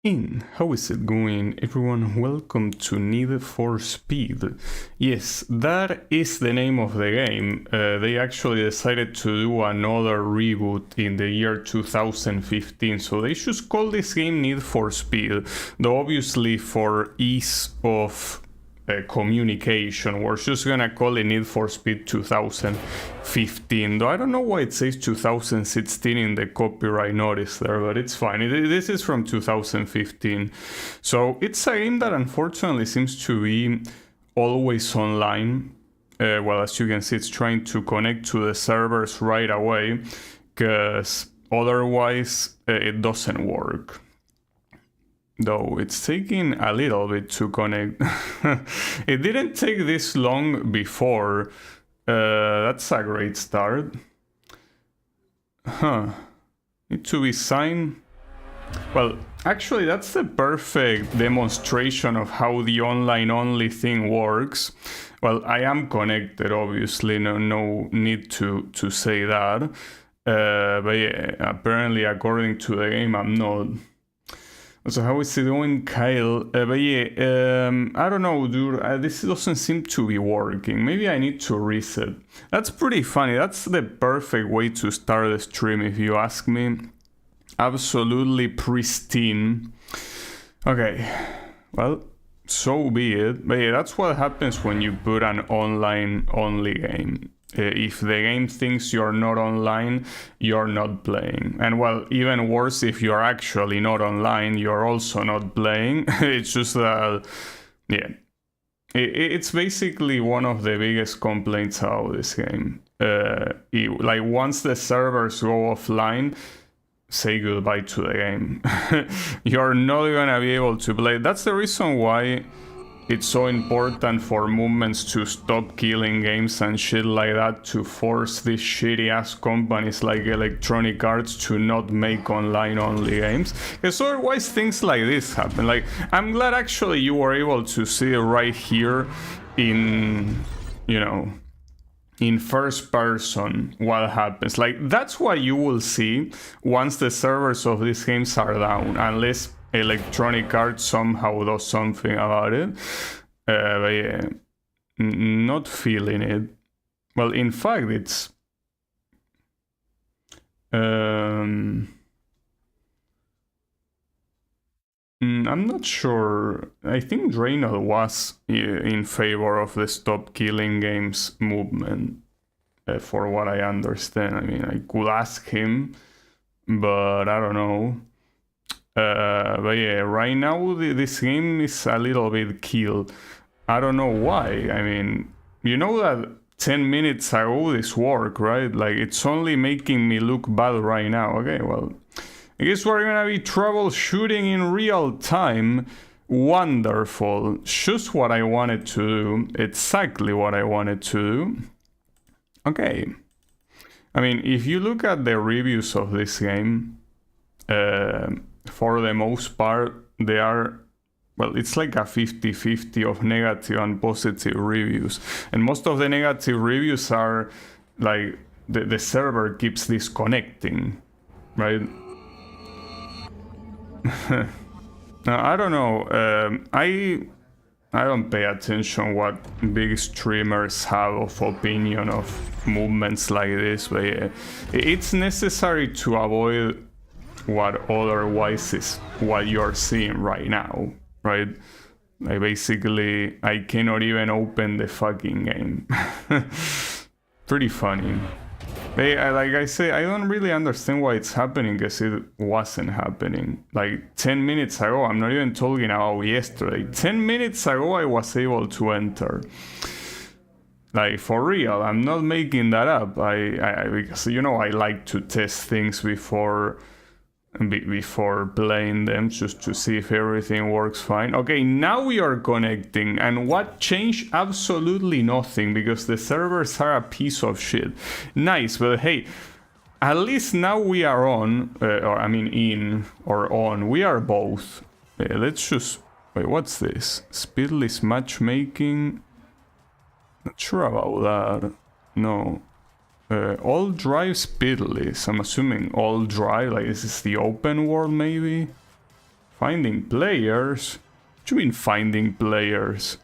How is it going, everyone? Welcome to Need for Speed. Yes, that is the name of the game. They actually decided to do another reboot in the year 2015, so they should call this game Need for Speed, though obviously for ease of communication we're just gonna call it Need for Speed 2015, though I don't know why it says 2016 in the copyright notice there, but it's fine. This is from 2015, so it's a game that unfortunately seems to be always online. Well, as you can see, it's trying to connect to the servers right away because otherwise it doesn't work. Though it's taking a little bit to connect. It didn't take this long before. That's a great start. Need to be signed. Well, actually that's the perfect demonstration of how the online only thing works. Well, I am connected, obviously, no need to say that. But yeah, apparently according to the game I'm not. So how is it going, Kyle? But yeah, I don't know, dude. This doesn't seem to be working. Maybe I need to reset. That's pretty funny. That's the perfect way to start the stream, if you ask me. Absolutely pristine. Okay, well, so be it. But yeah, that's what happens when you put an online-only game. If the game thinks you're not online, you're not playing. And well, even worse, if you're actually not online, you're also not playing. It's just that, yeah. It's basically one of the biggest complaints about this game. Like, once the servers go offline, say goodbye to the game. You're not gonna be able to play. That's the reason why it's so important for movements to stop killing games and shit like that, to force these shitty ass companies like Electronic Arts to not make online only games, because otherwise things like this happen. Like, I'm glad actually you were able to see it right here in, you know, in first person what happens. Like, that's what you will see once the servers of these games are down, unless Electronic Arts somehow does something about it. But yeah, not feeling it. Well, in fact, it's I'm not sure. I think Draynor was in favor of the Stop Killing Games movement, for what I understand. I mean, I could ask him, but I don't know. But yeah, right now this game is a little bit killed. I don't know why. I mean, you know that 10 minutes ago this worked, right? Like, it's only making me look bad right now. Okay, well, I guess we're gonna be troubleshooting in real time. Wonderful. Just what I wanted to do. Exactly what I wanted to do. Okay. I mean, if you look at the reviews of this game, for the most part, they are, well, it's like a 50-50 of negative and positive reviews. And most of the negative reviews are like the server keeps disconnecting, right? Now, I don't know. I don't pay attention what big streamers have of opinion of movements like this, but yeah, it's necessary to avoid what otherwise is what you're seeing right now, right? Like, basically, I cannot even open the fucking game. Pretty funny. Like I say, I don't really understand why it's happening, because it wasn't happening. Like, 10 minutes ago, I'm not even talking about yesterday. 10 minutes ago, I was able to enter. Like, for real, I'm not making that up. Because, you know, I like to test things before playing them, just to see if everything works fine. Okay, now we are connecting, and what changed? Absolutely nothing, because the servers are a piece of shit. Nice, but hey, at least now we are on, or I mean in or on, we are both. Let's just, wait, what's this? Speedless matchmaking? Not sure about that. No. All drive speedless. I'm assuming all drive, like this is the open world maybe? Finding players? What do you mean finding players?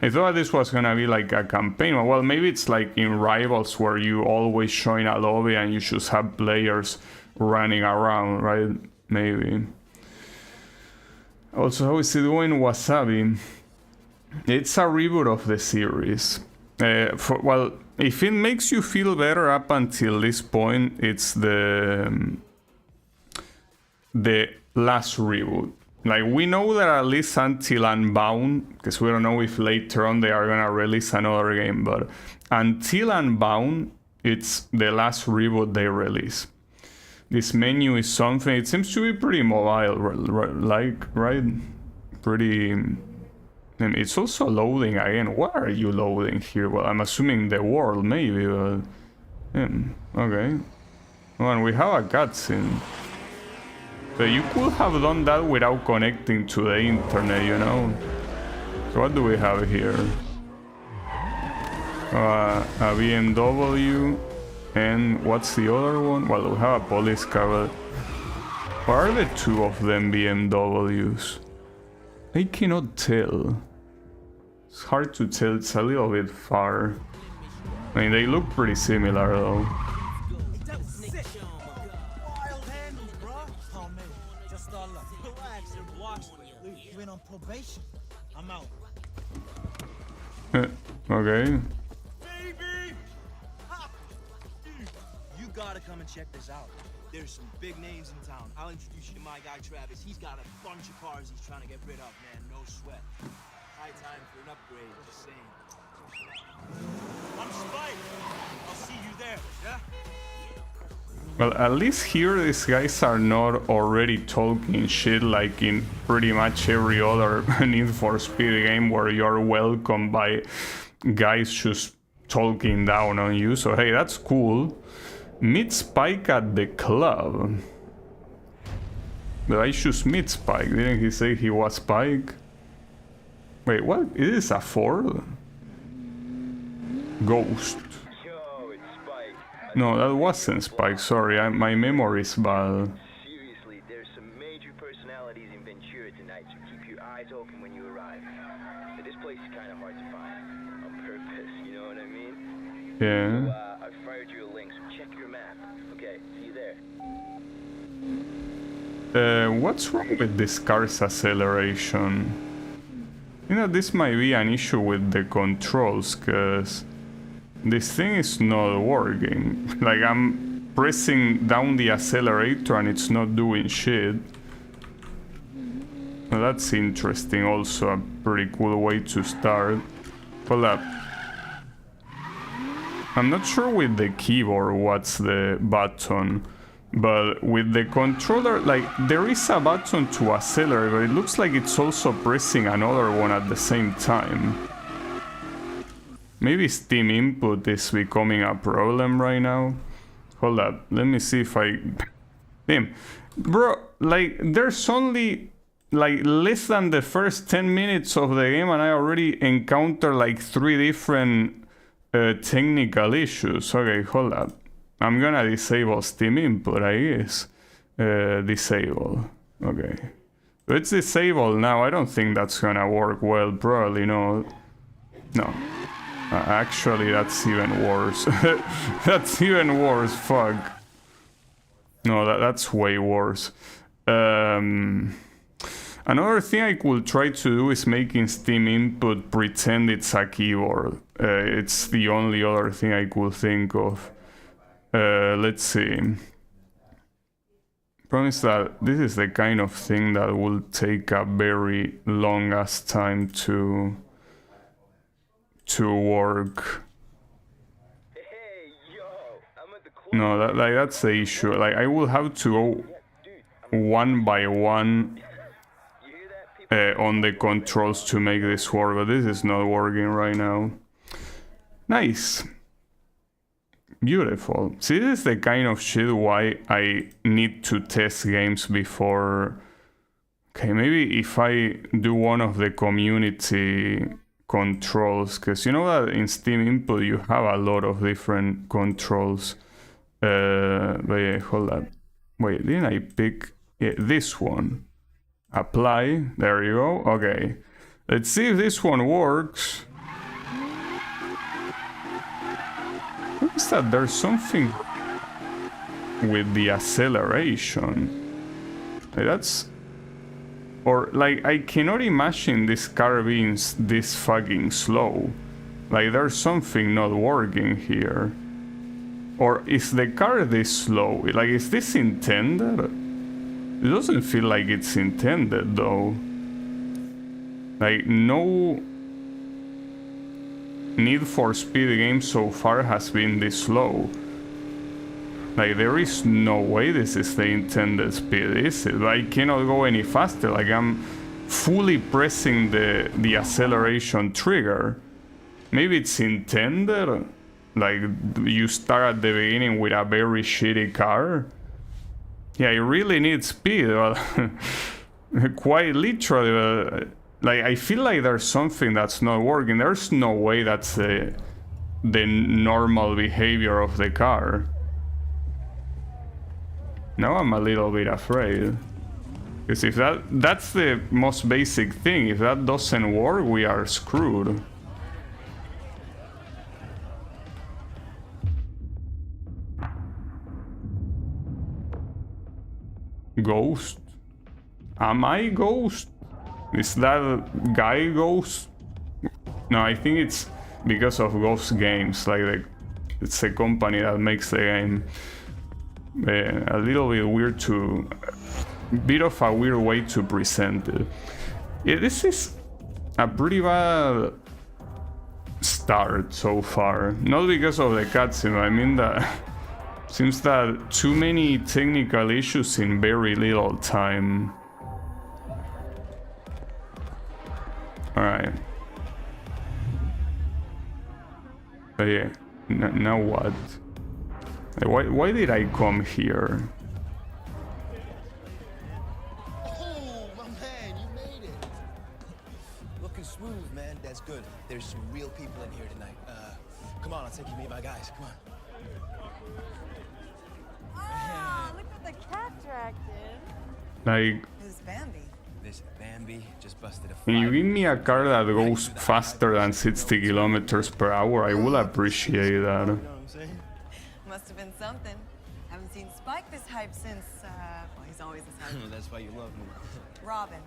I thought this was gonna be like a campaign. Well, maybe it's like in Rivals where you always join a lobby and you just have players running around, right? Maybe. Also, how is it going, Wasabi? It's a reboot of the series. Well, if it makes you feel better up until this point, it's the last reboot. Like, we know that at least until Unbound, because we don't know if later on they are gonna release another game, but until Unbound, it's the last reboot they release. This menu is something, it seems to be pretty mobile, right? Pretty... And it's also loading again. What are you loading here? Well, I'm assuming the world, maybe, but... Yeah, okay. Oh, and we have a cutscene. So you could have done that without connecting to the internet, you know? So what do we have here? A BMW. And what's the other one? Well, we have a police car, but... What are the two of them BMWs? I cannot tell. It's hard to tell, it's a little bit far. I mean, they look pretty similar though. Okay. You gotta come and check this out. There's some big names in town. I'll introduce you to my guy Travis. He's got a bunch of cars he's trying to get rid of, man. No sweat. High time for an upgrade, just saying. I'm Spike. I'll see you there, yeah? Well, at least here these guys are not already talking shit like in pretty much every other Need for Speed game where you're welcomed by guys just talking down on you. So hey, that's cool. Meet Spike at the club. But I should meet Spike. Didn't he say he was Spike? Wait, what? Is this a Ford? Ghost. Yo, it's Spike. No, that wasn't Spike. Sorry, my memory is bad. Seriously, there's some major personalities in Ventura tonight, so keep your eyes open when you arrive. But this place is kind of hard to find. On purpose, you know what I mean? Yeah. So, I fired you a link, so check your map. Okay, see you there. What's wrong with this car's acceleration? You know, this might be an issue with the controls, because this thing is not working. Like, I'm pressing down the accelerator and it's not doing shit. Well, that's interesting, also a pretty cool way to start. Hold up. I'm not sure with the keyboard what's the button, but with the controller, like, there is a button to accelerate, but it looks like it's also pressing another one at the same time. Maybe Steam input is becoming a problem right now. Hold up, let me see if I... Damn. Bro, like, there's only, like, less than the first 10 minutes of the game and I already encountered, like, 3 different technical issues. Okay, hold up. I'm gonna disable Steam input, I guess. Disable. Okay. So it's disabled now. I don't think that's gonna work well. Probably no. No. Actually, that's even worse. That's even worse. Fuck. No, that's way worse. Another thing I could try to do is making Steam input pretend it's a keyboard. It's the only other thing I could think of. Let's see. Promise that this is the kind of thing that will take a very long ass time to work. Hey, yo, I'm at the club. No, that's the issue. Like, I will have to go one by one on the controls to make this work, but this is not working right now. Nice. Beautiful. See, this is the kind of shit why I need to test games before... Okay, maybe if I do one of the community controls, because you know that in Steam input you have a lot of different controls. But yeah, hold up. Wait, didn't I pick... Yeah, this one. Apply. There you go. Okay. Let's see if this one works. What is that? There's something with the acceleration. Like that's... Or, like, I cannot imagine this car being this fucking slow. Like, there's something not working here. Or is the car this slow? Like, is this intended? It doesn't feel like it's intended, though. Like, no Need for Speed game so far has been this slow. Like, there is no way this is the intended speed, is it? I cannot go any faster. Like, I'm fully pressing the acceleration trigger. Maybe it's intended? Like, you start at the beginning with a very shitty car? Yeah, you really need speed. Well, quite literally. Like, I feel like there's something that's not working. There's no way that's the normal behavior of the car. Now I'm a little bit afraid. Because if that's the most basic thing. If that doesn't work, we are screwed. Ghost? Am I Ghost? Is that guy Ghost? No, I think it's because of Ghost Games. Like, it's a company that makes the game. A little bit weird to... Bit of a weird way to present it. Yeah, this is a pretty bad start so far. Not because of the cutscene, I mean that... Seems that too many technical issues in very little time. Alright. But yeah, now what? Why did I come here? Oh, my man, you made it. Looking smooth, man. That's good. There's some real people in here tonight. Come on, I'll take you to meet my guys. Come on. Ah, look what the cat dragged in. Like, Who's Bambi? This Bambi just busted a can you give me a car that goes faster than 60 kilometers per hour? I will appreciate that. You know what I'm saying? Must have been something. Haven't seen Spike this hype since, well, he's always this hype. That's why you love me. Robin.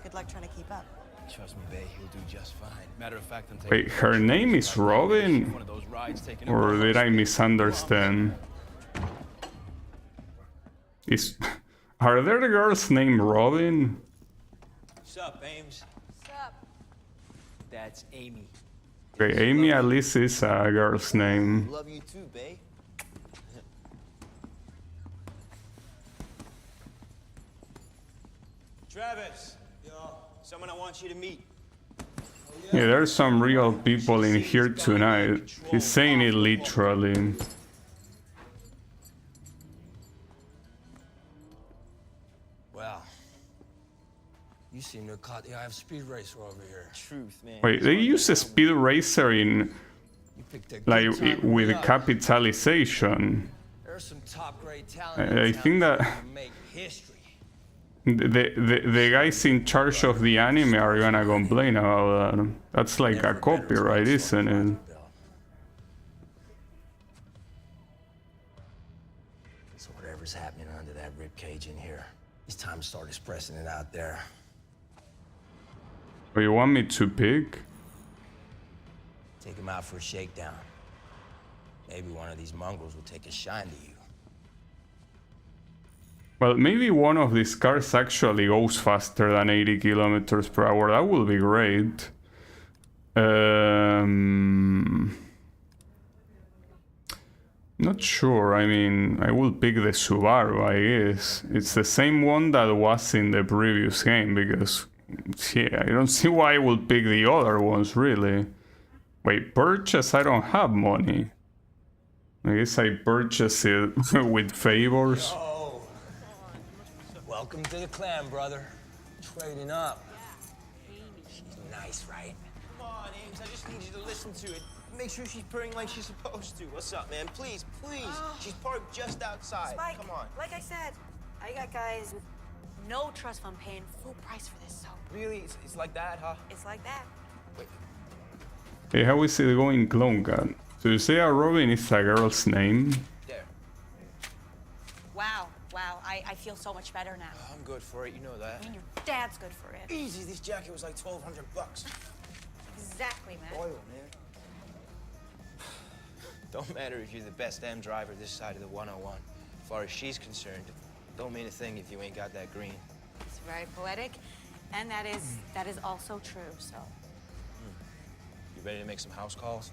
Good luck trying to keep up. Trust me, babe, he'll do just fine. Matter of fact, I'm taking... Wait, her name is Robin? One of those rides taking Or did I misunderstand? Are there girls named Robin? Sup, Ames? Sup? That's Amy. Okay, Amy at least is a girl's name. Love you too, babe. Travis, yo, someone I want you to meet. Yeah, there's some real people in here tonight. He's saying it literally. Well, you seem to have caught the eye of Speed Racer over here. Truth, man. Wait, they use a speed racer in, You picked a good like, time to with meet up. capitalization. There's some top-grade talent. I think that make history. the guys in charge of the anime are gonna complain about that. That's like a Never better copyright, to isn't it? So whatever's happening under that rib cage in here, it's time to start expressing it out there. Oh, you want me to pick? Take him out for a shakedown. Maybe one of these mongrels will take a shine to you. Well, maybe one of these cars actually goes faster than 80 kilometers per hour. That would be great. Not sure. I mean, I will pick the Subaru, I guess. It's the same one that was in the previous game, because, yeah, I don't see why I would pick the other ones, really. Wait, purchase? I don't have money. I guess I purchase it with favors. Oh, welcome to the clan, brother. Trading up. She's nice, right? Come on, Ames, I just need you to listen to it. Make sure she's purring like she's supposed to. What's up, man? Please, please. She's parked just outside. Spike, Come on. like I said, I got guys with no trust fund paying full price for this, so Really? It's like that, huh? it's like that. Wait, Hey, how is it going, Clone Gun? So you say Robin is a girl's name? there. Wow, I feel so much better now. I'm good for it, you know that. I mean, your dad's good for it. Easy, this jacket was like $1,200. Exactly, man. Oil, man. Don't matter if you're the best damn driver this side of the 101. As far as she's concerned, don't mean a thing if you ain't got that green. It's very poetic, and that is also true, so. You ready to make some house calls?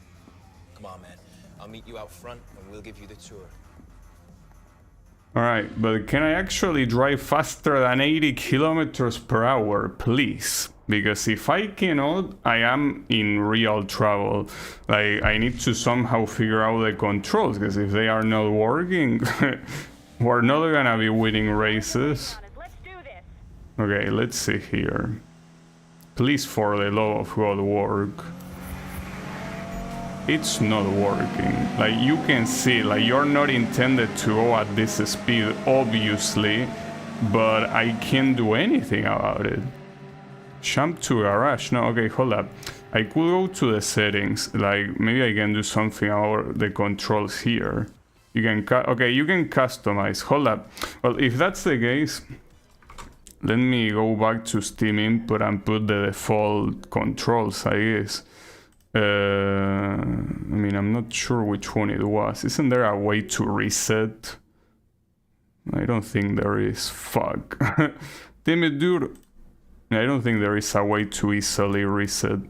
Come on, man. I'll meet you out front, and we'll give you the tour. Alright, but can I actually drive faster than 80 kilometers per hour, please? Because if I cannot, I am in real trouble. Like, I need to somehow figure out the controls, because if they are not working, we're not gonna be winning races. Let's do this. Okay, let's see here. Please, for the love of God, work. It's not working. Like, you can see, like, you're not intended to go at this speed, obviously, but I can't do anything about it. Jump to garage. No, okay, hold up. I could go to the settings. Like, maybe I can do something about the controls here. You can okay, you can customize. Hold up. Well, if that's the case, let me go back to Steam input and put the default controls, I guess. I mean, I'm not sure which one it was. Isn't there a way to reset? I don't think there is. Fuck. Damn it, dude. I don't think there is a way to easily reset.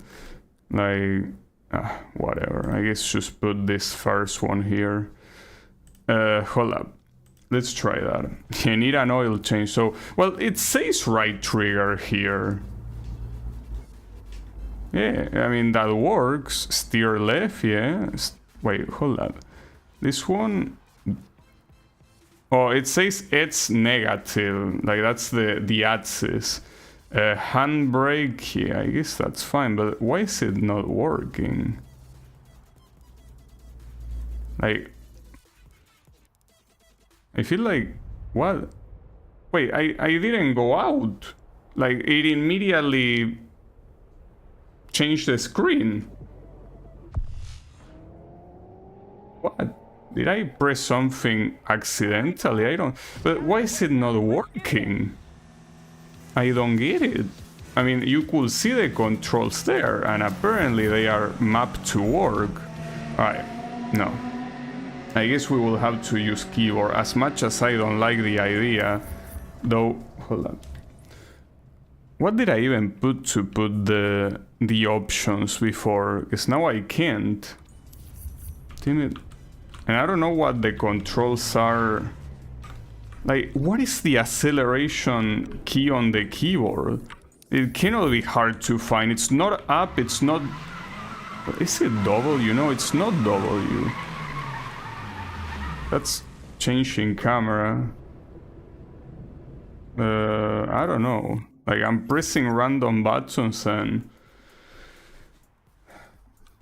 Like, whatever. I guess just put this first one here. Hold up. Let's try that. You need an oil change. So, well, it says right trigger here. Yeah, I mean, that works. Steer left, yeah. Wait, hold up. This one... Oh, it says it's negative. Like, that's the axis. Handbrake, yeah, I guess that's fine. But why is it not working? Like... I feel like... What? Wait, I didn't go out. Like, it immediately... change the screen. What? Did I press something accidentally? I don't... But why is it not working? I don't get it. I mean, you could see the controls there, and apparently they are mapped to work. Alright, no. I guess we will have to use keyboard, as much as I don't like the idea. Though, hold on. What did I even put to put the options before? Because now I can't. Damn it. And I don't know what the controls are. Like, what is the acceleration key on the keyboard? It cannot be hard to find. It's not up, it's not... Is it W? No, it's not W. That's changing camera. I don't know. Like, I'm pressing random buttons and...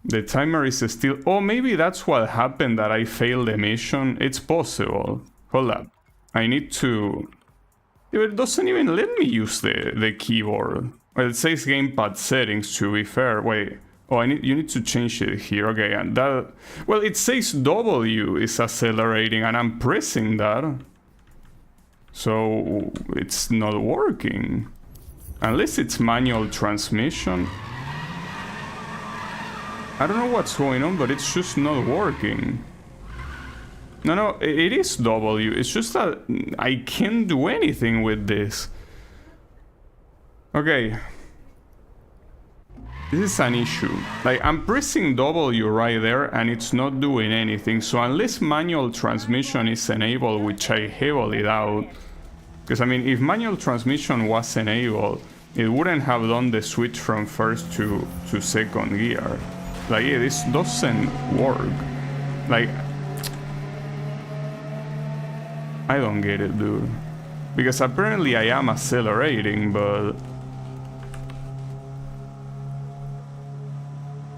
the timer is still... Oh, maybe that's what happened, that I failed the mission. It's possible. Hold up. I need to... It doesn't even let me use the keyboard. Well, it says gamepad settings, to be fair. Wait. Oh, you need to change it here. Okay, and that... Well, it says W is accelerating, and I'm pressing that. So, it's not working. Unless it's manual transmission. I don't know what's going on, but it's just not working. No, it is W. It's just that I can't do anything with this. Okay. This is an issue. Like, I'm pressing W right there and it's not doing anything. So unless manual transmission is enabled, which I heavily doubt. Because, I mean, if manual transmission was enabled, it wouldn't have done the switch from first to second gear. Like, yeah, this doesn't work. Like, I don't get it, dude. Because apparently I am accelerating, but...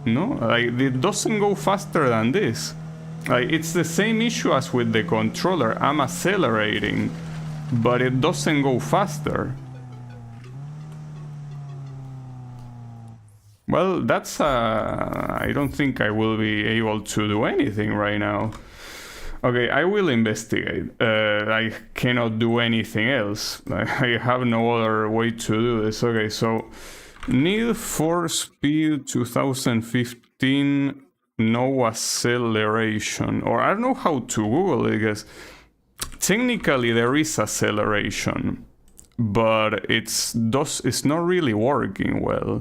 No, like, it doesn't go faster than this. Like, it's the same issue as with the controller. I'm accelerating, but it doesn't go faster. Well, that's I don't think I will be able to do anything right now. Okay, I will investigate. I cannot do anything else. I have no other way to do this. Okay, so Need for Speed 2015, no acceleration. Or I don't know how to Google it, because technically there is acceleration, but it's not really working well.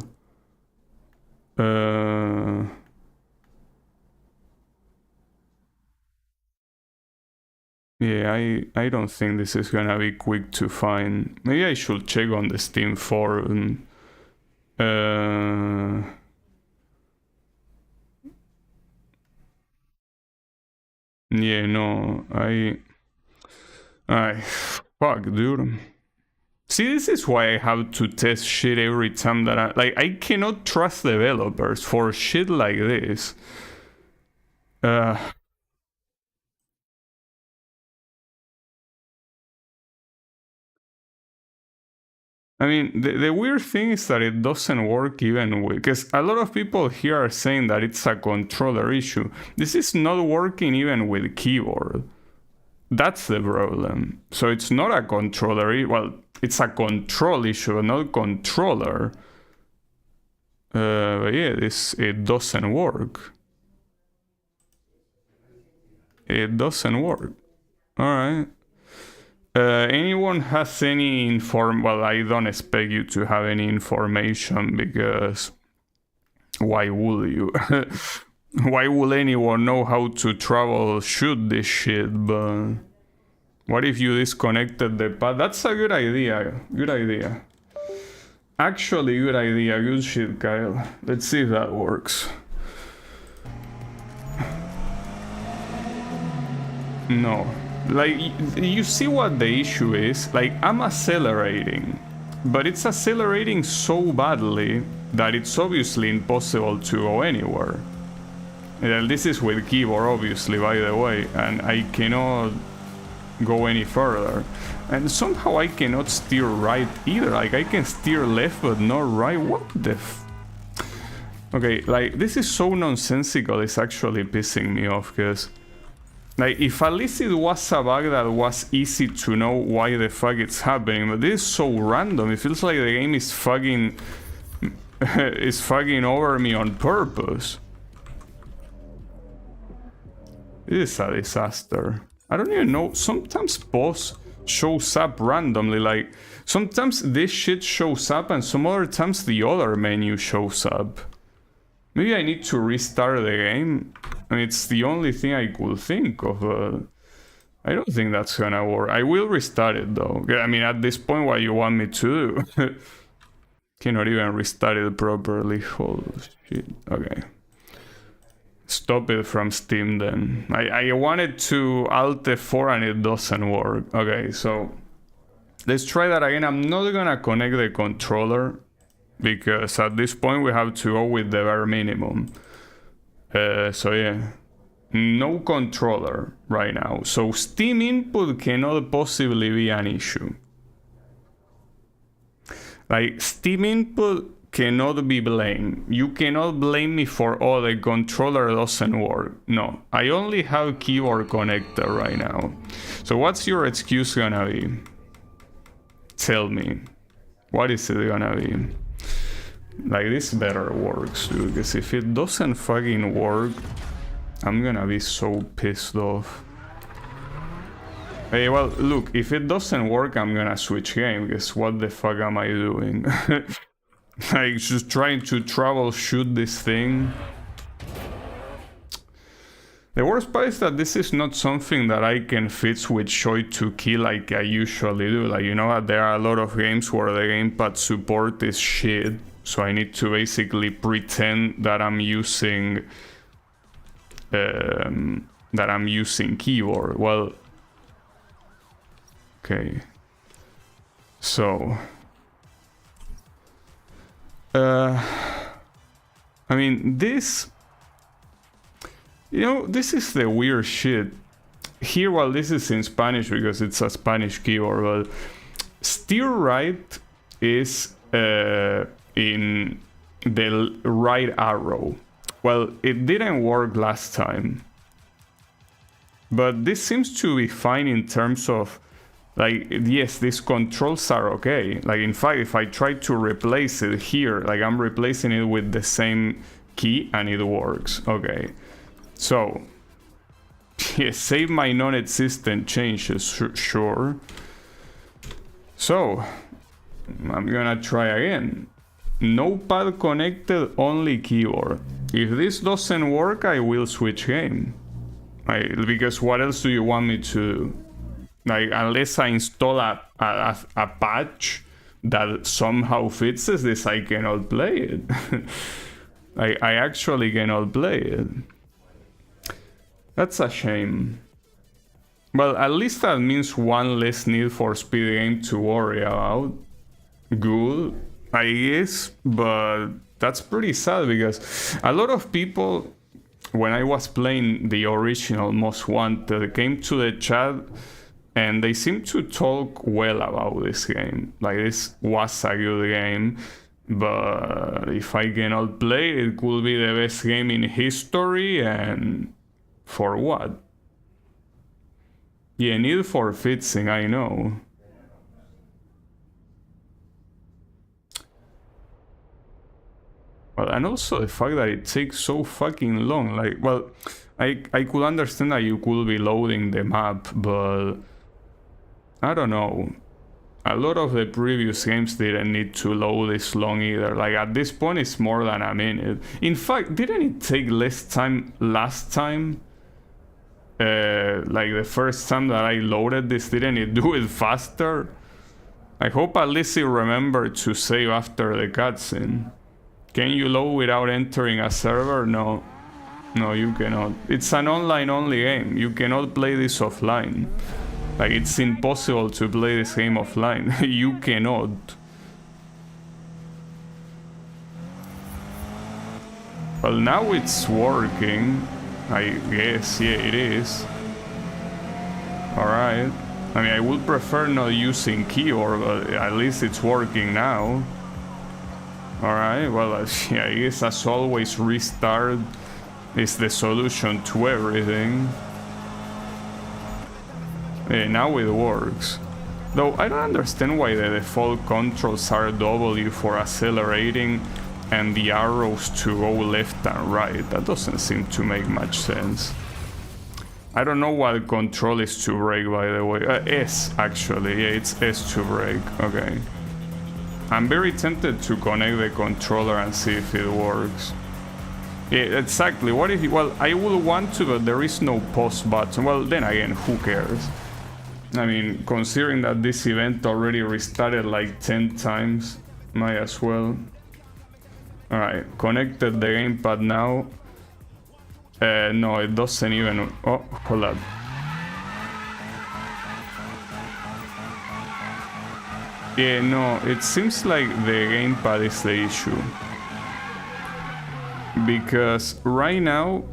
Yeah, I don't think this is gonna be quick to find. Maybe I should check on the Steam forum. Yeah, no, fuck, dude. See, this is why I have to test shit every time that I cannot trust developers for shit like this. I mean, the weird thing is that it doesn't work even with... Because a lot of people here are saying that it's a controller issue. This is not working even with keyboard. That's the problem. So it's not a controller... Well, it's a control issue, not controller. But yeah, it doesn't work. It doesn't work. Alright. Anyone has any well, I don't expect you to have any information, because why would you? Why would anyone know how to troubleshoot this shit? But what if you disconnected the pad? That's a good idea. Good idea. Actually, good idea. Good shit, Kyle. Let's see if that works. No. Like, you see what the issue is? Like, I'm accelerating, but it's accelerating so badly that it's obviously impossible to go anywhere. And this is with keyboard, obviously, by the way, and I cannot go any further. And somehow I cannot steer right either. Like, I can steer left, but not right. What the Okay, like, this is so nonsensical, it's actually pissing me off, because... Like, if at least it was a bug that was easy to know why the fuck it's happening, but this is so random. It feels like the game is fucking over me on purpose. This is a disaster. I don't even know. Sometimes boss shows up randomly. Like, sometimes this shit shows up and some other times the other menu shows up. Maybe I need to restart the game. I mean, it's the only thing I could think of. I don't think that's gonna work. I will restart it though. I mean, at this point, what you want me to do? Cannot even restart it properly. Holy shit. Okay. Stop it from Steam then. I wanted to Alt F4 and it doesn't work. Okay, so let's try that again. I'm not gonna connect the controller, because at this point we have to go with the bare minimum. So yeah, no controller right now. So Steam input cannot possibly be an issue. Like, Steam input cannot be blamed. You cannot blame me for, oh, the controller doesn't work. No, I only have keyboard connector right now. So what's your excuse gonna be? Tell me. What is it gonna be? Like, this better works, dude, because if it doesn't fucking work, I'm gonna be so pissed off. Hey, well, look, if it doesn't work, I'm gonna switch game, because what the fuck am I doing? Like, just trying to troubleshoot this thing. The worst part is that this is not something that I can fix with Shoy to key like I usually do. Like, you know, there are a lot of games where the gamepad support is shit. So I need to basically pretend that I'm using keyboard. Well, okay. So, I mean, this, you know, this is the weird shit. here, well, this is in Spanish because it's a Spanish keyboard, but steer right is in the right arrow. Well, it didn't work last time, but this seems to be fine in terms of, like, yes, these controls are okay. Like, in fact, if I try to replace it here, like, I'm replacing it with the same key and it works. Okay, so yeah, save my non-existent changes, sure. So I'm gonna try again. No pad connected, only keyboard. If this doesn't work, I will switch game. Because what else do you want me to do? Like, unless I install a patch that somehow fixes this, I cannot play it. I actually cannot play it. That's a shame. Well, at least that means one less Need for Speed game to worry about. Good, I guess, but that's pretty sad because a lot of people, when I was playing the original Most Wanted, came to the chat and they seem to talk well about this game. Like, this was a good game, but if I cannot play it, it could be the best game in history, and for what? Yeah, Need for fixing, I know. Well, and also the fact that it takes so fucking long. Like, well, I could understand that you could be loading the map, but I don't know. A lot of the previous games didn't need to load this long either. Like, at this point, it's more than a minute. In fact, didn't it take less time last time? Like, the first time that I loaded this, didn't it do it faster? I hope at least it remembered to save after the cutscene. Can you load without entering a server? No. No, you cannot. It's an online-only game. You cannot play this offline. Like, it's impossible to play this game offline. You cannot. Well, now it's working. I guess, yeah, it is. Alright. I mean, I would prefer not using keyboard, but at least it's working now. Alright, well, yeah, I guess as always, restart is the solution to everything. Yeah, now it works. Though I don't understand why the default controls are W for accelerating and the arrows to go left and right. That doesn't seem to make much sense. I don't know what control is to brake, by the way. S, actually. Yeah, it's S to brake. Okay. I'm very tempted to connect the controller and see if it works. Yeah, exactly. What if... Well, I would want to, but there is no pause button. Well, then again, who cares? I mean, considering that this event already restarted like 10 times, might as well. Alright, connected the gamepad now. No, it doesn't even... Oh, hold up. Yeah, no, it seems like the gamepad is the issue. Because right now,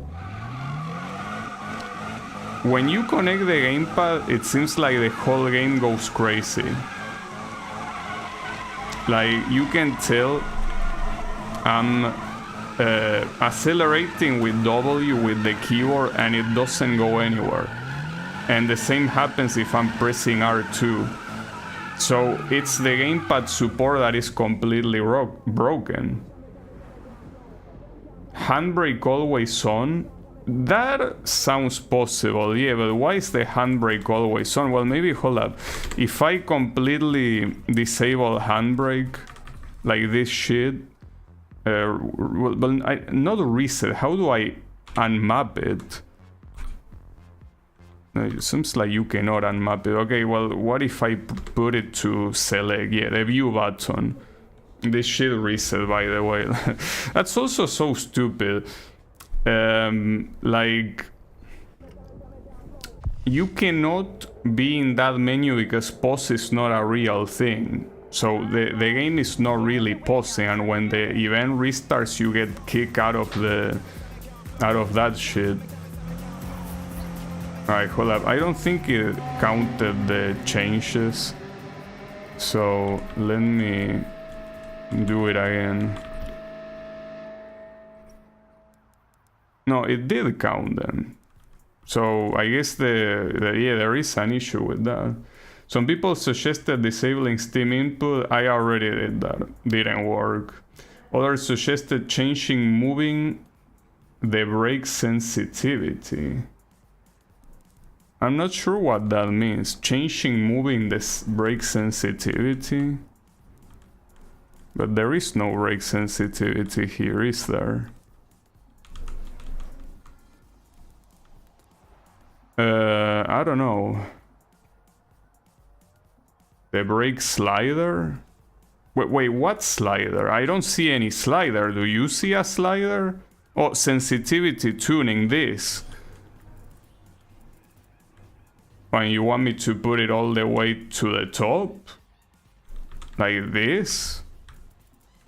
when you connect the gamepad, it seems like the whole game goes crazy. Like, you can tell I'm accelerating with W with the keyboard and it doesn't go anywhere. And the same happens if I'm pressing R2. So it's the gamepad support that is completely broken. Handbrake always on? That sounds possible, yeah, but why is the handbrake always on? Well, maybe, hold up. If I completely disable handbrake, like this shit, not reset, how do I unmap it? It seems like you cannot unmap it. Okay, well, what if I put it to select? Yeah, the view button. This shit reset, by the way. That's also so stupid. Like, you cannot be in that menu because pause is not a real thing. So the game is not really pausing, and when the event restarts, you get kicked out of that shit. Alright, hold up. I don't think it counted the changes. So let me do it again. No, it did count them. So I guess yeah, there is an issue with that. Some people suggested disabling Steam input. I already did that. Didn't work. Others suggested moving the brake sensitivity. I'm not sure what that means. Moving the brake sensitivity. But there is no brake sensitivity here, is there? I don't know. The brake slider? Wait, what slider? I don't see any slider. Do you see a slider? Oh, sensitivity tuning, this. And you want me to put it all the way to the top? Like this?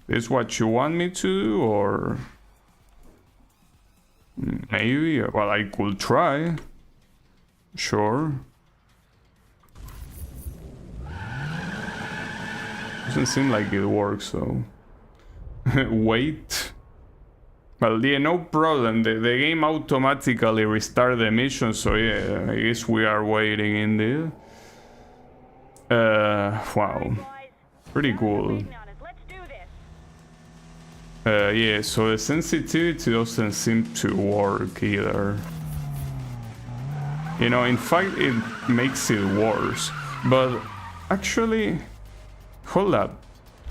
Is what you want me to do, or... Maybe? Well, I could try. Sure. Doesn't seem like it works, though. Wait. Well, yeah, no problem. The game automatically restarted the mission, so yeah, I guess we are waiting in there. Wow. Pretty cool. Yeah, so the sensitivity doesn't seem to work either. You know, in fact, it makes it worse. But actually, hold up.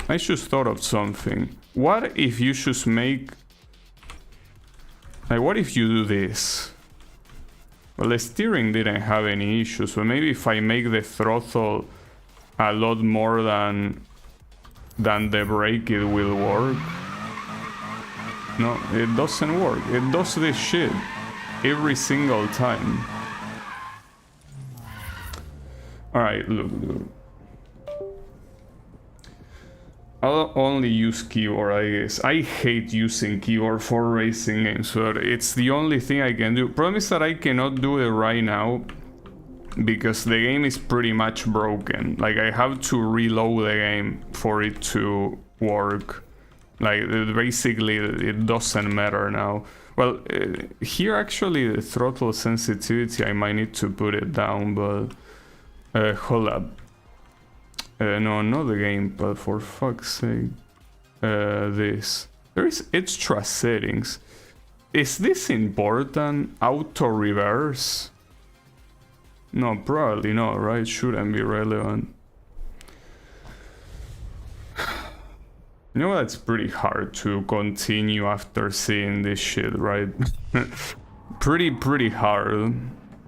I just thought of something. What if you just make... Like, what if you do this? Well, the steering didn't have any issues, but maybe if I make the throttle a lot more than the brake, it will work. No, it doesn't work. It does this shit every single time. Alright, look. I'll only use keyboard, I guess. I hate using keyboard for racing games, but it's the only thing I can do. Problem is that I cannot do it right now because the game is pretty much broken. Like, I have to reload the game for it to work. Like, basically, it doesn't matter now. Well, here actually the throttle sensitivity, I might need to put it down, but... hold up. No, not the gamepad, for fuck's sake. This. There is extra settings. Is this important? Auto reverse? No, probably not, right? Shouldn't be relevant. You know, that's pretty hard to continue after seeing this shit, right? pretty hard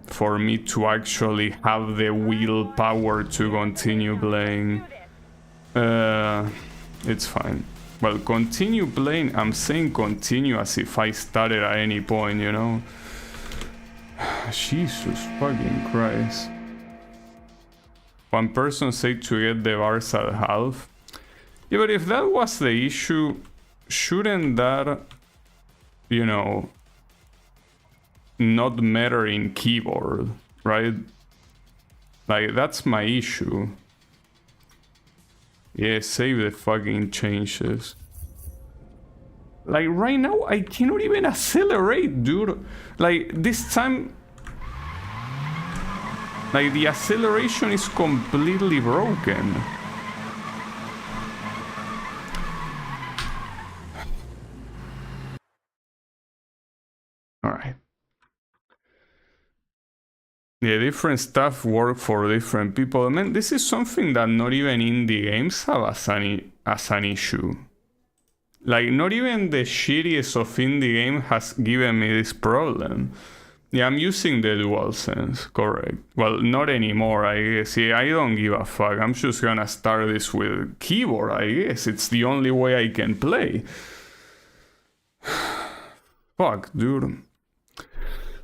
for me to actually have the willpower to continue playing. It's fine. Well, continue playing, I'm saying continue as if I started at any point, you know? Jesus fucking Christ. One person said to get the bars at half. Yeah, but if that was the issue, shouldn't that, you know, not matter in keyboard, right? Like, that's my issue. Yeah, save the fucking changes. Like, right now, I cannot even accelerate, dude. Like, this time... Like, the acceleration is completely broken. Alright. Yeah, different stuff work for different people. I mean, this is something that not even indie games have as an issue. Like, not even the shittiest of indie game has given me this problem. Yeah, I'm using the DualSense, correct. Well, not anymore, I guess. Yeah, I don't give a fuck. I'm just gonna start this with keyboard, I guess. It's the only way I can play. Fuck, dude.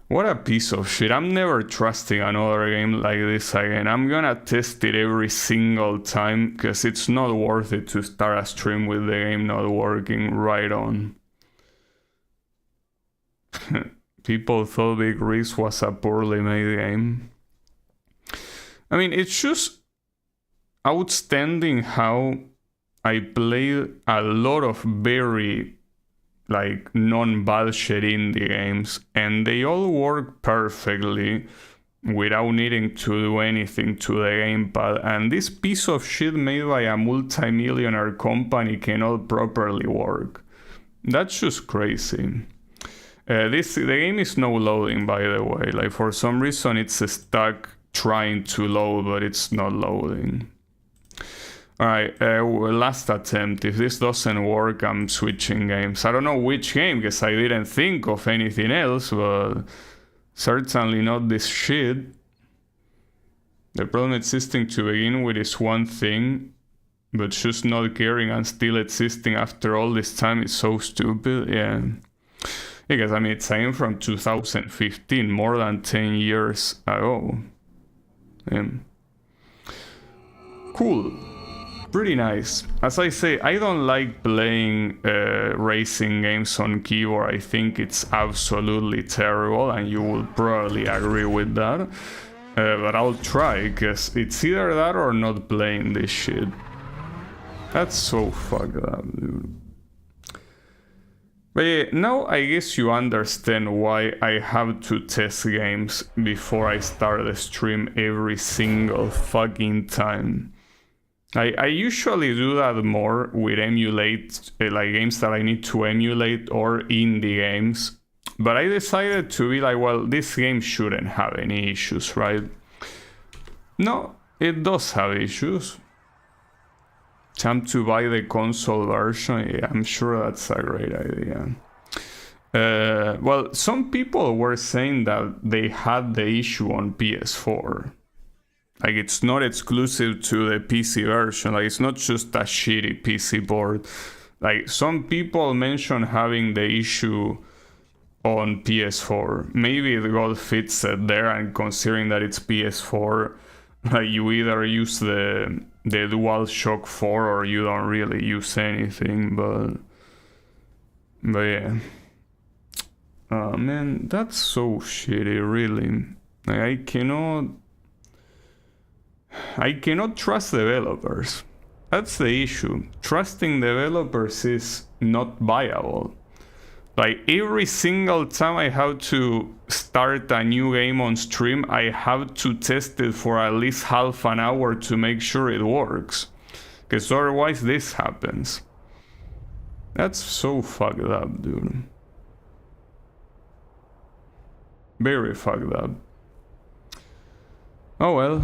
What a piece of shit. I'm never trusting another game like this again. I'm gonna test it every single time because it's not worth it to start a stream with the game not working right on. people thought Big Risk was a poorly made game. I mean, it's just outstanding how I played a lot of very like non-bullshit indie games, and they all work perfectly without needing to do anything to the gamepad, and this piece of shit made by a multi-millionaire company cannot properly work. That's just crazy. The game is no loading, by the way. Like, for some reason it's stuck trying to load, but it's not loading. Alright, last attempt. If this doesn't work, I'm switching games. I don't know which game, because I didn't think of anything else, but certainly not this shit. The problem existing to begin with is one thing, but just not caring and still existing after all this time is so stupid. Yeah. Because, I mean, it's a game from 2015, more than 10 years ago. Yeah. Cool. Pretty nice. As I say, I don't like playing racing games on keyboard. I think it's absolutely terrible, and you will probably agree with that. But I'll try, because it's either that or not playing this shit. That's so fucked up, dude. But yeah, now I guess you understand why I have to test games before I start the stream every single fucking time. I usually do that more with emulate, like games that I need to emulate or indie games. But I decided to be like, well, this game shouldn't have any issues, right? No, it does have issues. Time to buy the console version, yeah, I'm sure that's a great idea. Well, some people were saying that they had the issue on PS4. Like, it's not exclusive to the PC version. Like, it's not just a shitty PC board. Like, some people mention having the issue on PS4. Maybe it got fixed there, and considering that it's PS4, like, you either use the DualShock 4 or you don't really use anything, but yeah. Oh man, that's so shitty, really. Like, I cannot trust developers. That's the issue. Trusting developers is not viable. Like, every single time I have to start a new game on stream, I have to test it for at least half an hour to make sure it works. Because otherwise this happens. That's so fucked up, dude. Very fucked up. Oh well.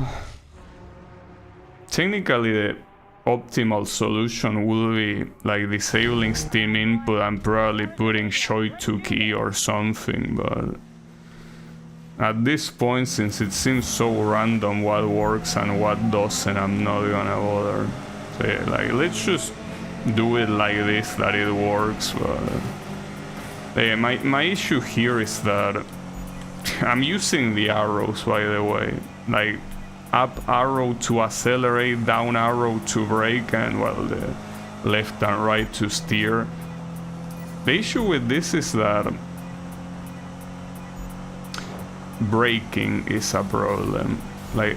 Technically, the optimal solution will be like disabling Steam input and probably putting Shoy to key or something, but at this point, since it seems so random what works and what doesn't, I'm not gonna bother. So yeah, like, let's just do it like this, that it works. But yeah, my issue here is that I'm using the arrows, by the way, like up arrow to accelerate, down arrow to brake, and well, the left and right to steer. The issue with this is that braking is a problem, like,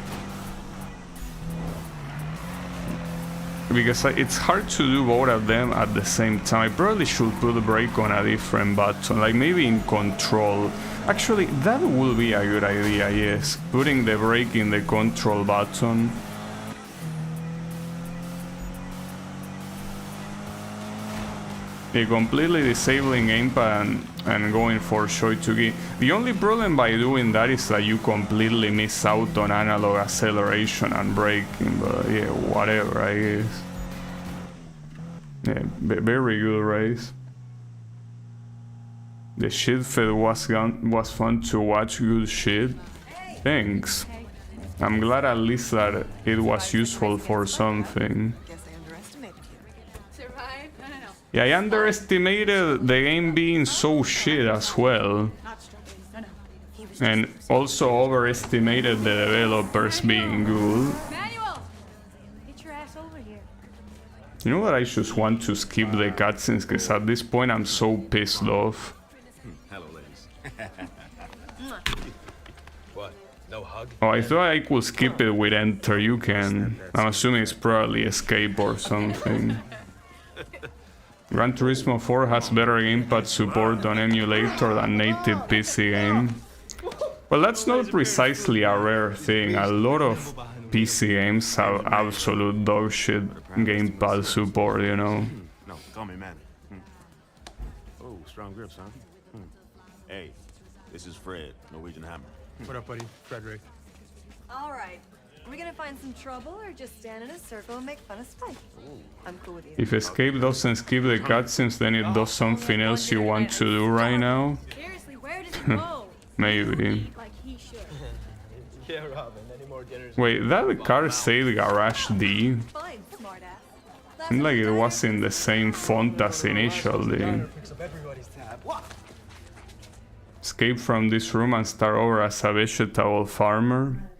because it's hard to do both of them at the same time. I probably should put the brake on a different button, like maybe in control. Actually, that would be a good idea, yes. Putting the brake in the control button. Yeah, completely disabling gamepad and going for Shoy to key. The only problem by doing that is that you completely miss out on analog acceleration and braking, but yeah, whatever, I guess. Yeah, very good race. The shit fed was fun to watch. Good shit. Thanks. I'm glad at least that it was useful for something. Guess I underestimated you. Survive? No. Yeah, I underestimated the game being so shit as well. Not struggling. No. And also overestimated the developers being good. Manuel! Get your ass over here. You know what, I just want to skip the cutscenes, because at this point I'm so pissed off. Hello, ladies. What? No hug? Oh, I thought I could skip it with enter. You can. I'm assuming it's probably escape or something. Gran Turismo 4 has better gamepad support on emulator than native PC game. Well, that's not precisely a rare thing. A lot of PC games have absolute dogshit gamepad support, you know. No, call me man. Oh, strong grips, huh? Hey, this is Fred, Norwegian Hammer. What up, buddy? Frederick. All right. Are we gonna find some trouble or just stand in a circle and make fun of Spike? I'm cool with you. If escape doesn't skip the cutscenes, then it does something else you want to do right now. Seriously, where does it go? Maybe. Like he should. Yeah, Robin. Any more dinners? Wait, that car said Garage D? Fine, smartass. Seemed like it was in the same font as initially. Picks up everybody's tab. Escape from this room and start over as a vegetable farmer.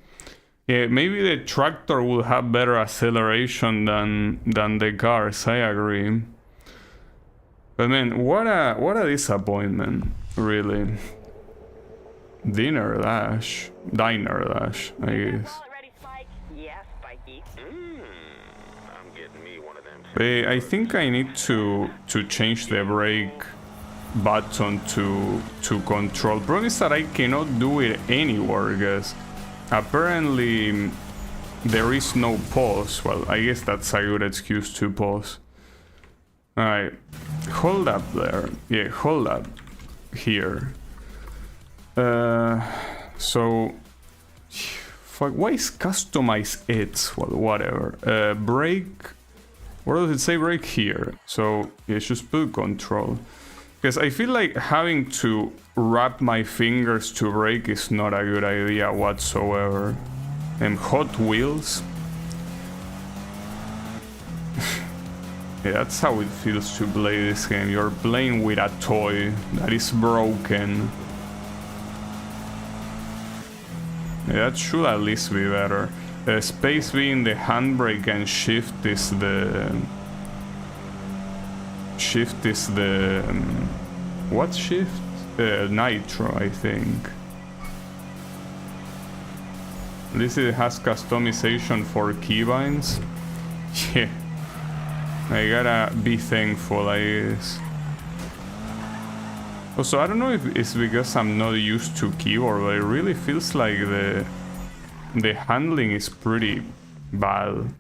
Yeah, maybe the tractor will have better acceleration than the cars, I agree. But man, what a disappointment, really. Diner dash, I guess. Ready, Spike? Yes, Spikey. I'm getting me one of them. But I think I need to change the brake button to control. Problem is that I cannot do it anywhere, guys. Apparently there is no pause. Well, I guess that's a good excuse to pause. Alright, hold up there. Yeah, hold up here. So fuck, why is customize it? Well, whatever. Brake, what does it say? Brake here. So yeah, just put control. Because I feel like having to wrap my fingers to brake is not a good idea whatsoever. And Hot Wheels. Yeah, that's how it feels to play this game. You're playing with a toy that is broken. Yeah, that should at least be better. Space being the handbrake and shift is the... Shift is the... what shift? Nitro, I think. This has customization for keybinds. Yeah. I gotta be thankful, I guess. Also, I don't know if it's because I'm not used to keyboard, but it really feels like the handling is pretty bad.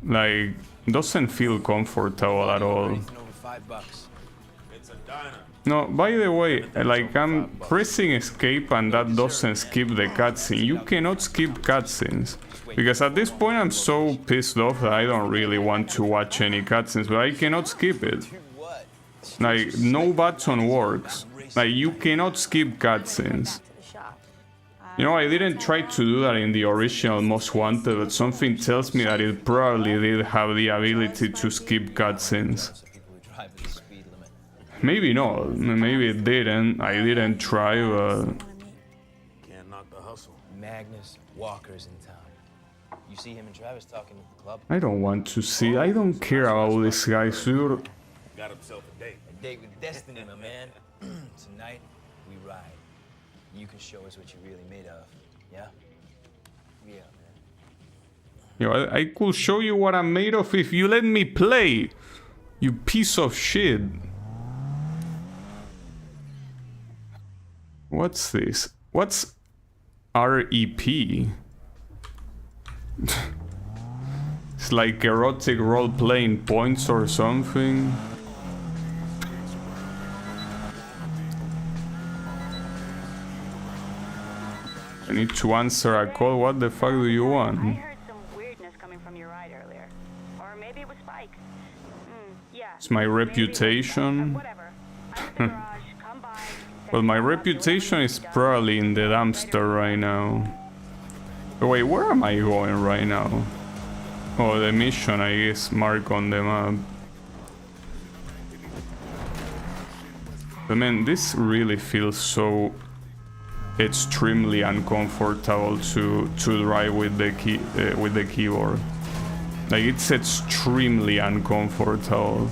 Like, doesn't feel comfortable at all. Over $5. It's a diner. No, by the way, like I'm pressing escape and that doesn't skip the cutscene. You cannot skip cutscenes. Because at this point I'm so pissed off that I don't really want to watch any cutscenes, but I cannot skip it. Like, no button works. Like, you cannot skip cutscenes. You know, I didn't try to do that in the original Most Wanted, but something tells me that it probably did have the ability to skip cutscenes. Maybe not, maybe it didn't. I didn't try, but... Can't knock the hustle. Magnus Walker's in town. You see him and Travis talking at the club? I don't want to see, I don't care about this guy, sure. Got himself a date. A date with destiny, my man. Tonight, we ride. You can show us what you're really made of, yeah? Yeah, man. You know, I could show you what I'm made of if you let me play, you piece of shit. What's this? What's REP? It's like erotic role-playing points or something. I need to answer a call. What the fuck do you want? I heard some weirdness coming from your ride earlier. Or maybe it was Spike. Yeah. It's my maybe it was reputation. Whatever. I'm in the garage. Come by. Well, my reputation is probably in the dumpster right now. Oh, wait, where am I going right now? Oh, the mission, I guess, mark on the map. But man, this really feels so extremely uncomfortable to drive with the keyboard. Like, it's extremely uncomfortable,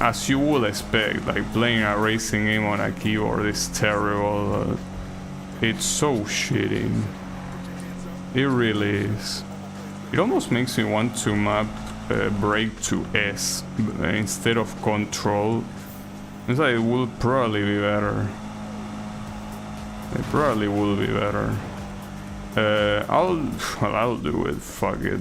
as you would expect. Like, playing a racing game on a keyboard is terrible. It's so shitty. It really is. It almost makes me want to map brake to S instead of control. It's like it will probably be better. It probably will be better. I'll do it. Fuck it.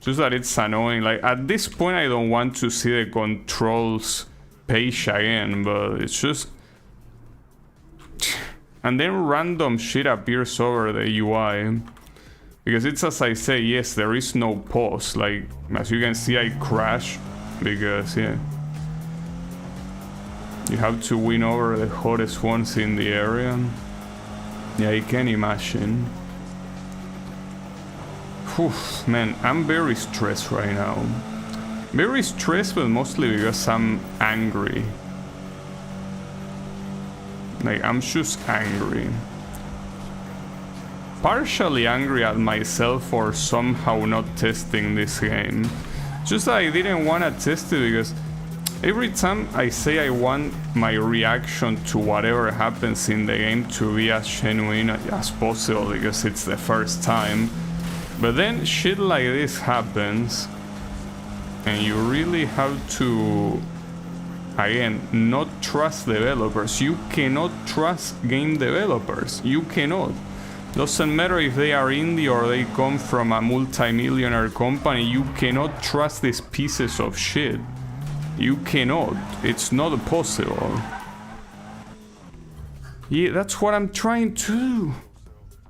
Just that it's annoying. Like at this point, I don't want to see the controls page again, but it's just. And then random shit appears over the UI. Because it's as I say, yes, there is no pause. Like, as you can see, I crash. Because, yeah. You have to win over the hottest ones in the area. Yeah, I can imagine. Whew, man, I'm very stressed right now. Very stressed, but mostly because I'm angry. Like, I'm just angry. Partially angry at myself for somehow not testing this game. Just that I didn't want to test it because every time I say I want my reaction to whatever happens in the game to be as genuine as possible because it's the first time. But then shit like this happens and you really have to, again, not trust developers. You cannot trust game developers. You cannot. Doesn't matter if they are indie or they come from a multi-millionaire company, you cannot trust these pieces of shit. You cannot. It's not possible. Yeah, that's what I'm trying to do.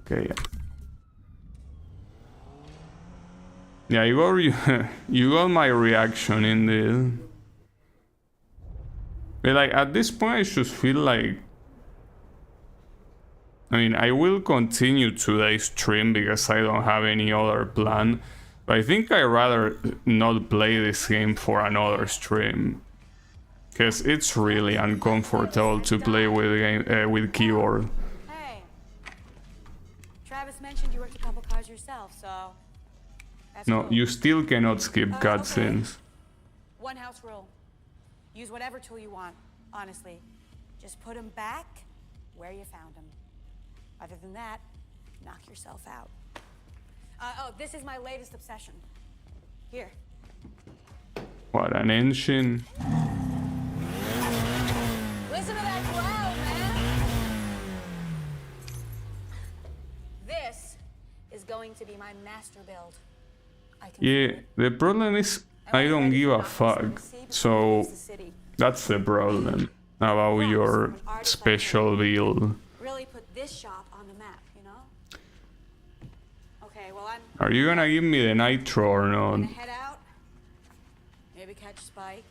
Okay. Yeah, you got my reaction in this. But like at this point, I just feel like. I mean, I will continue today's stream because I don't have any other plan. But I think I'd rather not play this game for another stream. Because it's really uncomfortable to play with keyboard. Hey. Travis mentioned you worked a couple cars yourself, so... That's No, cool. you still cannot skip Okay. cutscenes. One house rule. Use whatever tool you want, honestly. Just put them back where you found them. Other than that, knock yourself out. Oh, this is my latest obsession. Here. What an engine. Listen to that crowd, man! This is going to be my master build. I can Yeah, feel it. the problem is I don't give a fuck. So that's the problem about your special build. Really put this shop on the map, you know? Okay, well, I'm Are you gonna give me the nitro or not? gonna head out. Maybe catch Spike.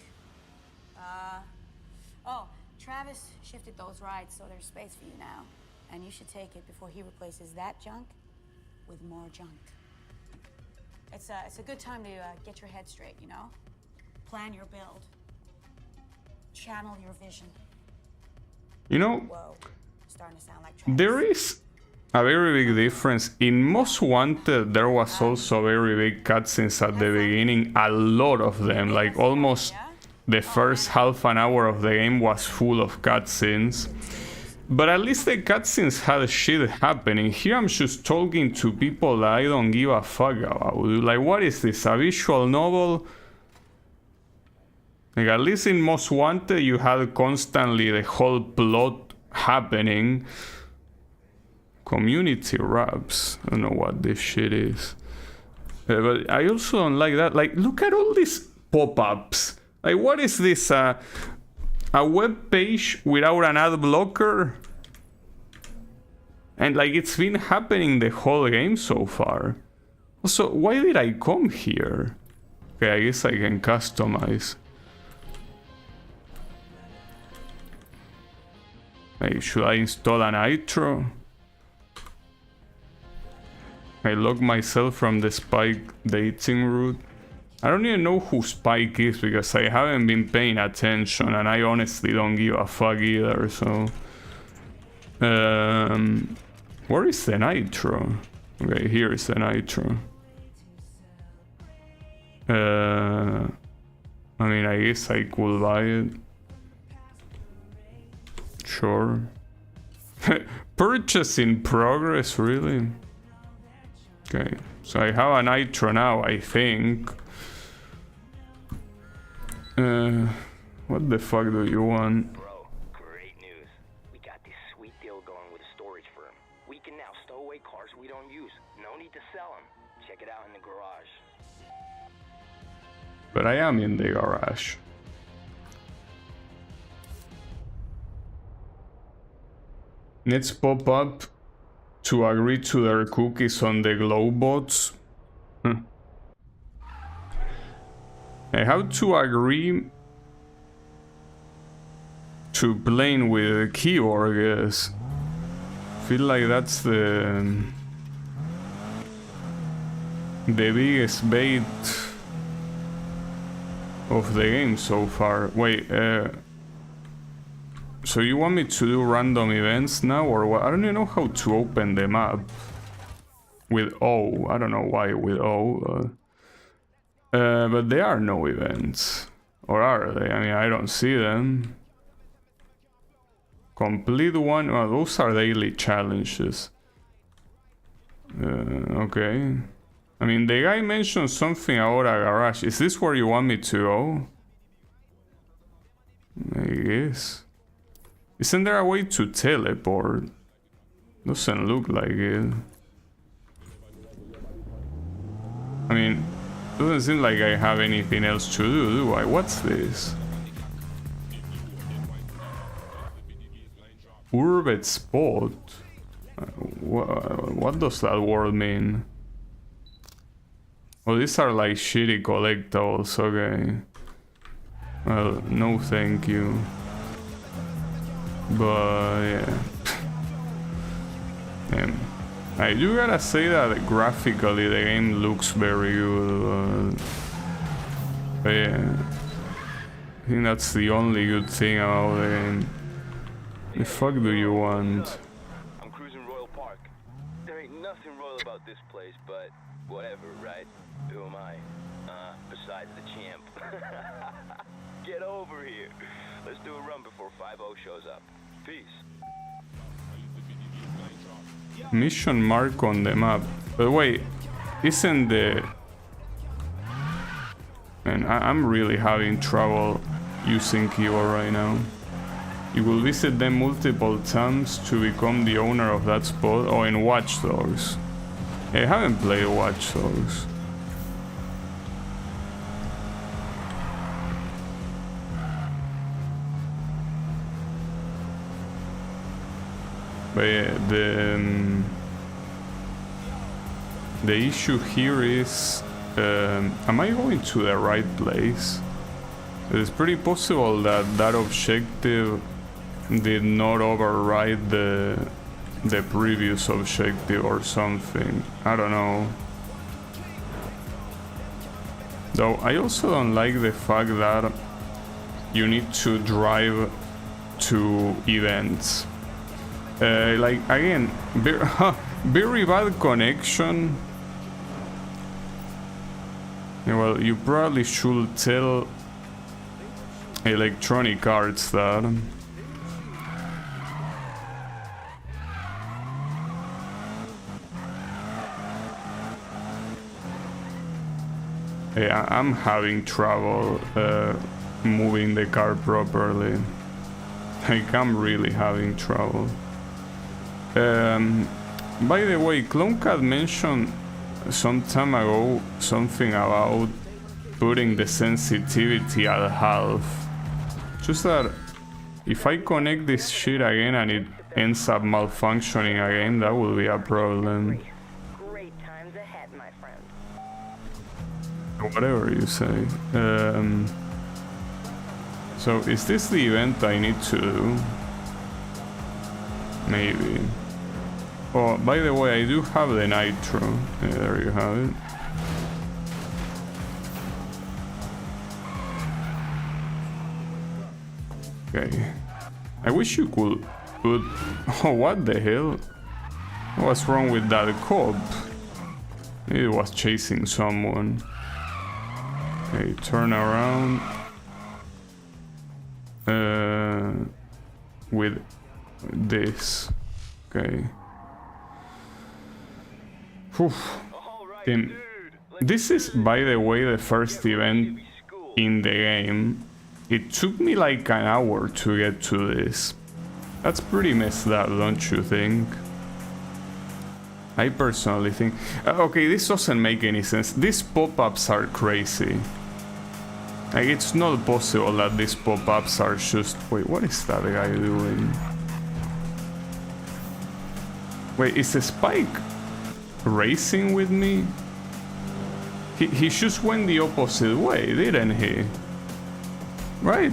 Oh, Travis shifted those rides, so there's space for you now. And you should take it before he replaces that junk with more junk. It's a good time to get your head straight, you know? Plan your build. Channel your vision. You know, Whoa, starting to sound like Travis. there is a very big difference. In Most Wanted, there was also very big cutscenes at the beginning. A lot of them, like almost the first half an hour of the game was full of cutscenes. But at least the cutscenes had shit happening. Here I'm just talking to people that I don't give a fuck about. Like, what is this, a visual novel? Like, at least in Most Wanted you had constantly the whole plot happening. Community raps. I don't know what this shit is. But I also don't like that. Like, look at all these pop-ups. Like, what is this? A web page without an ad blocker? And like, it's been happening the whole game so far. Also, why did I come here? Okay, I guess I can customize. Like, should I install an nitro? I log myself from the Spike dating route. I don't even know who Spike is because I haven't been paying attention and I honestly don't give a fuck either, so... where is the nitro? Okay, here is the nitro. I mean, I guess I could buy it. Sure. Purchase in progress, really? Okay, so I have a nitro now, I think. What the fuck do you want? Bro, great news. We got this sweet deal going with a storage firm. We can now stow away cars we don't use. No need to sell them. Check it out in the garage. But I am in the garage. Let's pop up to agree to their cookies on the Glowbots. I have to agree to playing with the keyboard, I guess. Feel like that's the biggest bait of the game so far. Wait, so you want me to do random events now, or what? I don't even know how to open the map with O. I don't know why with O. But there are no events, or are they? I mean, I don't see them. Complete one. Well, those are daily challenges. Okay. I mean, the guy mentioned something about a garage. Is this where you want me to go? I guess. Isn't there a way to teleport? Doesn't look like it. I mean, doesn't seem like I have anything else to do I? What's this? Urbet spot? What does that word mean? Oh, these are like shitty collectibles, okay. Well, no thank you. But yeah. I do gotta say that graphically the game looks very good. But yeah. I think that's the only good thing about the game. The fuck do you want? I'm cruising Royal Park. There ain't nothing royal about this place, but whatever, right? Who am I? Besides the champ. Get over here. Let's do a run before 5-0 shows up. Peace. Mission mark on the map. But wait, isn't the... Man, I'm really having trouble using keyboard right now. You will visit them multiple times to become the owner of that spot. Oh, in Watch Dogs. I haven't played Watch Dogs. But yeah, the issue here is, am I going to the right place? It's pretty possible that that objective did not override the previous objective or something. I don't know. Though I also don't like the fact that you need to drive to events. Like, again, very bad connection. Yeah, well, you probably should tell Electronic Arts that. Yeah, I'm having trouble moving the car properly. Like, I'm really having trouble. By the way, CloneCat mentioned some time ago something about putting the sensitivity at half. Just that if I connect this shit again and it ends up malfunctioning again, that will be a problem. Great times ahead, my friend. Whatever you say. So is this the event I need to do? Maybe. Oh, by the way, I do have the nitro. Yeah, there you have it. Okay. I wish you could put... Oh, what the hell? What's wrong with that cop? It was chasing someone. Okay, turn around. With this. Okay. Whew. Then, this is, by the way, the first event in the game. It took me like an hour to get to this. That's pretty messed up, don't you think? I personally think... okay, this doesn't make any sense. These pop-ups are crazy. Like, it's not possible that these pop-ups are just... Wait, what is that guy doing? Wait, is Spike racing with me? He just went the opposite way, didn't he? Right?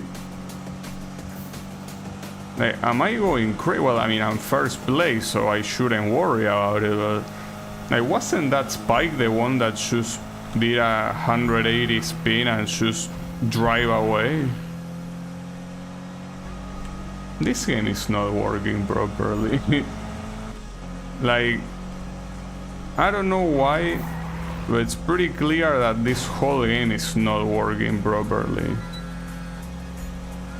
Like, am I going crazy? Well, I mean, I'm first place, so I shouldn't worry about it, but... Like, wasn't that Spike the one that just did a 180 spin and just drive away? This game is not working properly. Like, I don't know why, but it's pretty clear that this whole game is not working properly.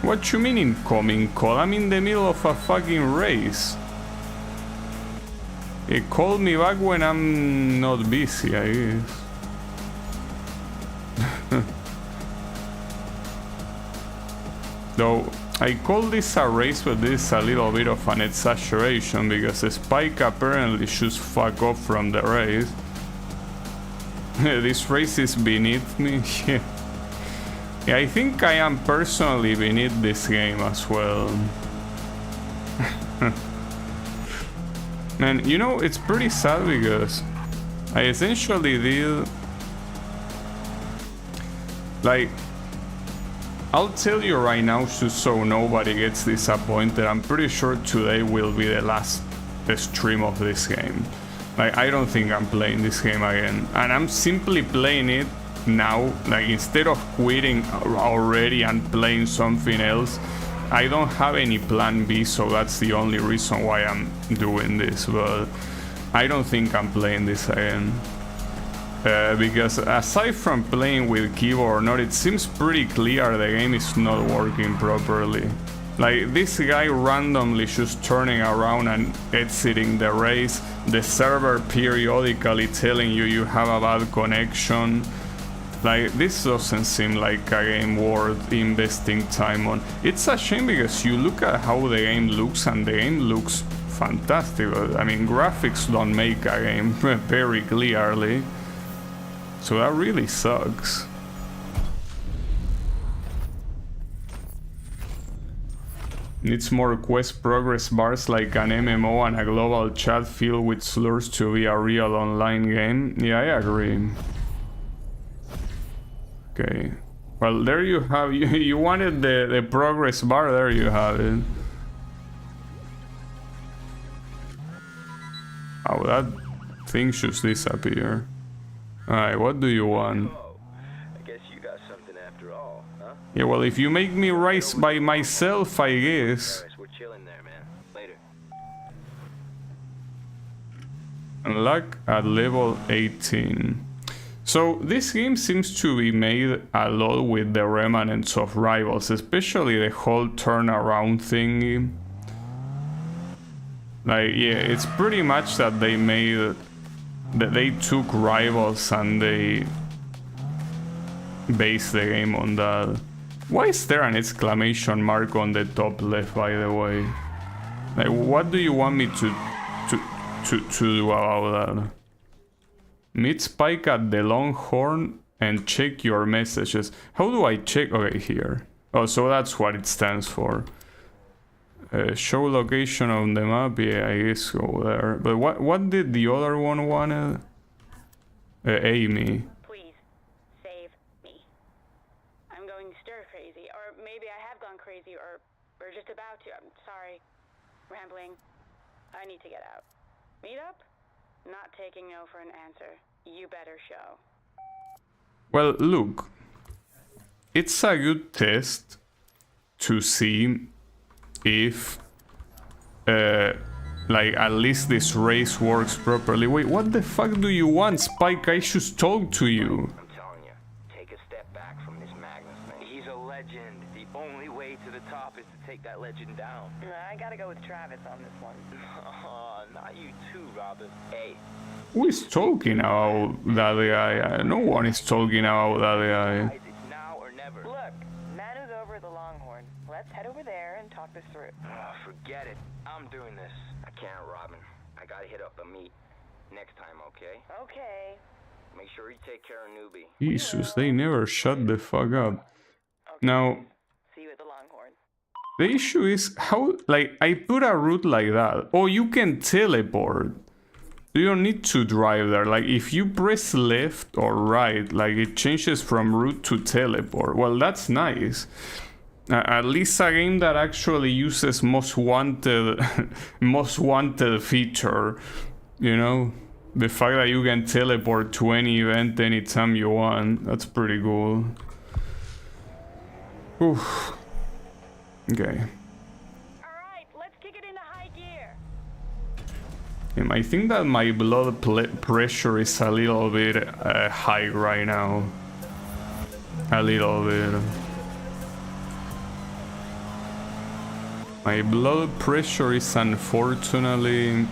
What you mean incoming call? I'm in the middle of a fucking race. It called me back when I'm not busy, I guess. Though, I call this a race, but this is a little bit of an exaggeration because Spike apparently should fuck off from the race. This race is beneath me. Yeah, I think I am personally beneath this game as well. And you know, it's pretty sad because I essentially did... Like, I'll tell you right now, just so nobody gets disappointed, I'm pretty sure today will be the last stream of this game. Like, I don't think I'm playing this game again. And I'm simply playing it now, like, instead of quitting already and playing something else. I don't have any plan B, so that's the only reason why I'm doing this, but I don't think I'm playing this again. Because aside from playing with keyboard or not, it seems pretty clear the game is not working properly. Like, this guy randomly just turning around and exiting the race, the server periodically telling you you have a bad connection. Like, this doesn't seem like a game worth investing time on. It's a shame because you look at how the game looks and the game looks fantastic. I mean, graphics don't make a game very clearly. So that really sucks. Needs more quest progress bars like an MMO and a global chat filled with slurs to be a real online game. Yeah, I agree. Okay. Well, there you have... You wanted the progress bar, there you have it. Oh, that thing should disappear. Alright, what do you want? I guess you got something after all, huh? Yeah, well, if you make me race by myself, I guess. We're chilling there, man. Later. Unlock at level 18. So this game seems to be made a lot with the remnants of Rivals, especially the whole turnaround thingy. Like, yeah, it's pretty much that they made... that they took Rivals and they based the game on that. Why is there an exclamation mark on the top left, by the way? Like, what do you want me to do about that? Meet Spike at the Longhorn and check your messages. How do I check? Okay, here. Oh, so that's what it stands for. Show location on the map. Yeah, I guess go there. But what did the other one want? Amy. Please, save me. I'm going stir crazy, or maybe I have gone crazy, or we're just about to. I'm sorry. Rambling. I need to get out. Meet up? Not taking no for an answer. You better show. Well, look. It's a good test to see if like at least this race works properly. Wait, what the fuck do you want, Spike? I should talk to you. I'm telling you, take a step back from this Magnus thing. He's a legend. The only way to the top is to take that legend down. I gotta go with Travis on this one. Oh, not you too, Robin. Hey, Who is talking about that guy? No one is talking about that guy. guys, it's now or never. Look, Manu's over at the Longhorn. Let's head over there and talk this through. Oh, forget it. I'm doing this. I can't, Robin. I gotta hit up a meet. Next time, okay? Okay. Make sure you take care of Newbie. Jesus, they never shut the fuck up. Now, See you at the Longhorn. the issue is how, like, I put a route like that. Oh, you can teleport. You don't need to drive there. Like, if you press left or right, like, it changes from route to teleport. Well, that's nice. At least a game that actually uses most wanted, most wanted feature. You know, the fact that you can teleport to any event anytime you want. That's pretty cool. Oof. Okay. Alright, let's kick it into high gear. I think that my blood pressure is a little bit high right now. A little bit. My blood pressure is unfortunately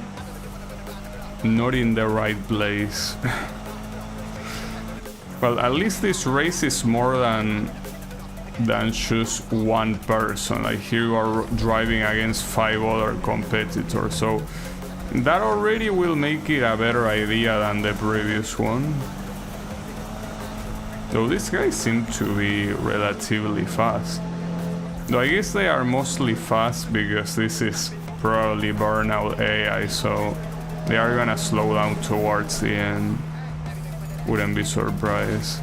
not in the right place. Well, at least this race is more than just one person. Like, here you are driving against 5 other competitors, so that already will make it a better idea than the previous one. Though these guys seem to be relatively fast. Though I guess they are mostly fast because this is probably burnout AI, so they are gonna slow down towards the end. Wouldn't be surprised.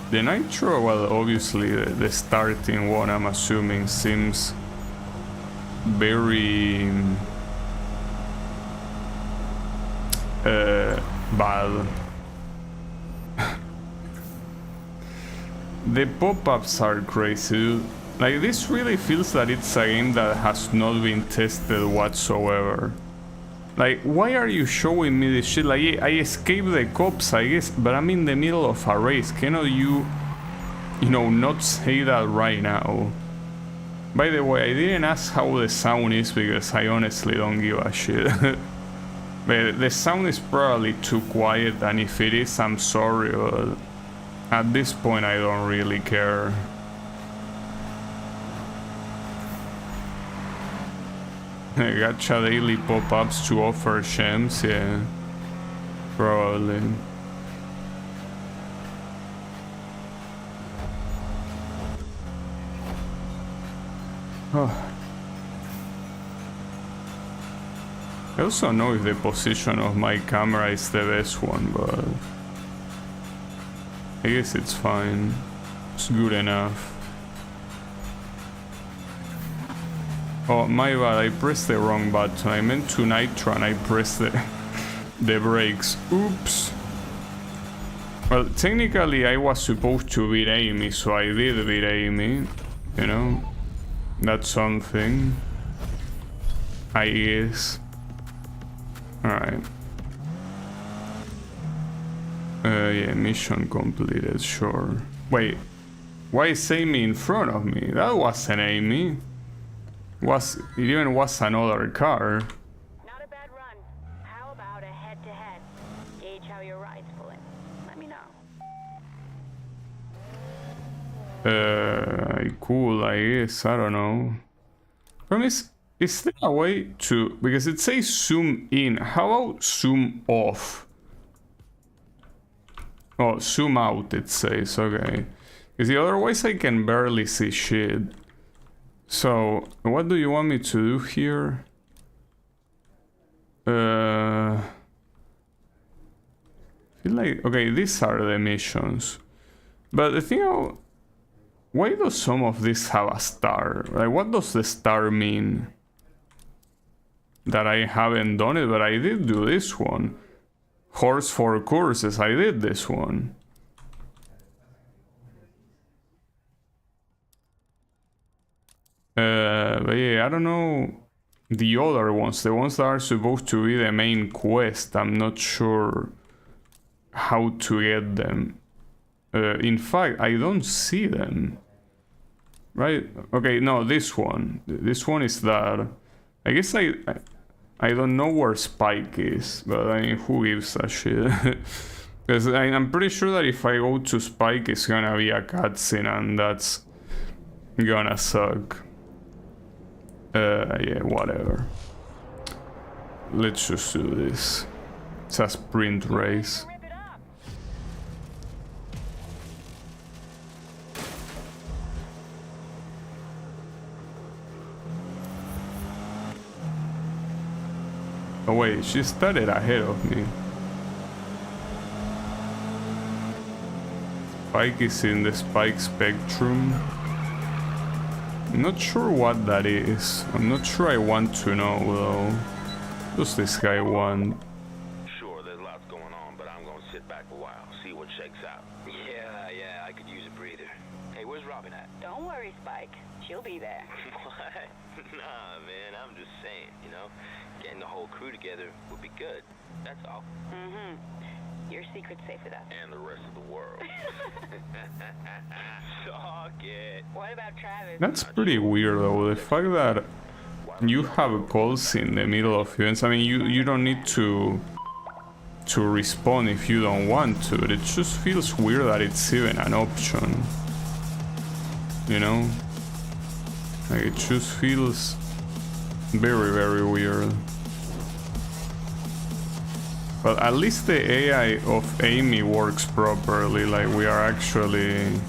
The Nitro, well, obviously the starting one, I'm assuming, seems very bad. The pop-ups are crazy. Like, this really feels that it's a game that has not been tested whatsoever. Like, why are you showing me this shit? Like, I escaped the cops, I guess, but I'm in the middle of a race. Cannot you know, not say that right now? By the way, I didn't ask how the sound is because I honestly don't give a shit. But the sound is probably too quiet, and if it is, I'm sorry, but at this point I don't really care. Gacha daily pop-ups to offer gems, yeah. Probably. Oh. I also don't know if the position of my camera is the best one, but I guess it's fine. It's good enough. Oh, my bad, I pressed the wrong button. I meant to nitro and I pressed the brakes. Oops. Well, technically I was supposed to beat Amy, so I did beat Amy. You know? That's something. I guess. Alright. Yeah, mission completed, sure. Wait, why is Amy in front of me? That wasn't Amy. It even was another car. Not a bad run. How about a head-to-head? Gauge how your ride's pulling. Let me know. Cool, I guess. I don't know. Promise, is there a way to... Because it says zoom in. How about zoom off? Oh, zoom out, it says. Okay. Because otherwise I can barely see shit. So, what do you want me to do here? I feel like... Okay, these are the missions. But the thing... Why does some of this have a star? Like, what does the star mean? That I haven't done it, but I did do this one. Horse for courses, I did this one. But yeah, I don't know. the other ones, the ones that are supposed to be the main quest, I'm not sure how to get them. In fact, I don't see them. Right? Okay, no, this one. This one is that. I guess I don't know where Spike is, but I mean, who gives a shit? Because I'm pretty sure that if I go to Spike, it's gonna be a cutscene, and that's gonna suck. Yeah, whatever. Let's just do this. It's a sprint race. Oh wait, she started ahead of me. Spike is in the Spike Spectrum. I'm not sure what that is. I'm not sure I want to know though. What does this guy want? Sure, there's lots going on, but I'm gonna sit back a while, see what shakes out. Yeah, I could use a breather. Hey, where's Robin at? Don't worry, Spike. She'll be there. What? Nah, man, I'm just saying, you know? Getting the whole crew together would be good. That's all. Mm-hmm. Your secret's safe with us. And the rest of the world. Talk it. What about Travis? That's pretty weird though, the fact that you have calls in the middle of events. I mean, you don't need to respond if you don't want to. It just feels weird that it's even an option. You know? Like, it just feels very, very weird. But at least the AI of Amy works properly, like we are actually,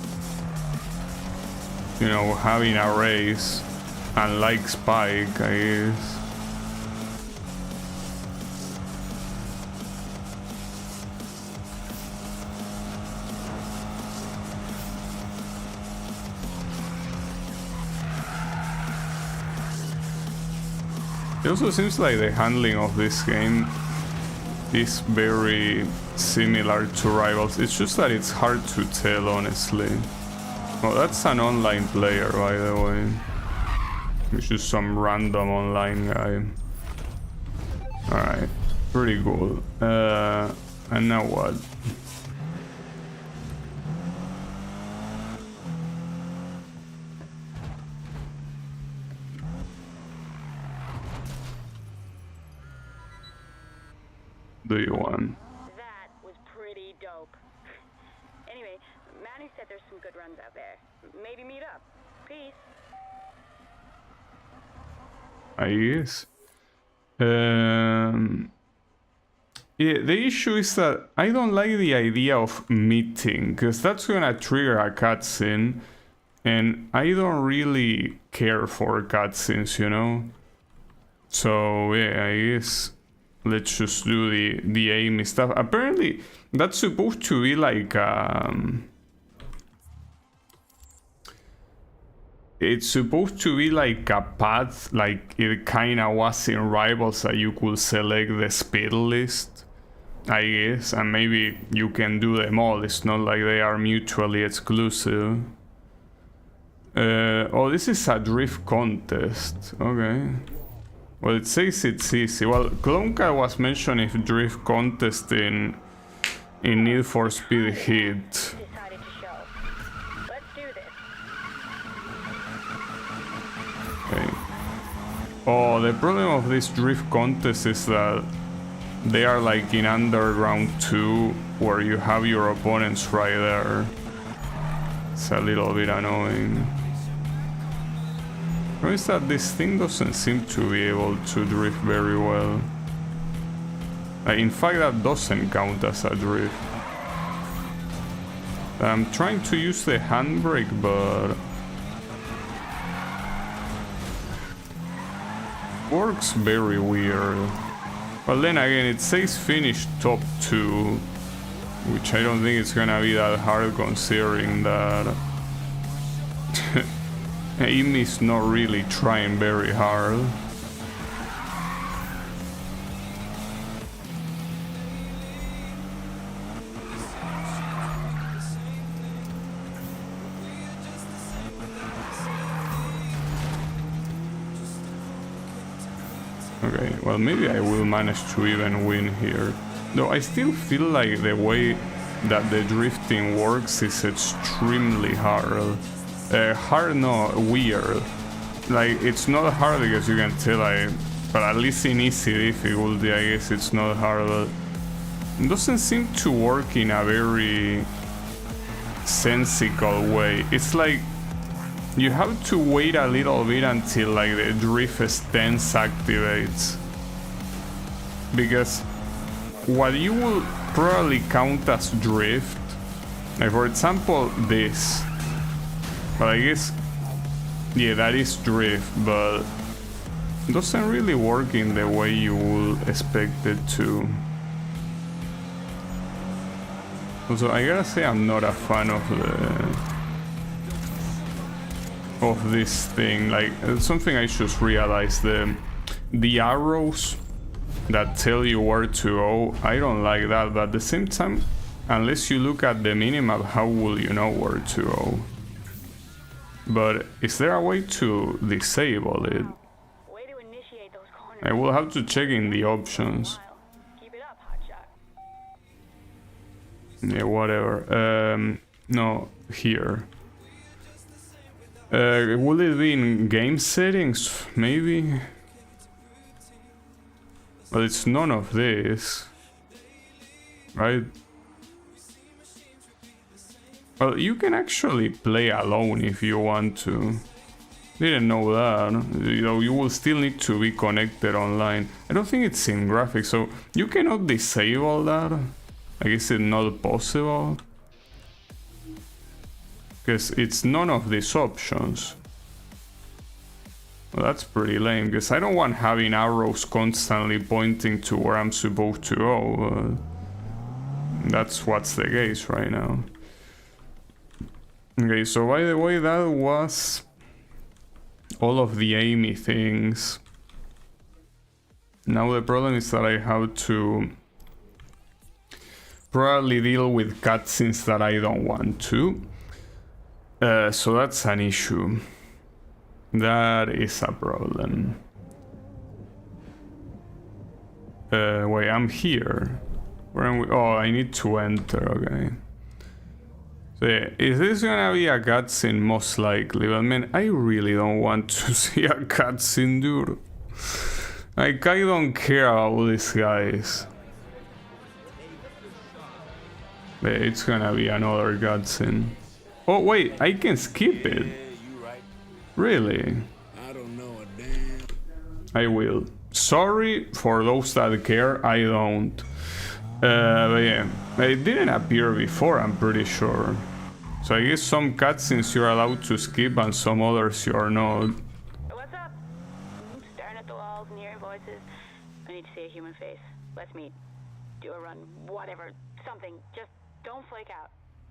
you know, having a race, unlike Spike, I guess. It also seems like the handling of this game is very similar to Rivals. It's just that it's hard to tell, honestly. Oh, that's an online player, by the way. It's just some random online guy. Alright, pretty cool. And now what? Do you want? That was pretty dope. Anyway, Manny said there's some good runs out there. Maybe meet up. Peace. I guess. Yeah, the issue is that I don't like the idea of meeting, because that's gonna trigger a cutscene, and I don't really care for cutscenes, you know? So yeah, I guess let's just do the Amy stuff. Apparently, that's supposed to be like it's supposed to be like a path, like it kinda was in Rivals, that you could select the speed list, I guess, and maybe you can do them all. It's not like they are mutually exclusive. Oh, this is a drift contest. Okay. Well, it says it's easy. Well, Klonka was mentioning if drift contest in Need for Speed Heat. Decided to show. Let's do this. Okay. Oh, the problem of this drift contest is that they are like in Underground 2, where you have your opponents right there. It's a little bit annoying. Is that this thing doesn't seem to be able to drift very well. In fact, that doesn't count as a drift. I'm trying to use the handbrake, but works very weird. Well, then again, it says finish top 2, which I don't think it's gonna be that hard, considering that Amy's not really trying very hard. Okay, well, maybe I will manage to even win here. Though I still feel like the way that the drifting works is extremely hard. Weird. Like, it's not hard because you can tell but at least in easy difficulty, I guess it's not hard. It doesn't seem to work in a very sensical way. It's like you have to wait a little bit until like the drift stance activates, because what you will probably count as drift, like for example this, but I guess yeah, that is drift, but it doesn't really work in the way you would expect it to. Also, I gotta say I'm not a fan of this thing. Like, it's something I just realized, the arrows that tell you where to go, I don't like that, but at the same time, unless you look at the minimap, how will you know where to go? But is there a way to disable it? Way to initiate those corners. I will have to check in the options. Keep it up, hotshot. Yeah, whatever. No, here. Will it be in game settings? Maybe? But it's none of this. Right? Well, you can actually play alone if you want to. Didn't know that. You know, you will still need to be connected online. I don't think it's in graphics, so you cannot disable that. I guess it's not possible. Because it's none of these options. Well, that's pretty lame, because I don't want having arrows constantly pointing to where I'm supposed to go. That's what's the case right now. Okay, so by the way, that was all of the Amy things. Now the problem is that I have to probably deal with cutscenes that I don't want to. So that's an issue. That is a problem. Wait, I'm here. Where am we? Oh, I need to enter, okay. So yeah, is this gonna be a cutscene? Most likely, but man, I really don't want to see a cutscene, dude. Like, I don't care about these guys. Yeah, it's gonna be another cutscene. Oh wait, I can skip it. Really? I don't know a damn. I will. Sorry for those that care, I don't. But yeah, it didn't appear before, I'm pretty sure. So I guess some cutscenes you're allowed to skip and some others you're not. What's up? Staring at the walls and hearing voices. I need to see a human face. Let's meet. Do a run, whatever, something. Just don't flake out.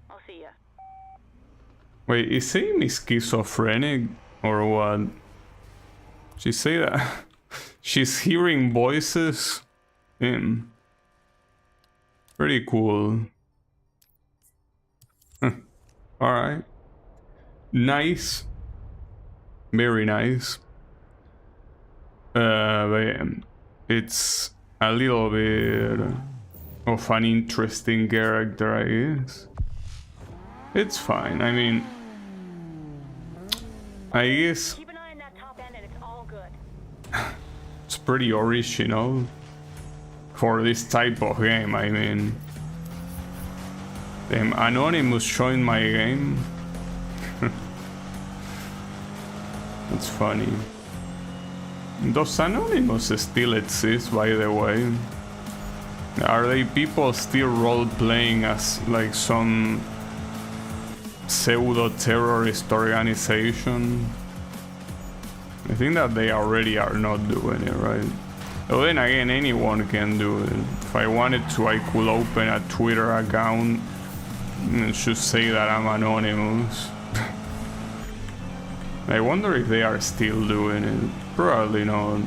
I'll see ya. Wait, is Amy schizophrenic or what? She say that she's hearing voices? Pretty cool. Alright. Nice. Very nice. But yeah, it's a little bit of an interesting character, I guess. It's fine, I mean, I guess Keep an eye on that top end and it's all good. it's pretty original for this type of game, I mean. Damn, Anonymous joined my game. That's funny. Does Anonymous still exist, by the way? Are they people still role-playing as like some pseudo-terrorist organization? I think that they already are not doing it, right? But then again, anyone can do it. If I wanted to, I could open a Twitter account and just say that I'm anonymous. I wonder if they are still doing it. Probably not.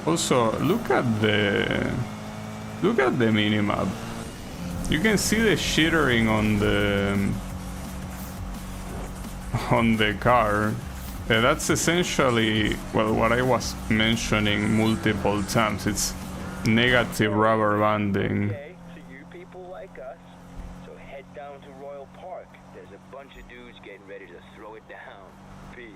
Also, look at the minimap. You can see the shittering on the car. That's essentially, well, what I was mentioning multiple times. It's negative rubber banding. Okay, so you people like us, so head down to Royal Park. There's a bunch of dudes getting ready to throw it down. Peace.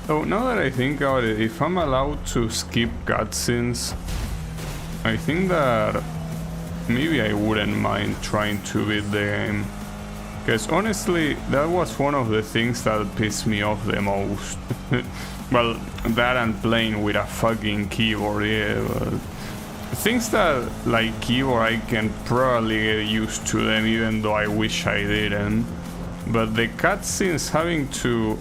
So now that I think about it, if I'm allowed to skip cutscenes, I think that maybe I wouldn't mind trying to beat the game. Because honestly, that was one of the things that pissed me off the most. Well, that and playing with a fucking keyboard, yeah, but things that, like keyboard, I can probably get used to them even though I wish I didn't. But the cutscenes, having to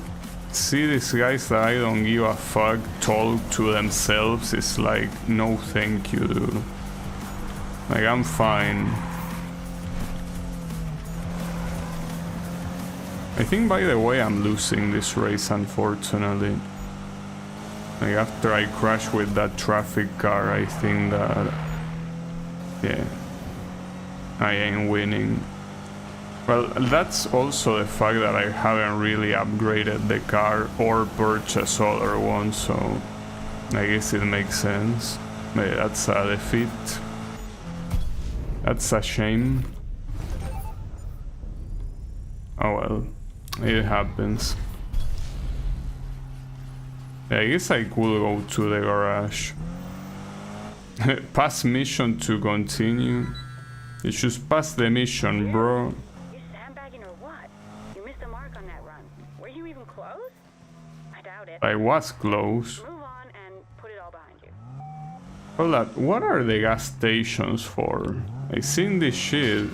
see these guys that I don't give a fuck talk to themselves, is like, no thank you, dude. Like, I'm fine. I think, by the way, I'm losing this race, unfortunately. Like, after I crash with that traffic car, I think that, yeah, I ain't winning. Well, that's also the fact that I haven't really upgraded the car or purchased other ones, so I guess it makes sense. But that's a defeat. That's a shame. Oh well, it happens. Yeah, I guess I could go to the garage. Pass mission to continue. You just pass the mission, bro. I was close. Move on and put it all behind you. Hold up, what are the gas stations for? I seen this shit.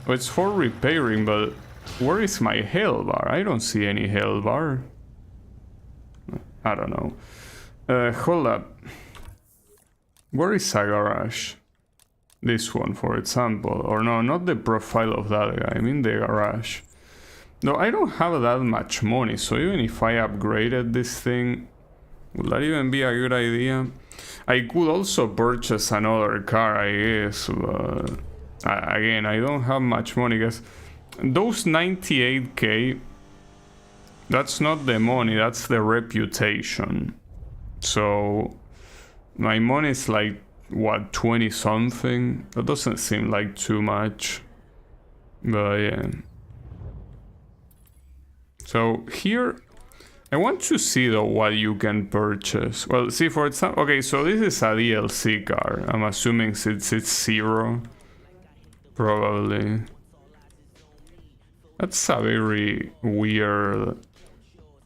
Oh, it's for repairing, but where is my health bar? I don't see any health bar. I don't know. Hold up. Where is a garage? This one, for example. Or no, not the profile of that guy. I mean the garage. No, I don't have that much money, so even if I upgraded this thing, would that even be a good idea? I could also purchase another car, I guess, but again, I don't have much money, because those 98k, that's not the money, that's the reputation. So my money is like, what, 20 something? That doesn't seem like too much, but yeah. So here, I want to see though what you can purchase. Well, see, for example, okay, so this is a DLC car. I'm assuming since it's 0, probably. That's a very weird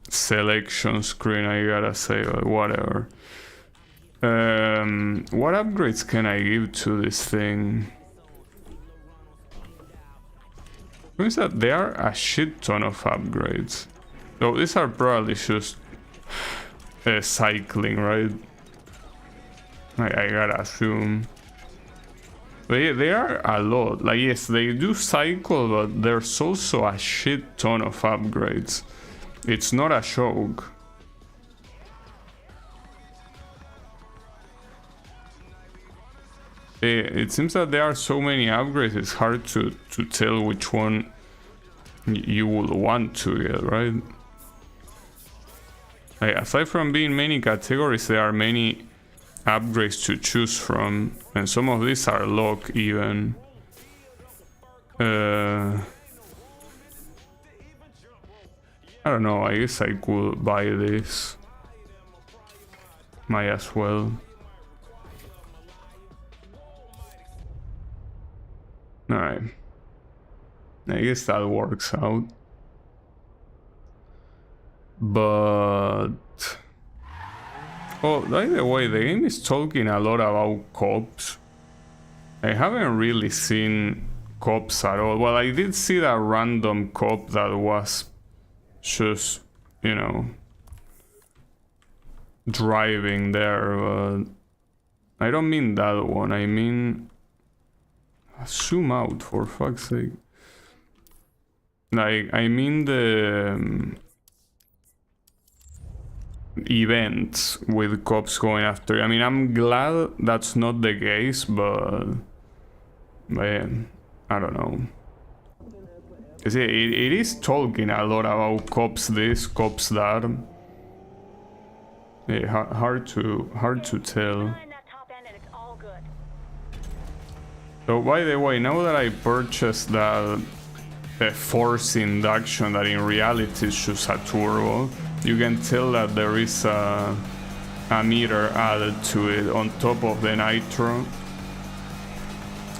selection screen, I gotta say, but whatever. What upgrades can I give to this thing? Means that there are a shit ton of upgrades. So these are probably just cycling, right? I gotta assume. But yeah, they are a lot. Like, yes, they do cycle, but there's also a shit ton of upgrades. It's not a joke. It seems that there are so many upgrades, it's hard to tell which one you would want to get, right? Like, aside from being many categories, there are many upgrades to choose from, and some of these are locked even. I don't know, I guess I could buy this. Might as well. Alright. I guess that works out. But... oh, by the way, the game is talking a lot about cops. I haven't really seen cops at all. Well, I did see that random cop that was just you know, driving there, but I don't mean that one. I mean, zoom out for fuck's sake. Like, I mean the events with cops going after you. I mean, I'm glad that's not the case, but man, I don't know. See, it is talking a lot about cops this, cops that. Yeah, hard to tell. So by the way, now that I purchased the force induction that in reality is just a turbo, you can tell that there is a meter added to it on top of the nitro.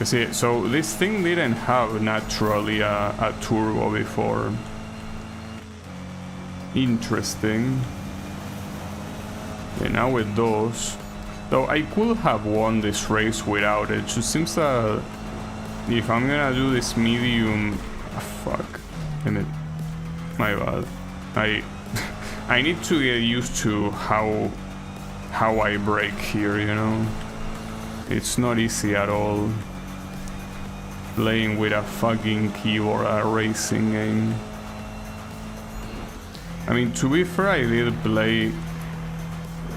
You see, so this thing didn't have naturally a turbo before. Interesting. And now with those, though I could have won this race without it. It just seems that if I'm gonna do this medium, fuck, damn it, my bad. I need to get used to how I brake here, you know. It's not easy at all playing with a fucking keyboard at a racing game. I mean, to be fair, I did play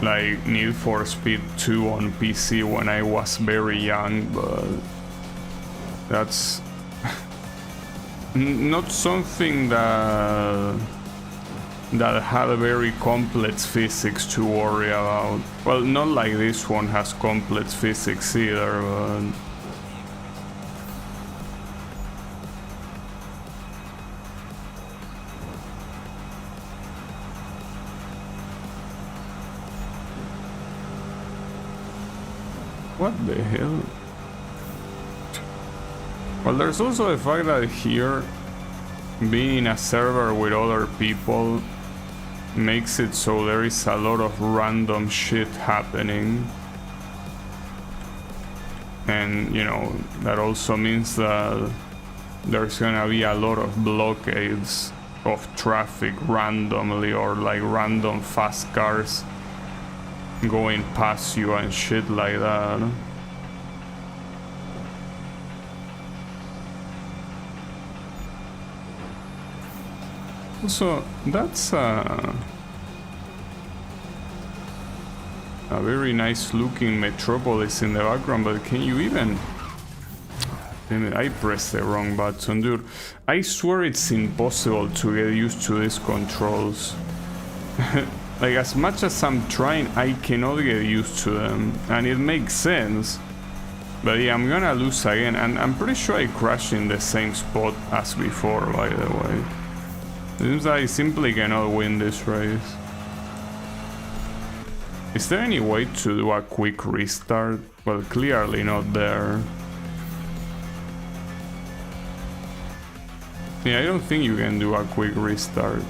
like Need for Speed 2 on PC when I was very young, but that's not something that had a very complex physics to worry about. Well, not like this one has complex physics either, but what the hell? Well, there's also the fact that here, being a server with other people makes it so there is a lot of random shit happening. And, you know, that also means that there's gonna be a lot of blockades of traffic randomly, or like random fast cars going past you and shit like that. So that's a very nice looking metropolis in the background, but can you even... Damn it, I pressed the wrong button, dude. I swear it's impossible to get used to these controls. Like, as much as I'm trying, I cannot get used to them, and it makes sense. But yeah, I'm gonna lose again, and I'm pretty sure I crashed in the same spot as before, by the way. It seems I simply cannot win this race. Is there any way to do a quick restart? Well, clearly not there. Yeah, I don't think you can do a quick restart.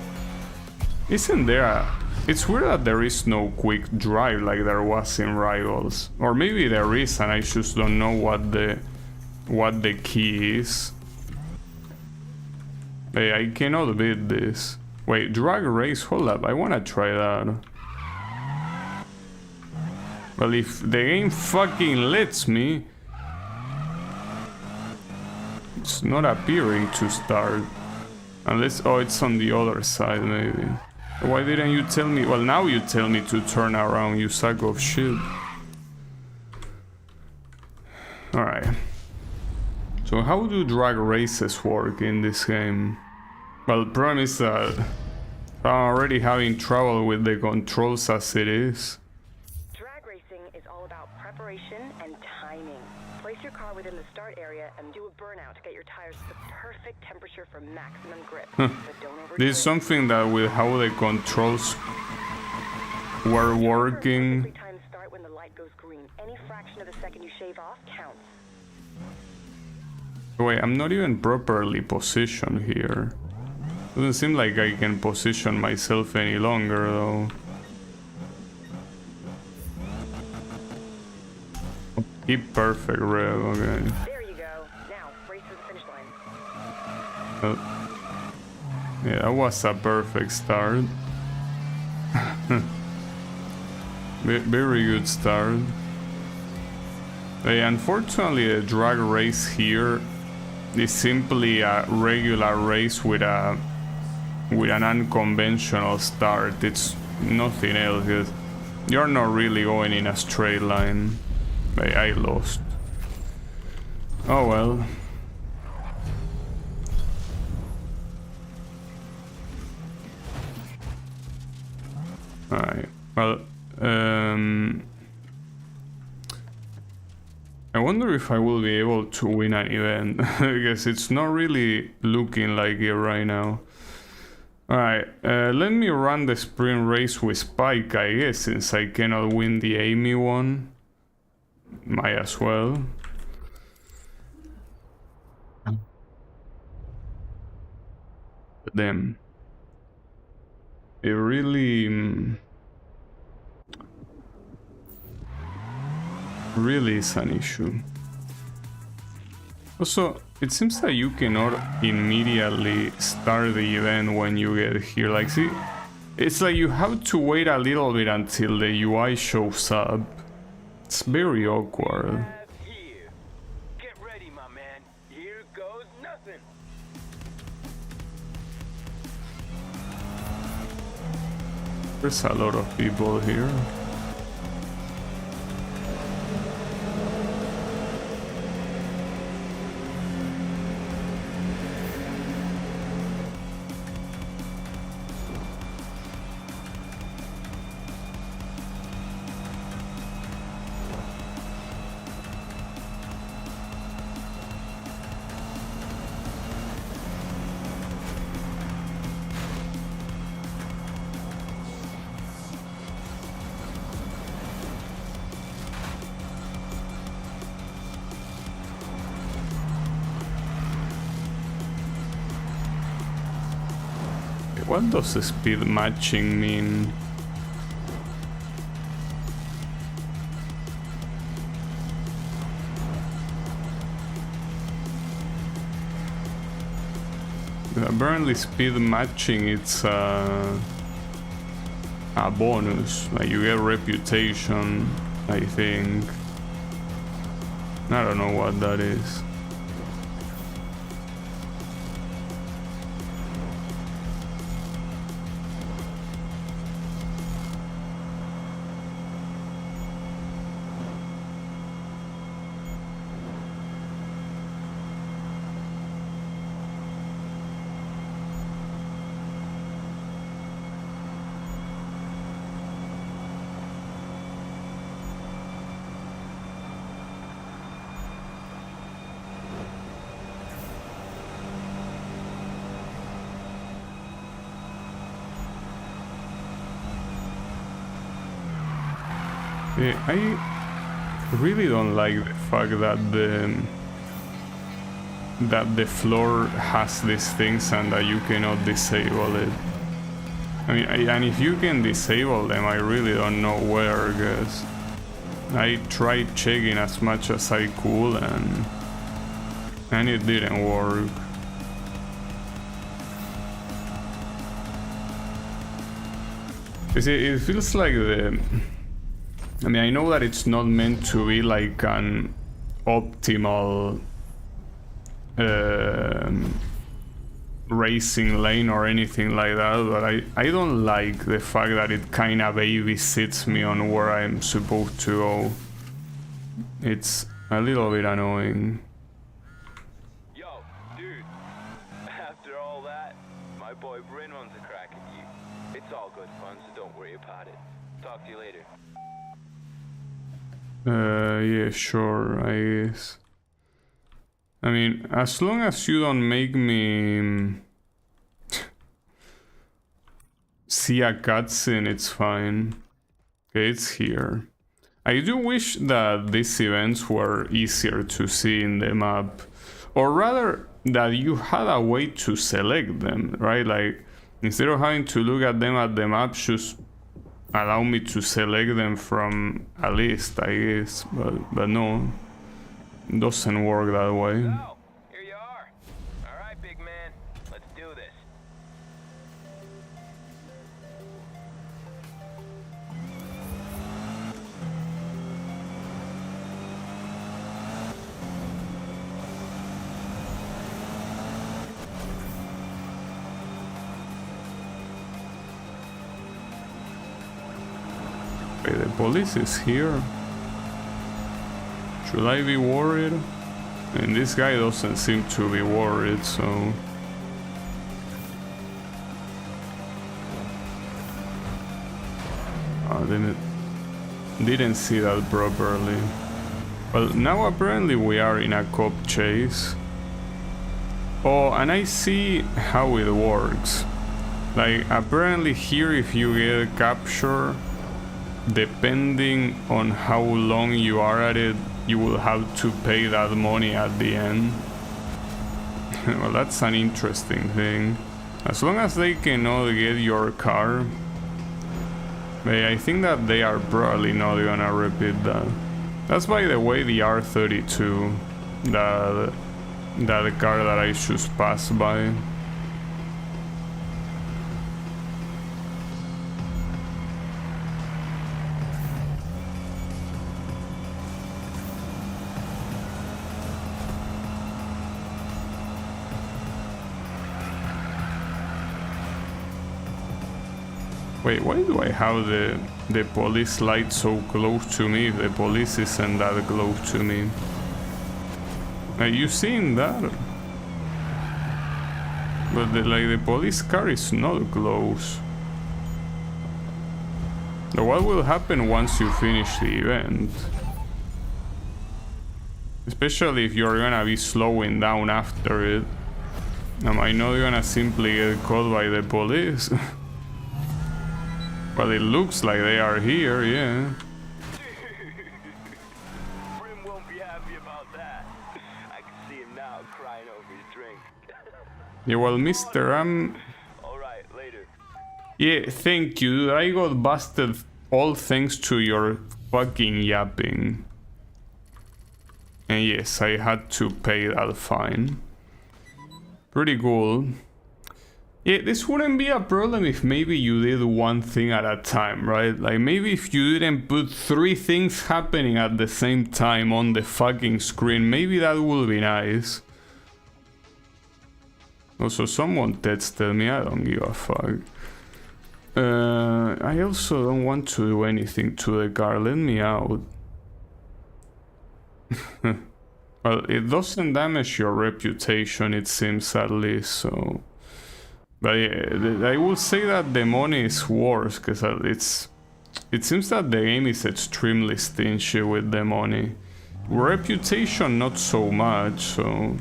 Isn't there a... It's weird that there is no quick drive like there was in Rivals. Or maybe there is and I just don't know what the key is. Hey, I cannot beat this. Wait, drag race? Hold up, I wanna try that. Well, if the game fucking lets me... It's not appearing to start. Unless... Oh, it's on the other side, maybe. Why didn't you tell me? Well, now you tell me to turn around, you sack of shit. Alright. So how do drag races work in this game? Well, the problem is that I'm already having trouble with the controls as it is. Drag racing is all about preparation and timing. Place your car within the start area and do a burnout to get your tires to the perfect temperature for maximum grip. But don't overdo This is something that with how the controls were working. Every time start when the light goes green. Any fraction of a second you shave off counts. Wait, I'm not even properly positioned here. Doesn't seem like I can position myself any longer though. Keep perfect rev, okay. There you go. Now, race to the finish line. Yeah, that was a perfect start. Very good start. Unfortunately, the drag race here is simply a regular race with an unconventional start. It's nothing else. You're not really going in a straight line. I lost. Oh well. Alright. Well, I wonder if I will be able to win an event, because it's not really looking like it right now. Alright, let me run the sprint race with Spike, I guess, since I cannot win the Amy one. Might as well. But then, it really is an issue. Also, it seems that you cannot immediately start the event when you get here. Like, see, it's like you have to wait a little bit until the UI shows up. It's very awkward. Get ready, my man. Here goes nothing. There's a lot of people here. What does the speed matching mean? Apparently speed matching, it's a bonus, like you get reputation, I think. I don't know what that is. I really don't like the fact that the floor has these things and that you cannot disable it. I mean, and if you can disable them, I really don't know where, because I tried checking as much as I could and it didn't work. You see, it feels like I mean, I know that it's not meant to be like an optimal racing lane or anything like that, but I don't like the fact that it kind of babysits me on where I'm supposed to go. It's a little bit annoying. Yo, dude. After all that, my boy Bryn wants a crack at you. It's all good fun, so don't worry about it. Talk to you later. Yeah, sure, I guess. I mean, as long as you don't make me see a cutscene, it's fine. Okay, it's here. I do wish that these events were easier to see in the map, or rather that you had a way to select them, right? Like, instead of having to look at them at the map, just allow me to select them from a list, I guess, but no, it doesn't work that way. Oh, here you are. All right, big man, let's do this. Wait, the police is here. Should I be worried? And this guy doesn't seem to be worried, so... Didn't see that properly. Well, now apparently we are in a cop chase. Oh, and I see how it works. Like, apparently here if you get captured, depending on how long you are at it, you will have to pay that money at the end. Well, that's an interesting thing. As long as they cannot get your car, I think that they are probably not gonna repeat that. That's, by the way, the R32, that car that I just passed by. Wait, why do I have the police light so close to me if the police isn't that close to me? Are you seeing that? But the police car is not close. So what will happen once you finish the event? Especially if you're gonna be slowing down after it. Am I not gonna simply get caught by the police? Well, it looks like they are here, yeah. Brim won't be happy about that. I can see him now crying over his drink. Yeah, well, mister, Alright, later. Yeah, thank you. I got busted all thanks to your fucking yapping. And yes, I had to pay that fine. Pretty cool. Yeah, this wouldn't be a problem if maybe you did one thing at a time, right? Like, maybe if you didn't put 3 things happening at the same time on the fucking screen, maybe that would be nice. Also, someone texted me, I don't give a fuck. I also don't want to do anything to the car, let me out. Well, it doesn't damage your reputation, it seems, at least, so... But yeah, I will say that the money is worse, because it seems that the game is extremely stingy with the money. Reputation not so much, so...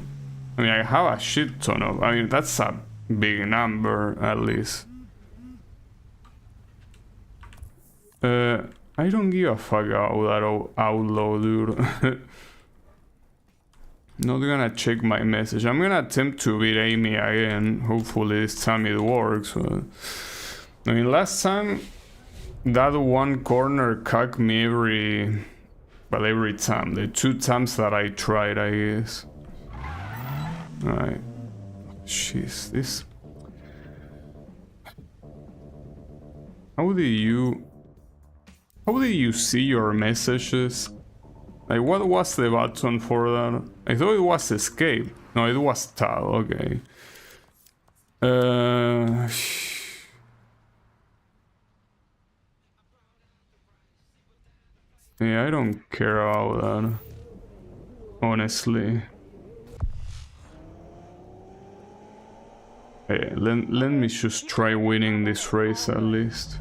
I mean, I have a shit ton of... I mean, that's a big number, at least. I don't give a fuck about that outlaw, dude. Not gonna check my message. I'm gonna attempt to beat Amy again. Hopefully this time it works. But... I mean, last time that one corner cucked me every time. The 2 times that I tried, I guess. Alright. Jeez, this... How do you see your messages? Like, what was the button for that? I thought it was escape. No, it was tab, okay. Yeah, I don't care about that. Honestly. Hey, let me just try winning this race at least.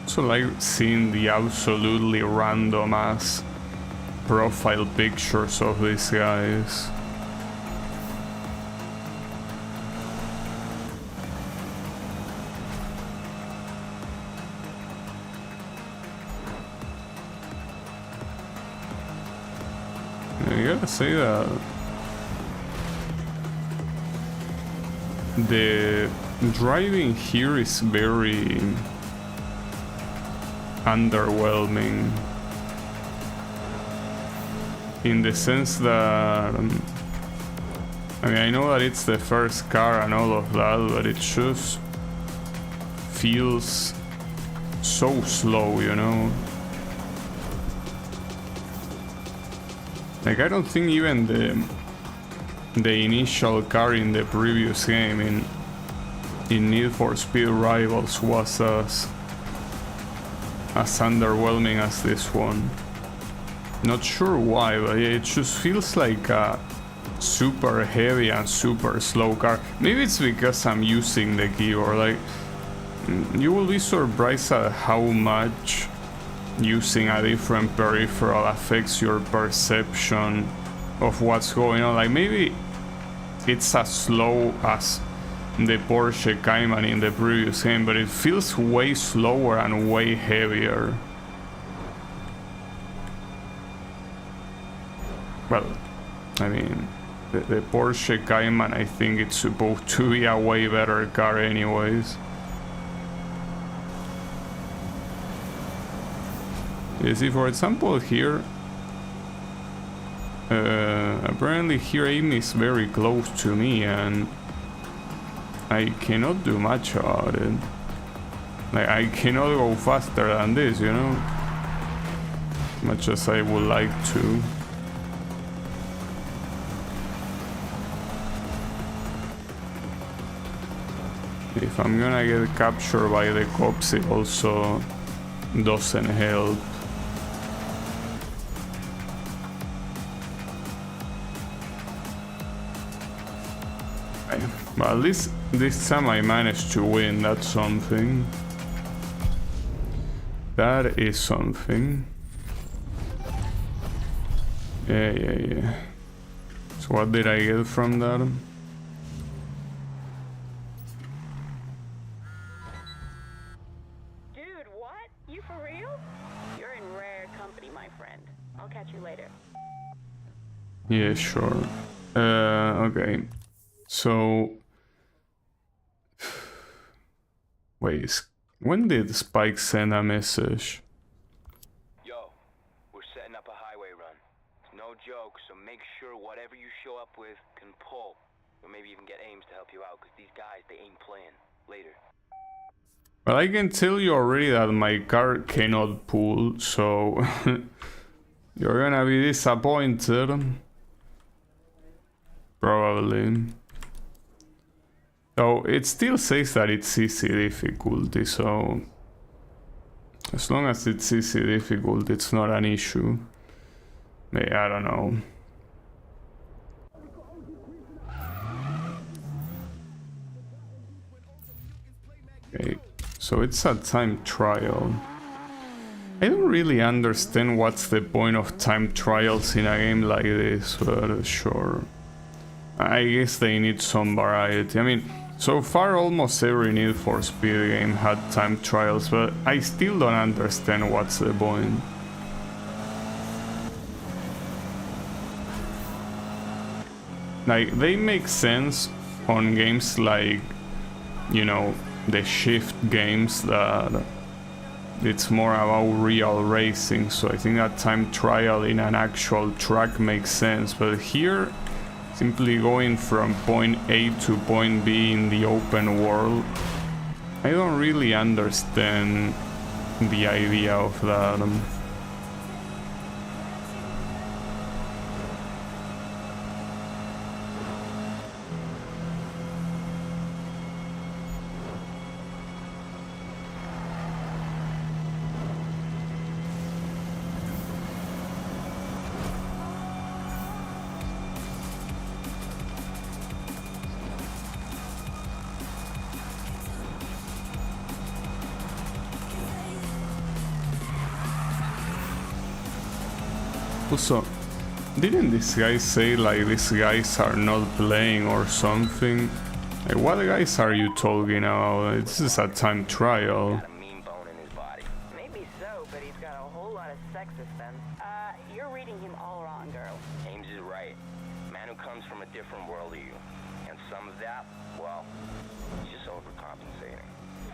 Also like seeing the absolutely random ass profile pictures of these guys. I gotta say that the driving here is very underwhelming, in the sense that I mean, I know that it's the first car and all of that, but it just feels so slow, you know. Like, I don't think even the initial car in the previous game in Need for Speed Rivals was as underwhelming as this one. Not sure why, but it just feels like a super heavy and super slow car. Maybe it's because I'm using the keyboard. Like, you will be surprised at how much using a different peripheral affects your perception of what's going on. Like, maybe it's as slow as the Porsche Cayman in the previous game, but it feels way slower and way heavier. Well, I mean, the Porsche Cayman, I think it's supposed to be a way better car anyways. You see, for example, here, apparently here aim is very close to me and I cannot do much about it. Like, I cannot go faster than this, you know? Much as I would like to. If I'm gonna get captured by the cops, it also doesn't help. Well, at least this time I managed to win. That's something. That is something. Yeah. So what did I get from that? Dude, what? You for real? You're in rare company, my friend. I'll catch you later. Yeah, sure. Okay. So... Wait, when did Spike send a message? Yo, we're setting up a highway run. It's no joke, so make sure whatever you show up with can pull. Or maybe even get Ames to help you out, because these guys, they ain't playing. Later. Well, I can tell you already that my car cannot pull, so... You're gonna be disappointed. Probably. So it still says that it's easy difficulty, so as long as it's easy difficulty, it's not an issue. Maybe, I don't know. Okay, so it's a time trial. I don't really understand what's the point of time trials in a game like this, but sure. I guess they need some variety. I mean, so far almost every Need for Speed game had time trials, but I still don't understand what's the point. Like, they make sense on games like, you know, the Shift games that it's more about real racing, so I think that time trial in an actual track makes sense, but here simply going from point A to point B in the open world, I don't really understand the idea of that. Also, didn't this guy say like these guys are not playing or something? Like, what guys are you talking about? This is a time trial. Got a mean bone in his body. Maybe so, but he's got a whole lot of sex suspense. You're reading him all wrong, girl. Ames is right. Man who comes from a different world to you. And some of that, well, he's just overcompensating.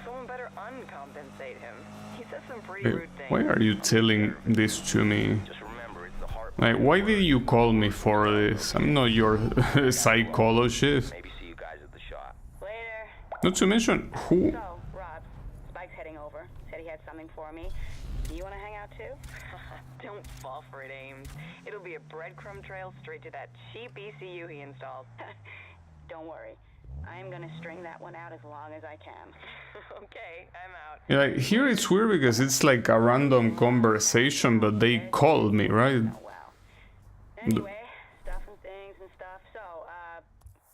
Someone better uncompensate him. He says some pretty rude things. Why are you telling this to me? Just remember, it's the heart. Like, why did you call me for this? I'm not your psychologist. Maybe see you guys at the shop. Later. Not to mention, who... So, Rob, Spike's heading over. Said he had something for me. Do you want to hang out too? Don't fall for it, Ames. It'll be a breadcrumb trail straight to that cheap ECU he installed. Don't worry. I'm gonna string that one out as long as I can. Okay, I'm out. Yeah, like, here it's weird because it's like a random conversation, but they called me, right? Oh, wow. Anyway, stuff and things and stuff. So,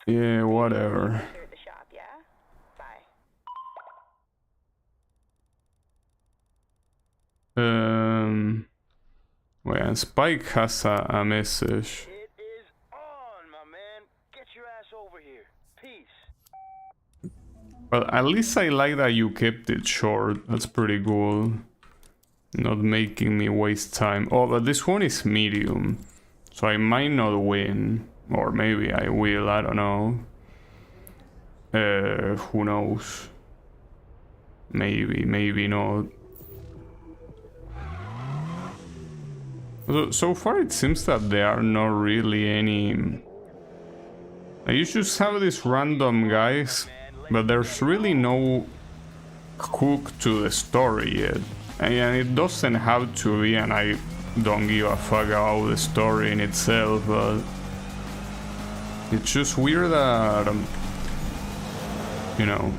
Yeah, whatever. here at the shop, yeah? Bye. Wait, and Spike has a message. It is on, my man. Get your ass over here. Peace. Well, at least I like that you kept it short. That's pretty cool. Not making me waste time. Oh, but this one is medium. So I might not win. Or maybe I will, I don't know. Who knows? Maybe, maybe not. So far it seems that there are not really any... You just have these random guys, but there's really no hook to the story yet. And it doesn't have to be, and I don't give a fuck about the story in itself, but... It's just weird that, you know,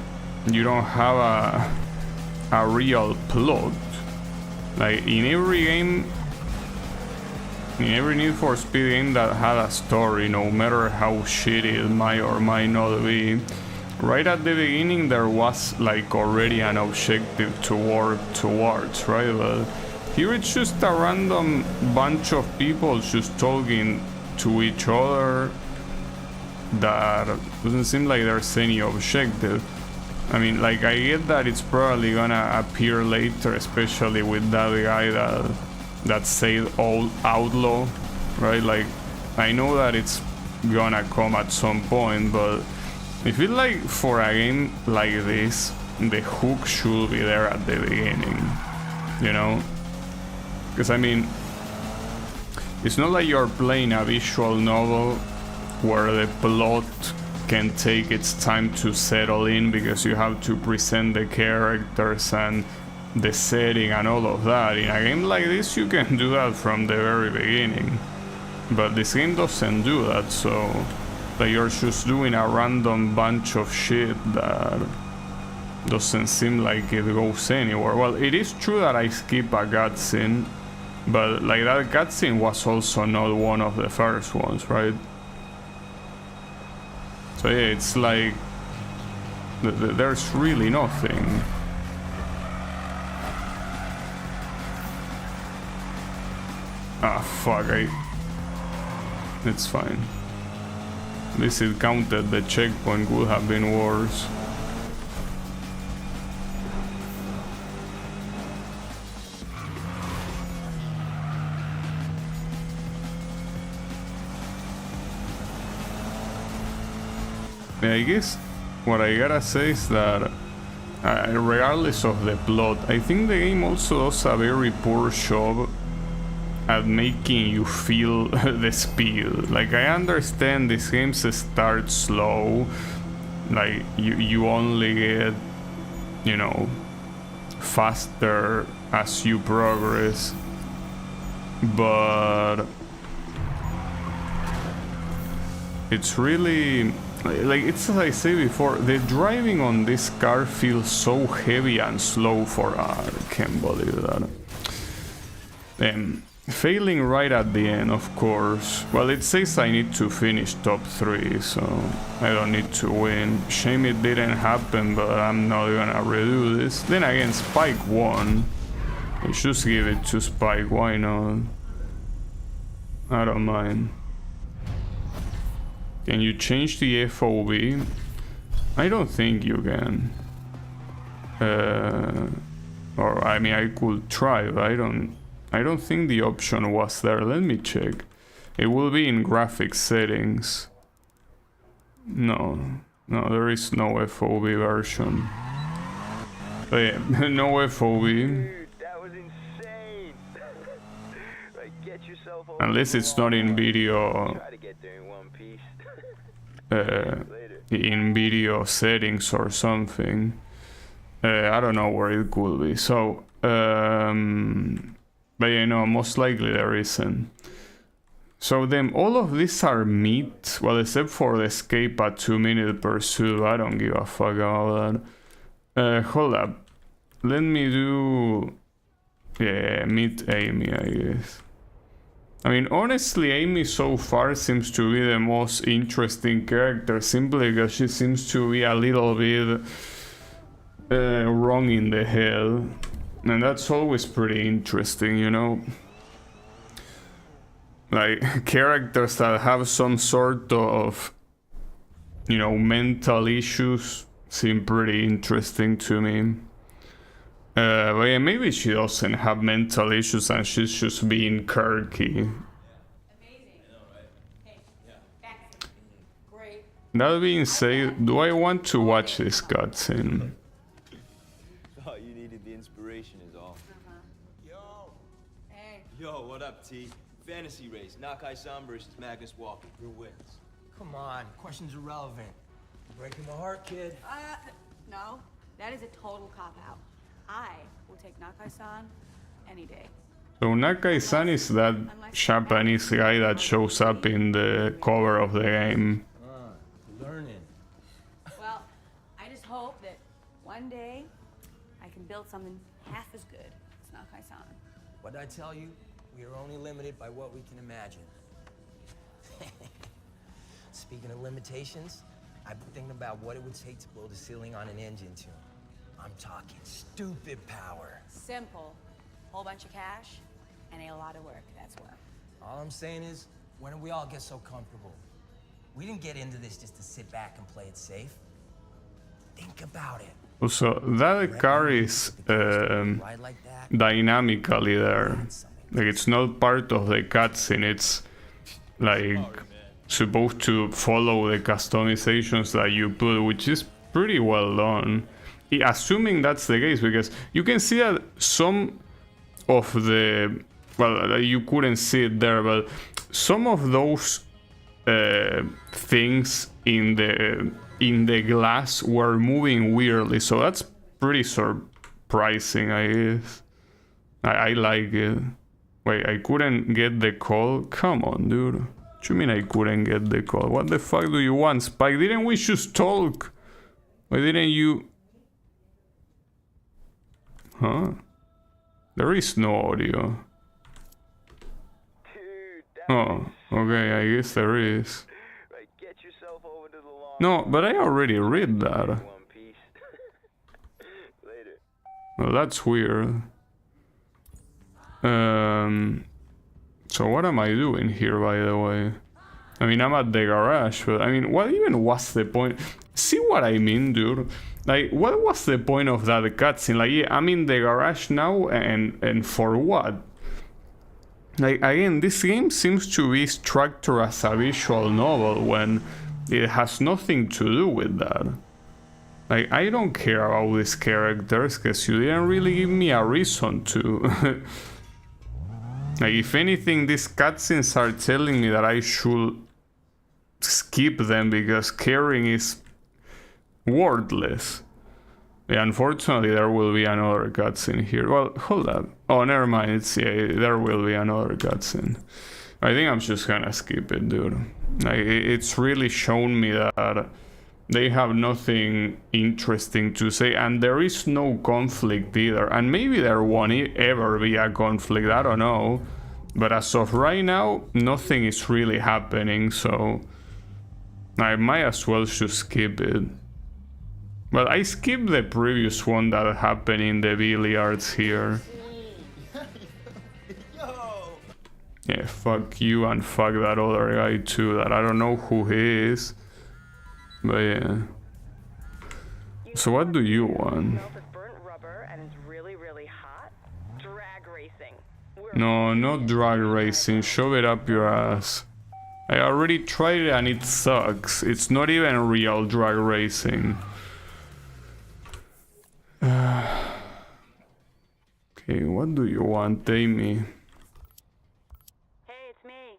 you don't have a real plot. Like, in every game... In every Need for Speed game that had a story, no matter how shitty it might or might not be, right at the beginning there was like already an objective to work towards, right? But here it's just a random bunch of people just talking to each other that doesn't seem like there's any objective. I mean, like, I get that it's probably gonna appear later, especially with that guy that said old outlaw, right? Like, I know that it's gonna come at some point, but I feel like for a game like this, the hook should be there at the beginning, you know? Because, I mean, it's not like you're playing a visual novel where the plot can take its time to settle in because you have to present the characters and the setting and all of that. In a game like this you can do that from the very beginning, but this game doesn't do that, so that you're just doing a random bunch of shit that doesn't seem like it goes anywhere. Well, it is true that I skip a cutscene, but like that cutscene was also not one of the first ones, right? So yeah, it's like there's really nothing. Ah, fuck, it's fine. At least it counted, the checkpoint would have been worse. I guess what I gotta say is that regardless of the plot, I think the game also does a very poor job at making you feel the speed. Like, I understand these games start slow, like you only get, you know, faster as you progress, but it's really like, it's as I say before, the driving on this car feels so heavy and slow for I can't believe that. Failing right at the end, of course. Well, it says I need to finish top 3, so I don't need to win. Shame it didn't happen, but I'm not gonna redo this. Then again, Spike won. Let's just give it to Spike, why not? I don't mind. Can you change the FOV? I don't think you can. Or, I mean, I could try, but I don't think the option was there. Let me check. It will be in graphics settings. No, there is no FOV version. But yeah, no FOV. Dude, that was insane. Like, get yourself over Unless it's not in video. Try to get there in one piece. In video settings or something. I don't know where it could be. So, But you know, most likely there isn't. So then all of these are meat, well, except for the escape at 2-minute pursuit. I don't give a fuck about that. Hold up. Let me do... Yeah, meet Amy, I guess. I mean, honestly, Amy so far seems to be the most interesting character, simply because she seems to be a little bit wrong in the head. And that's always pretty interesting, you know? Like, characters that have some sort of, you know, mental issues seem pretty interesting to me. But yeah, maybe she doesn't have mental issues and she's just being quirky. That being said, do I want to watch this cutscene? Thought you needed the inspiration is all. Yo! Hey. Yo, what up, T? Fantasy race. Nakai-san versus Magnus Walker. Who wins? Come on, question's irrelevant. You're breaking my heart, kid. No. That is a total cop-out. I will take Nakai-san any day. So Nakai-san is that Japanese guy that shows up in the cover of the game. Learning. Well, I just hope that one day I can build something half as good as Nakai-san. What did I tell you? We are only limited by what we can imagine. Speaking of limitations, I've been thinking about what it would take to build a ceiling on an engine tune. I'm talking stupid power. Simple. Whole bunch of cash and a lot of work, that's what. All I'm saying is, when did we all get so comfortable? We didn't get into this just to sit back and play it safe. Think about it. Also, that car is dynamically there. Like, it's not part of the cutscene, it's like supposed to follow the customizations that you put, which is pretty well done. Assuming that's the case, because you can see that some of the, well, you couldn't see it there, but some of those things in the glass were moving weirdly, so that's pretty surprising, I guess. I like it. Wait, I couldn't get the call? Come on, dude. What you mean I couldn't get the call? What the fuck do you want, Spike? Didn't we just talk? Why didn't you... Huh? There is no audio. Oh, okay, I guess there is. No, but I already read that. Well, that's weird. So what am I doing here, by the way? I mean, I'm at the garage, but I mean, what even was the point? See what I mean, dude? Like, what was the point of that cutscene? Like, yeah, I'm in the garage now, and for what? Like, again, this game seems to be structured as a visual novel when it has nothing to do with that. Like, I don't care about these characters because you didn't really give me a reason to. Like, if anything, these cutscenes are telling me that I should skip them because caring is wordless. Yeah, unfortunately, there will be another cutscene here. Well, hold up. Oh, never mind. It's, yeah, there will be another cutscene. I think I'm just gonna skip it, dude. Like, it's really shown me that they have nothing interesting to say, and there is no conflict either. And maybe there won't ever be a conflict, I don't know. But as of right now, nothing is really happening, so I might as well just skip it. Well, I skipped the previous one that happened in the billiards here. Yeah, fuck you and fuck that other guy too, that I don't know who he is. But yeah. So what do you want? No, not drag racing. Shove it up your ass. I already tried it and it sucks. It's not even real drag racing. Okay, what do you want, Amy? Hey, it's me.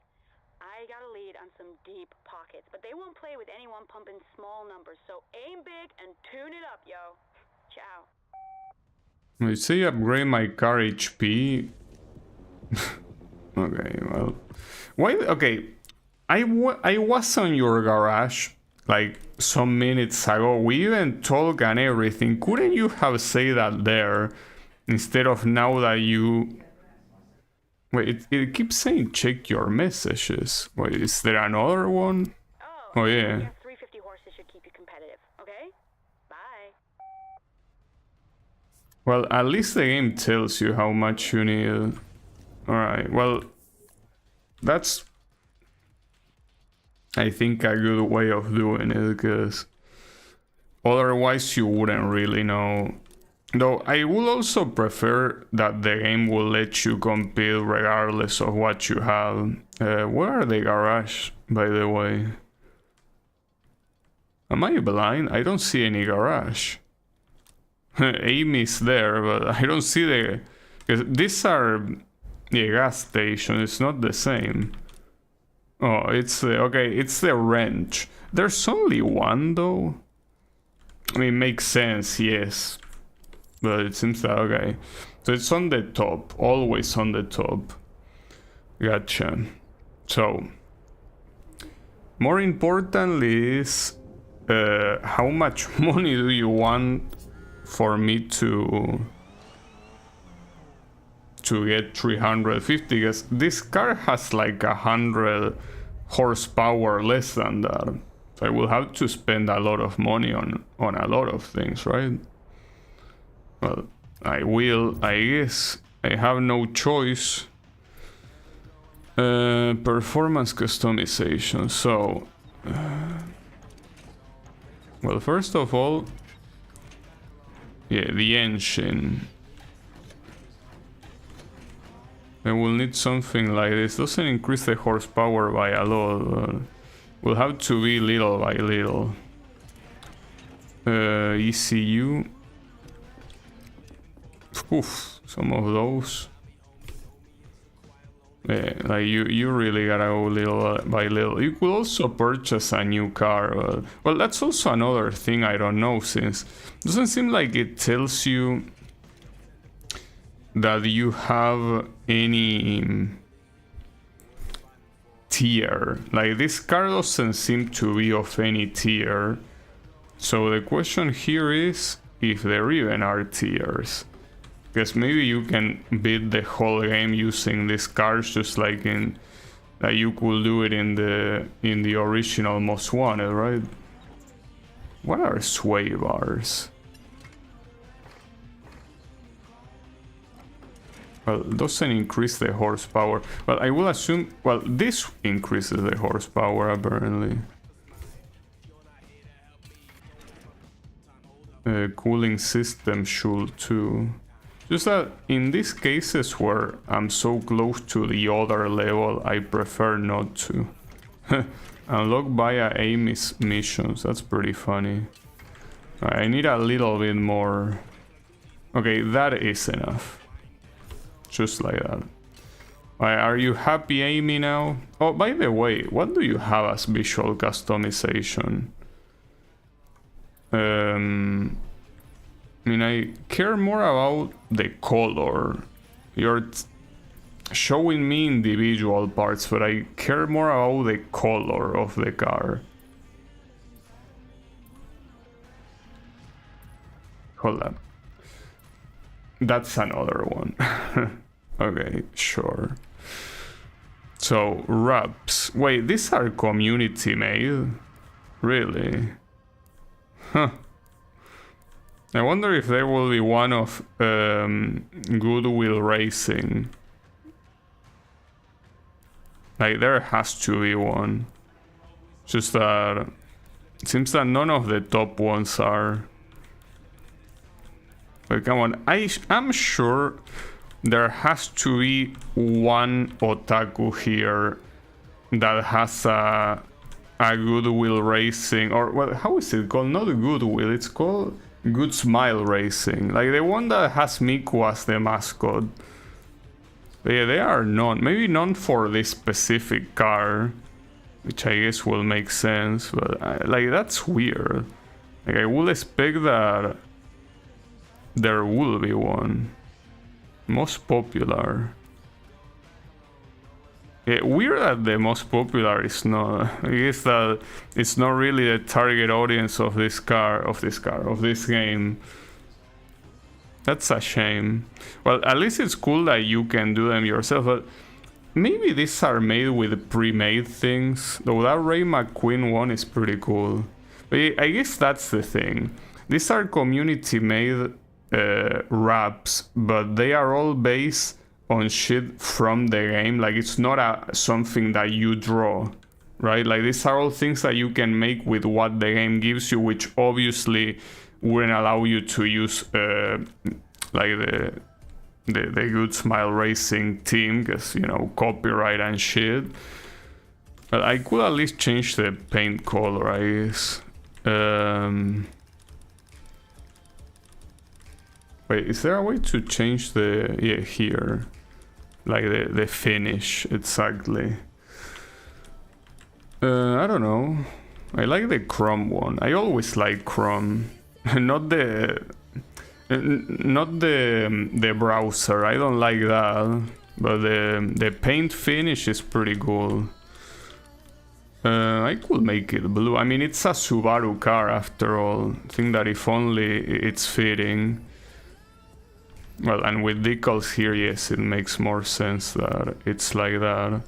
I got a lead on some deep pockets, but they won't play with anyone pumping small numbers, so aim big and tune it up, yo. Ciao. You say upgrade my car HP. Okay, well, why? Okay, I was on your garage like some minutes ago. We even talked and everything. Couldn't you have said that there instead of now that you? Wait, it keeps saying check your messages. Wait, is there another one? Oh yeah. 350 horses should keep you competitive, okay? Bye. Well, at least the game tells you how much you need. Alright, well, that's, I think, a good way of doing it, because otherwise you wouldn't really know. Though I would also prefer that the game will let you compete regardless of what you have. Where are the garage, by the way? Am I blind? I don't see any garage. Amy's there, but I don't see the... Because these are the gas station, it's not the same. Oh, it's... okay, it's the wrench. There's only one, though. I mean, makes sense, yes. But it seems that... okay. So it's on the top, always on the top. Gotcha. So... more importantly is... how much money do you want for me to get 350? Because this car has like 100 horsepower less than that, so I will have to spend a lot of money on a lot of things, right? Well, I will, I guess. I have no choice. Performance customization. So well, first of all, yeah, the engine. I will need something like this. Doesn't increase the horsepower by a lot. Will have to be little by little. ECU. Oof, some of those. Yeah, like you really gotta go little by little. You could also purchase a new car. Well, that's also another thing I don't know, since it doesn't seem like it tells you that you have any tier. Like, this car doesn't seem to be of any tier. So the question here is if there even are tiers. Because maybe you can beat the whole game using these cars, just like in you could do it in the original Most Wanted, right? What are sway bars? Well, it doesn't increase the horsepower. Well, I will assume... well, this increases the horsepower, apparently. Cooling system should too. Just that in these cases where I'm so close to the other level, I prefer not to. Unlock via Amy's missions, that's pretty funny. I need a little bit more. Okay, that is enough. Just like that. Are you happy, Amy, now? Oh, by the way, what do you have as visual customization? I mean, I care more about the color. You're showing me individual parts, but I care more about the color of the car. Hold on. That's another one. Okay, sure. So, wraps. Wait, these are community made? Really? Huh. I wonder if there will be one of Goodwill Racing. Like, there has to be one. Just that it seems that none of the top ones are. But come on, I'm sure there has to be one otaku here that has a Goodwill Racing, or well, how is it called? Not Goodwill, it's called Good Smile Racing, like the one that has Miku as the mascot. But yeah, they are none. Maybe none for this specific car, which I guess will make sense. But like, that's weird. Like, I would expect that there will be one. Most popular. Yeah, weird that the most popular is not. I guess that it's not really the target audience of this game. That's a shame. Well, at least it's cool that you can do them yourself, but maybe these are made with pre-made things. Though that Ray McQueen one is pretty cool. But I guess that's the thing. These are community-made raps, but they are all based on shit from the game. Like, it's not something that you draw, right? Like, these are all things that you can make with what the game gives you, which obviously wouldn't allow you to use like the Good Smile Racing team, because, you know, copyright and shit. But I could at least change the paint color, I guess. Wait, is there a way to change the... yeah, here. Like the finish, exactly. I don't know. I like the Chrome one. I always like Chrome. Not the browser. I don't like that. But the paint finish is pretty cool. I could make it blue. I mean, it's a Subaru car after all. I think that if only it's fitting. Well, and with decals here, yes, it makes more sense that it's like that.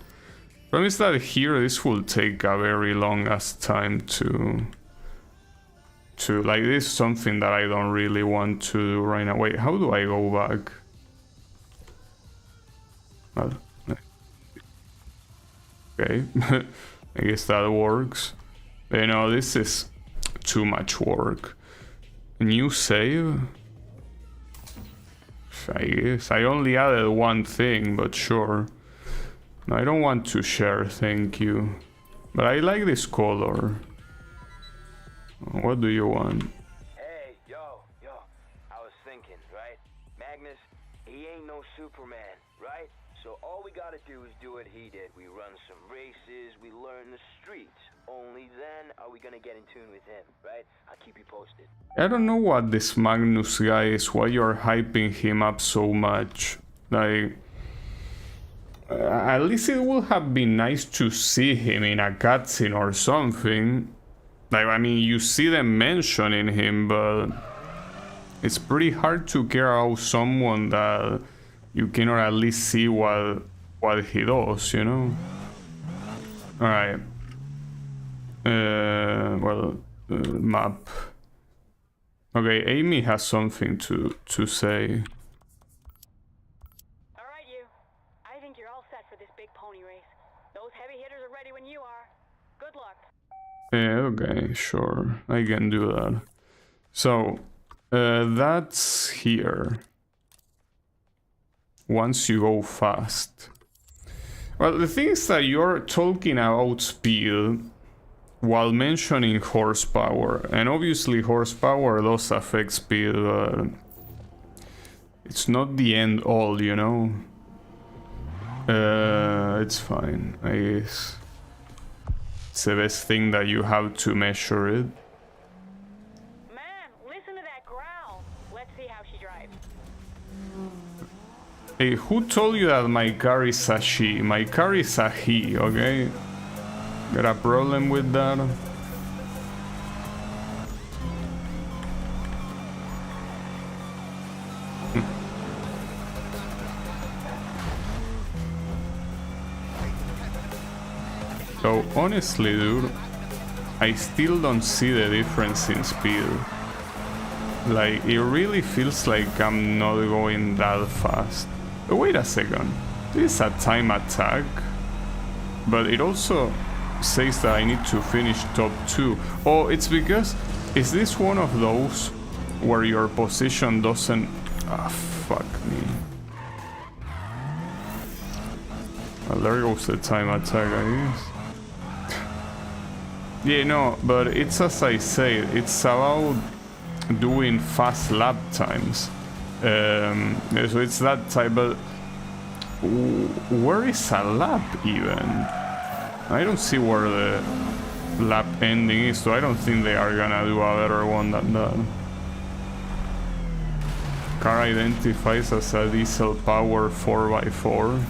Problem is that here this will take a very long ass time to like, this is something that I don't really want to do right now. Wait, how do I go back? Well, okay. I guess that works. But, you know, this is too much work. New save? I guess. I only added one thing, but sure. I don't want to share, thank you. But I like this color. What do you want? Hey, yo. I was thinking, right? Magnus, he ain't no Superman, right? So all we gotta do is do what he did. We run some races, we learn the streets. Only then are we gonna get in tune with him, right? I'll keep you posted. I don't know what this Magnus guy is, why you're hyping him up so much. Like, at least it would have been nice to see him in a cutscene or something. Like, I mean, you see them mentioning him, but it's pretty hard to care about someone that you cannot at least see what he does, you know? Alright. Map. Okay, Amy has something to say. Alright, you. I think you're all set for this big pony race. Those heavy hitters are ready when you are. Good luck. Yeah, okay, sure. I can do that. So, that's here. Once you go fast. Well, the thing is that you're talking about speed while mentioning horsepower. And obviously horsepower does affect speed, but it's not the end all, you know? It's fine, I guess. It's the best thing that you have to measure it. Man, listen to that growl. Let's see how she drives. Hey, who told you that my car is a she? My car is a he, okay? Got a problem with that? So, honestly, dude, I still don't see the difference in speed. Like, it really feels like I'm not going that fast. But wait a second, this is a time attack, but it also says that I need to finish top 2. Oh, it's because, is this one of those where your position doesn't... ah, fuck me. Well, there goes the time attack, I guess. Yeah, no, but it's as I say, it's about doing fast lap times. So it's that type, but where is a lap even? I don't see where the lap ending is, so I don't think they are gonna do a better one than that. Car identifies as a diesel power 4x4.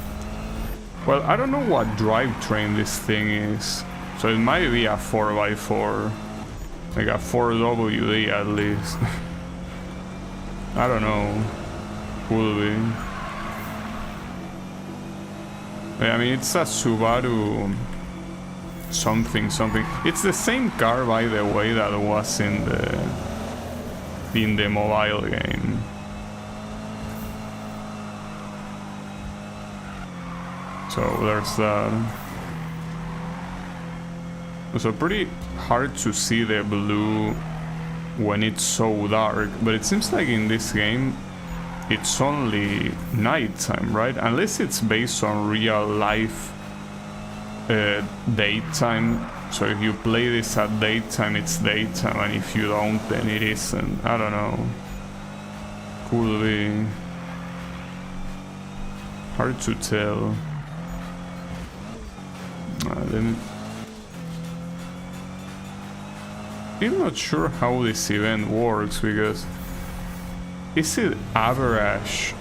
Well, I don't know what drivetrain this thing is. So it might be a 4x4. Like a 4WD at least. I don't know. Could be. Yeah, I mean, it's a Subaru something. It's the same car, by the way, that was in the mobile game. So there's that. So pretty hard to see the blue when it's so dark, but it seems like in this game it's only nighttime, right? Unless it's based on real life daytime. So if you play this at daytime, it's daytime, and if you don't, then it isn't. I don't know. Could be. Hard to tell. I'm not sure how this event works, because is it average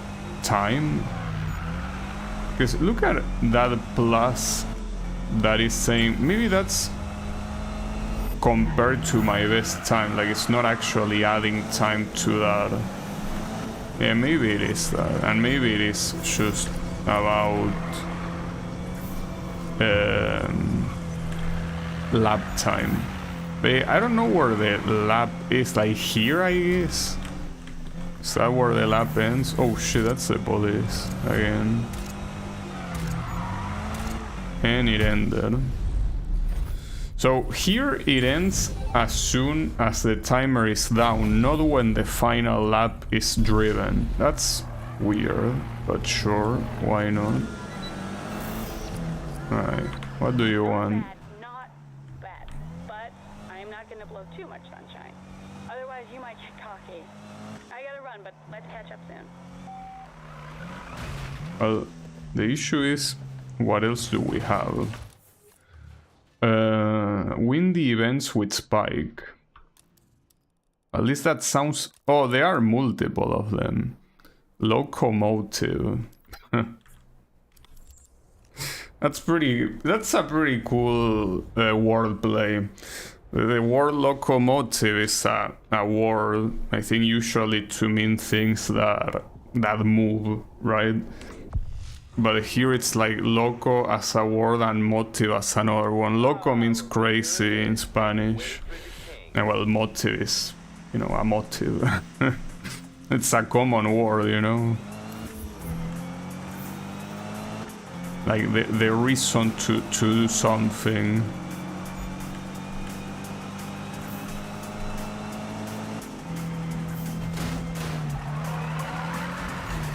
time? Because look at that plus that is saying, maybe that's compared to my best time, like it's not actually adding time to that. Yeah, maybe it is that, and maybe it is just about lap time. But I don't know where the lap is, like here I guess. Is that where the lap ends? Oh shit, that's the police again. And it ended. So here it ends as soon as the timer is down, not when the final lap is driven. That's weird, but sure, why not? Alright, what do you want? Not bad, but I'm not gonna blow too much sunshine. Otherwise, you might get cocky. I gotta run, but let's catch up soon. Well, the issue is, what else do we have? Win the events with Spike. At least that sounds... Oh, there are multiple of them. Locomotive. That's a pretty cool wordplay. The word locomotive is a word, I think, usually to mean things that move, right? But here it's like loco as a word and motive as another one. Loco means crazy in Spanish. And well, motive is, you know, a motive. It's a common word, you know. Like the reason to do something.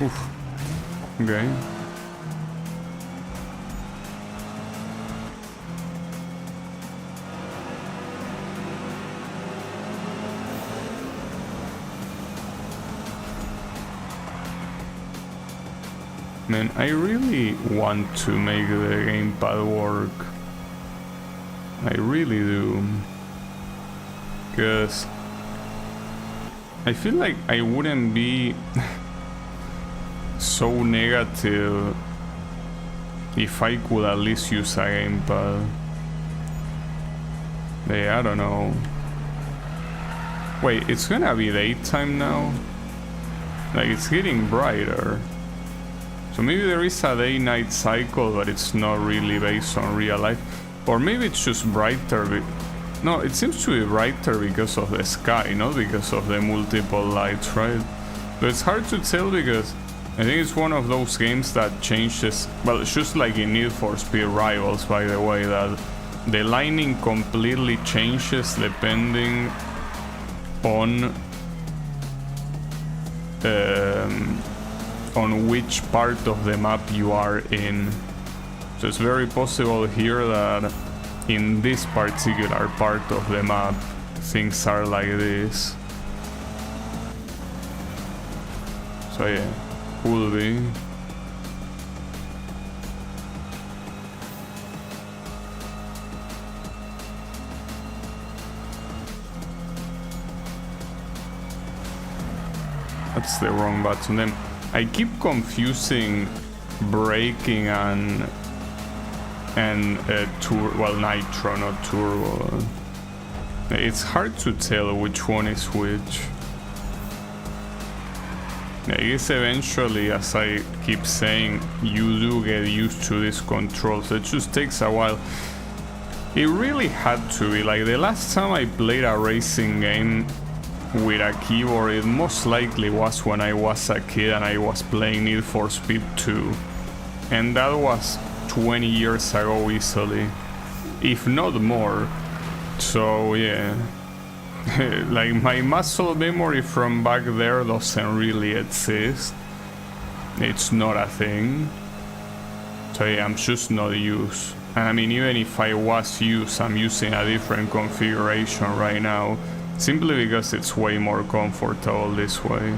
Oof. Okay. Man, I really want to make the gamepad work. I really do. Because I feel like I wouldn't be so negative if I could at least use a gamepad. Yeah, I don't know. Wait, it's gonna be daytime now? Like, it's getting brighter. So maybe there is a day-night cycle, but it's not really based on real life. Or maybe it's just brighter. No, it seems to be brighter because of the sky, not because of the multiple lights, right? But it's hard to tell because I think it's one of those games that changes... Well, it's just like in Need for Speed Rivals, by the way, that the lighting completely changes depending on which part of the map you are in. So it's very possible here that in this particular part of the map things are like this. So yeah, could be. That's the wrong button. Then I keep confusing braking and and nitro, not turbo. It's hard to tell which one is which. I guess eventually, as I keep saying, you do get used to these controls. It just takes a while. It really had to be. Like the last time I played a racing game with a keyboard, it most likely was when I was a kid and I was playing Need for Speed 2. And that was 20 years ago easily, if not more. So yeah, like my muscle memory from back there doesn't really exist. It's not a thing. So yeah, I'm just not used. And I mean, even if I was used, I'm using a different configuration right now, simply because it's way more comfortable this way.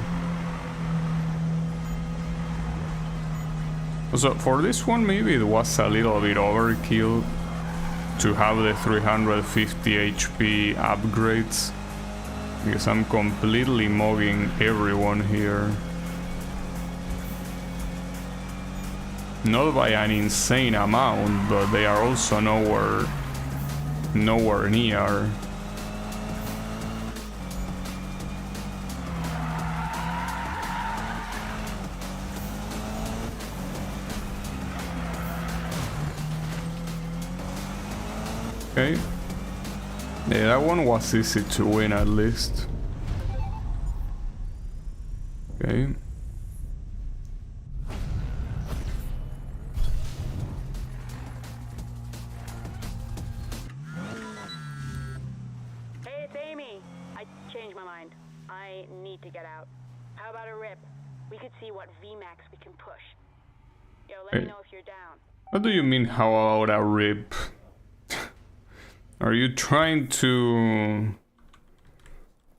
So for this one, maybe it was a little bit overkill to have the 350 HP upgrades, because I'm completely mugging everyone here. Not by an insane amount, but they are also nowhere near. Okay. Yeah, that one was easy to win at least. Okay. Hey, it's Amy. I changed my mind. I need to get out. How about a rip? We could see what VMAX we can push. Yo, let me know if you're down. What do you mean, how about a rip? Are you trying to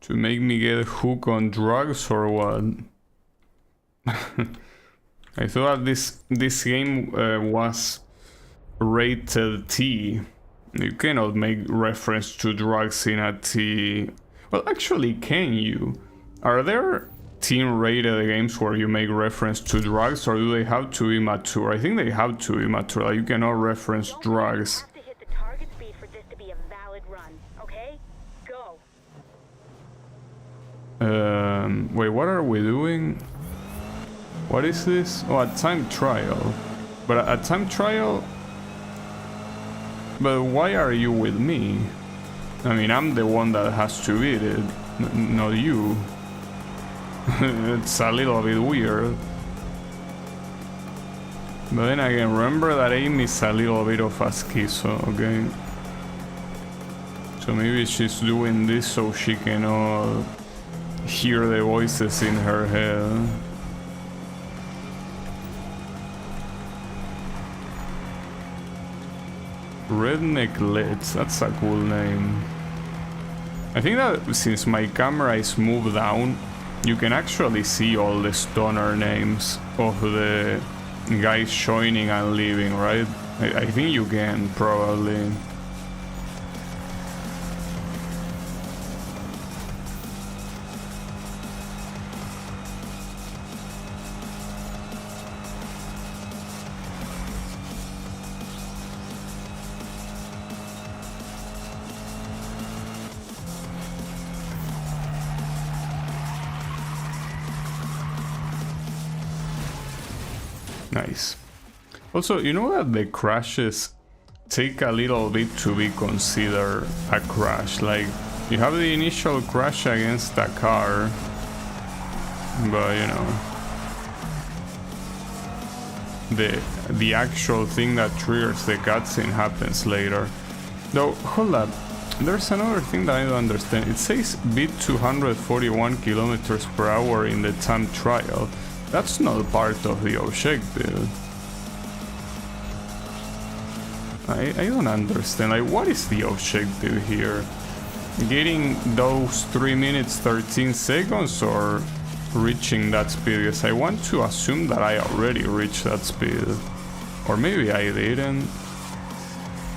make me get hooked on drugs or what? I thought this game was rated T. You cannot make reference to drugs in a T. Well, actually, can you? Are there teen-rated games where you make reference to drugs, or do they have to be mature? I think they have to be mature. Like, you cannot reference drugs. Wait, what are we doing? What is this? Oh, a time trial. But a time trial? But why are you with me? I mean, I'm the one that has to beat it, not you. It's a little bit weird. But then again, remember that Amy's a little bit of a schizo, okay? So maybe she's doing this so she cannot hear the voices in her head. Redneck Lids, that's a cool name. I think that since my camera is moved down, you can actually see all the stoner names of the guys joining and leaving, right? I think you can, probably. Nice. Also, you know that the crashes take a little bit to be considered a crash. Like, you have the initial crash against a car, but you know, the actual thing that triggers the cutscene happens later. Though, hold up, there's another thing that I don't understand. It says beat 241 kilometers per hour in the time trial. That's not part of the objective. I don't understand. Like, what is the objective here? Getting those 3 minutes 13 seconds or reaching that speed? Because I want to assume that I already reached that speed. Or maybe I didn't.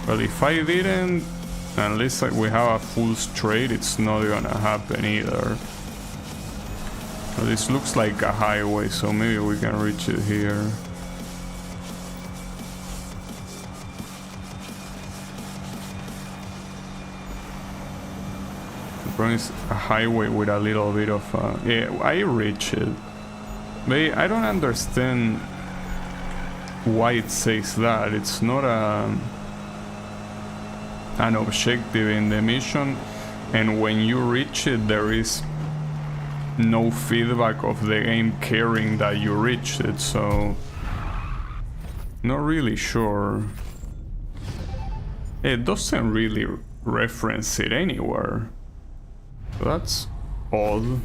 Well, if I didn't, unless we have a full straight, it's not gonna happen either. This looks like a highway, so maybe we can reach it here. Probably it's a highway with a little bit of... yeah, I reach it. But I don't understand why it says that. It's not an objective in the mission, and when you reach it there is no feedback of the game caring that you reached it, so not really sure. It doesn't really reference it anywhere. That's odd.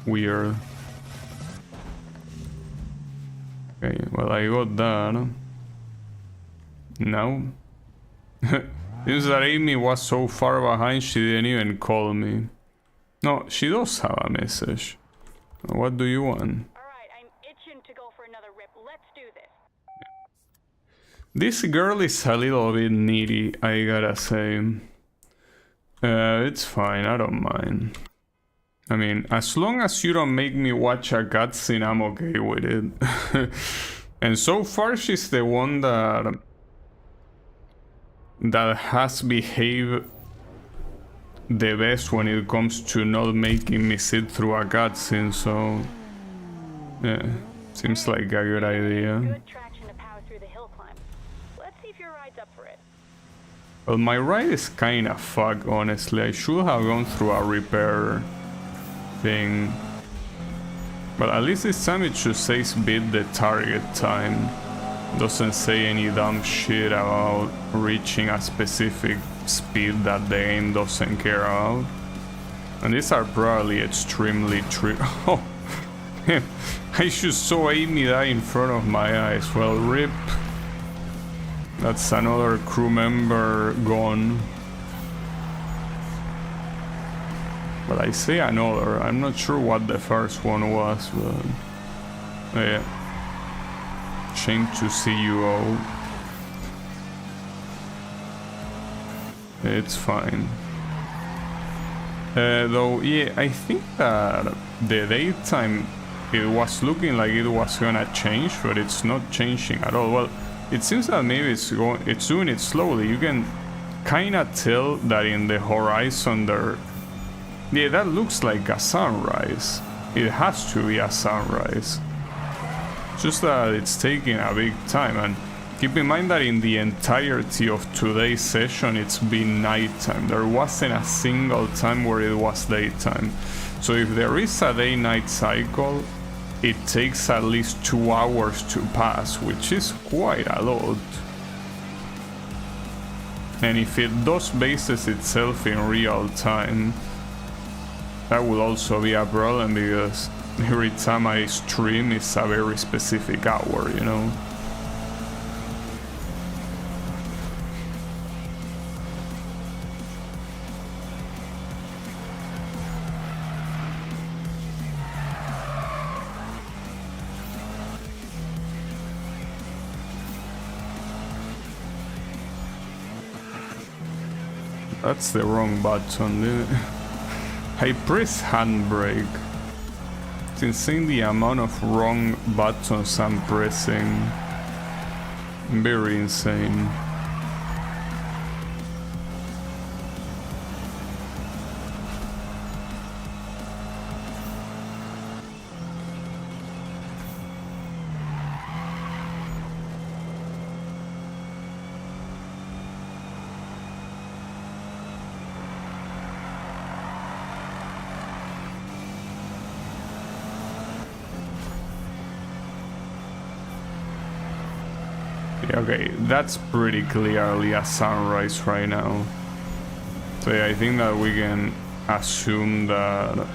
Weird. Okay, well, I got that. Now, seems that Amy was so far behind she didn't even call me. No, she does have a message. What do you want? Alright, I'm itching to go for another rip. Let's do this. This girl is a little bit needy, I gotta say. It's fine, I don't mind. I mean, as long as you don't make me watch a cutscene, I'm okay with it. And so far, she's the one that has behaved the best when it comes to not making me sit through a cutscene, so... yeah, seems like a good idea. Good traction to power through the hill climb. Let's see if your ride's up for it. Well, my ride is kinda fucked, honestly. I should have gone through a repair thing. But at least this time it should say beat the target time. Doesn't say any dumb shit about reaching a specific speed that the game doesn't care about. And these are probably extremely oh, I just saw Amy die in front of my eyes. Well, rip. That's another crew member gone. But I say another. I'm not sure what the first one was, but yeah. Shame to see you all. It's fine. Though, yeah, I think that the daytime, it was looking like it was gonna change, but it's not changing at all. Well, it seems that maybe it's doing it slowly. You can kinda tell that in the horizon there. Yeah, that looks like a sunrise. It has to be a sunrise. Just that it's taking a big time, and keep in mind that in the entirety of today's session it's been nighttime. There wasn't a single time where it was daytime. So if there is a day-night cycle, it takes at least 2 hours to pass, which is quite a lot. And if it does bases itself in real time, that will also be a problem, because every time I stream it's a very specific hour, you know? That's the wrong button, didn't it? I press handbrake. It's insane the amount of wrong buttons I'm pressing. Very insane. Okay, that's pretty clearly a sunrise right now. So yeah, I think that we can assume that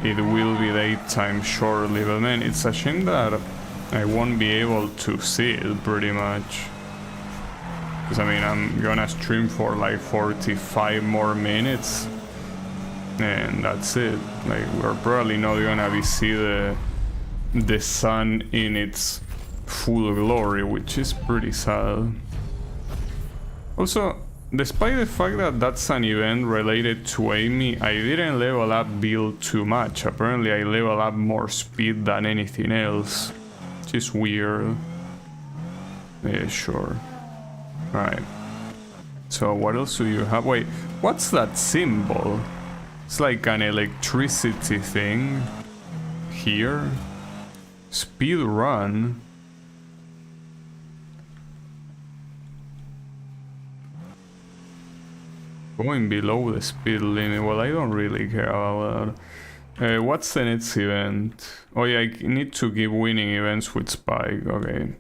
it will be daytime shortly, but man, it's a shame that I won't be able to see it pretty much. Because I mean, I'm gonna stream for like 45 more minutes and that's it. Like, we're probably not gonna be see the sun in its full glory, which is pretty sad. Also, despite the fact that that's an event related to Amy, I didn't level up Bill too much. Apparently I level up more speed than anything else, which is weird. Yeah, sure. Right. So what else do you have? Wait, what's that symbol? It's like an electricity thing. Here. Speed run. Going below the speed limit. Well, I don't really care about that. What's the next event? Oh yeah, I need to keep winning events with Spike. Okay.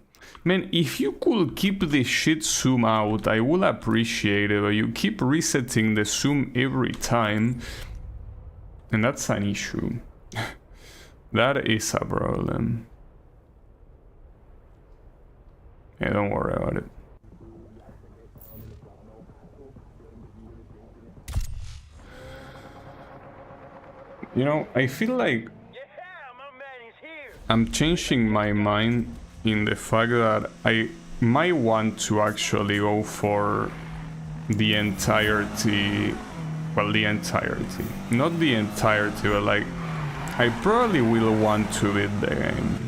Man, if you could keep this shit zoom out, I would appreciate it, but you keep resetting the zoom every time. And that's an issue. That is a problem. Yeah, don't worry about it. You know, I feel like I'm changing my mind in the fact that I might want to actually go for the entirety. Well, the entirety. Not the entirety, but like, I probably will want to beat the game.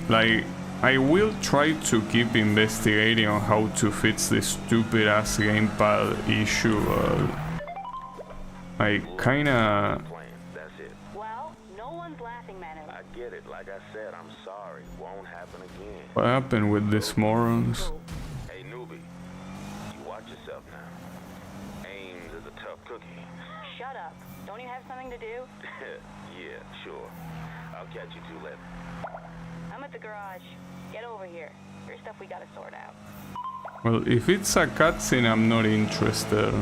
Like, I will try to keep investigating on how to fix this stupid ass gamepad issue. I kinda... Well, no one's laughing, man. I get it. Like I said, I'm sorry. Won't happen again. What happened with these morons? Hey, newbie. You watch yourself now. Ames is a tough cookie. Shut up. Don't you have something to do? Yeah, sure. I'll catch you two later. I'm at the garage. Get over here. There's stuff we gotta sort out. Well, if it's a cutscene, I'm not interested.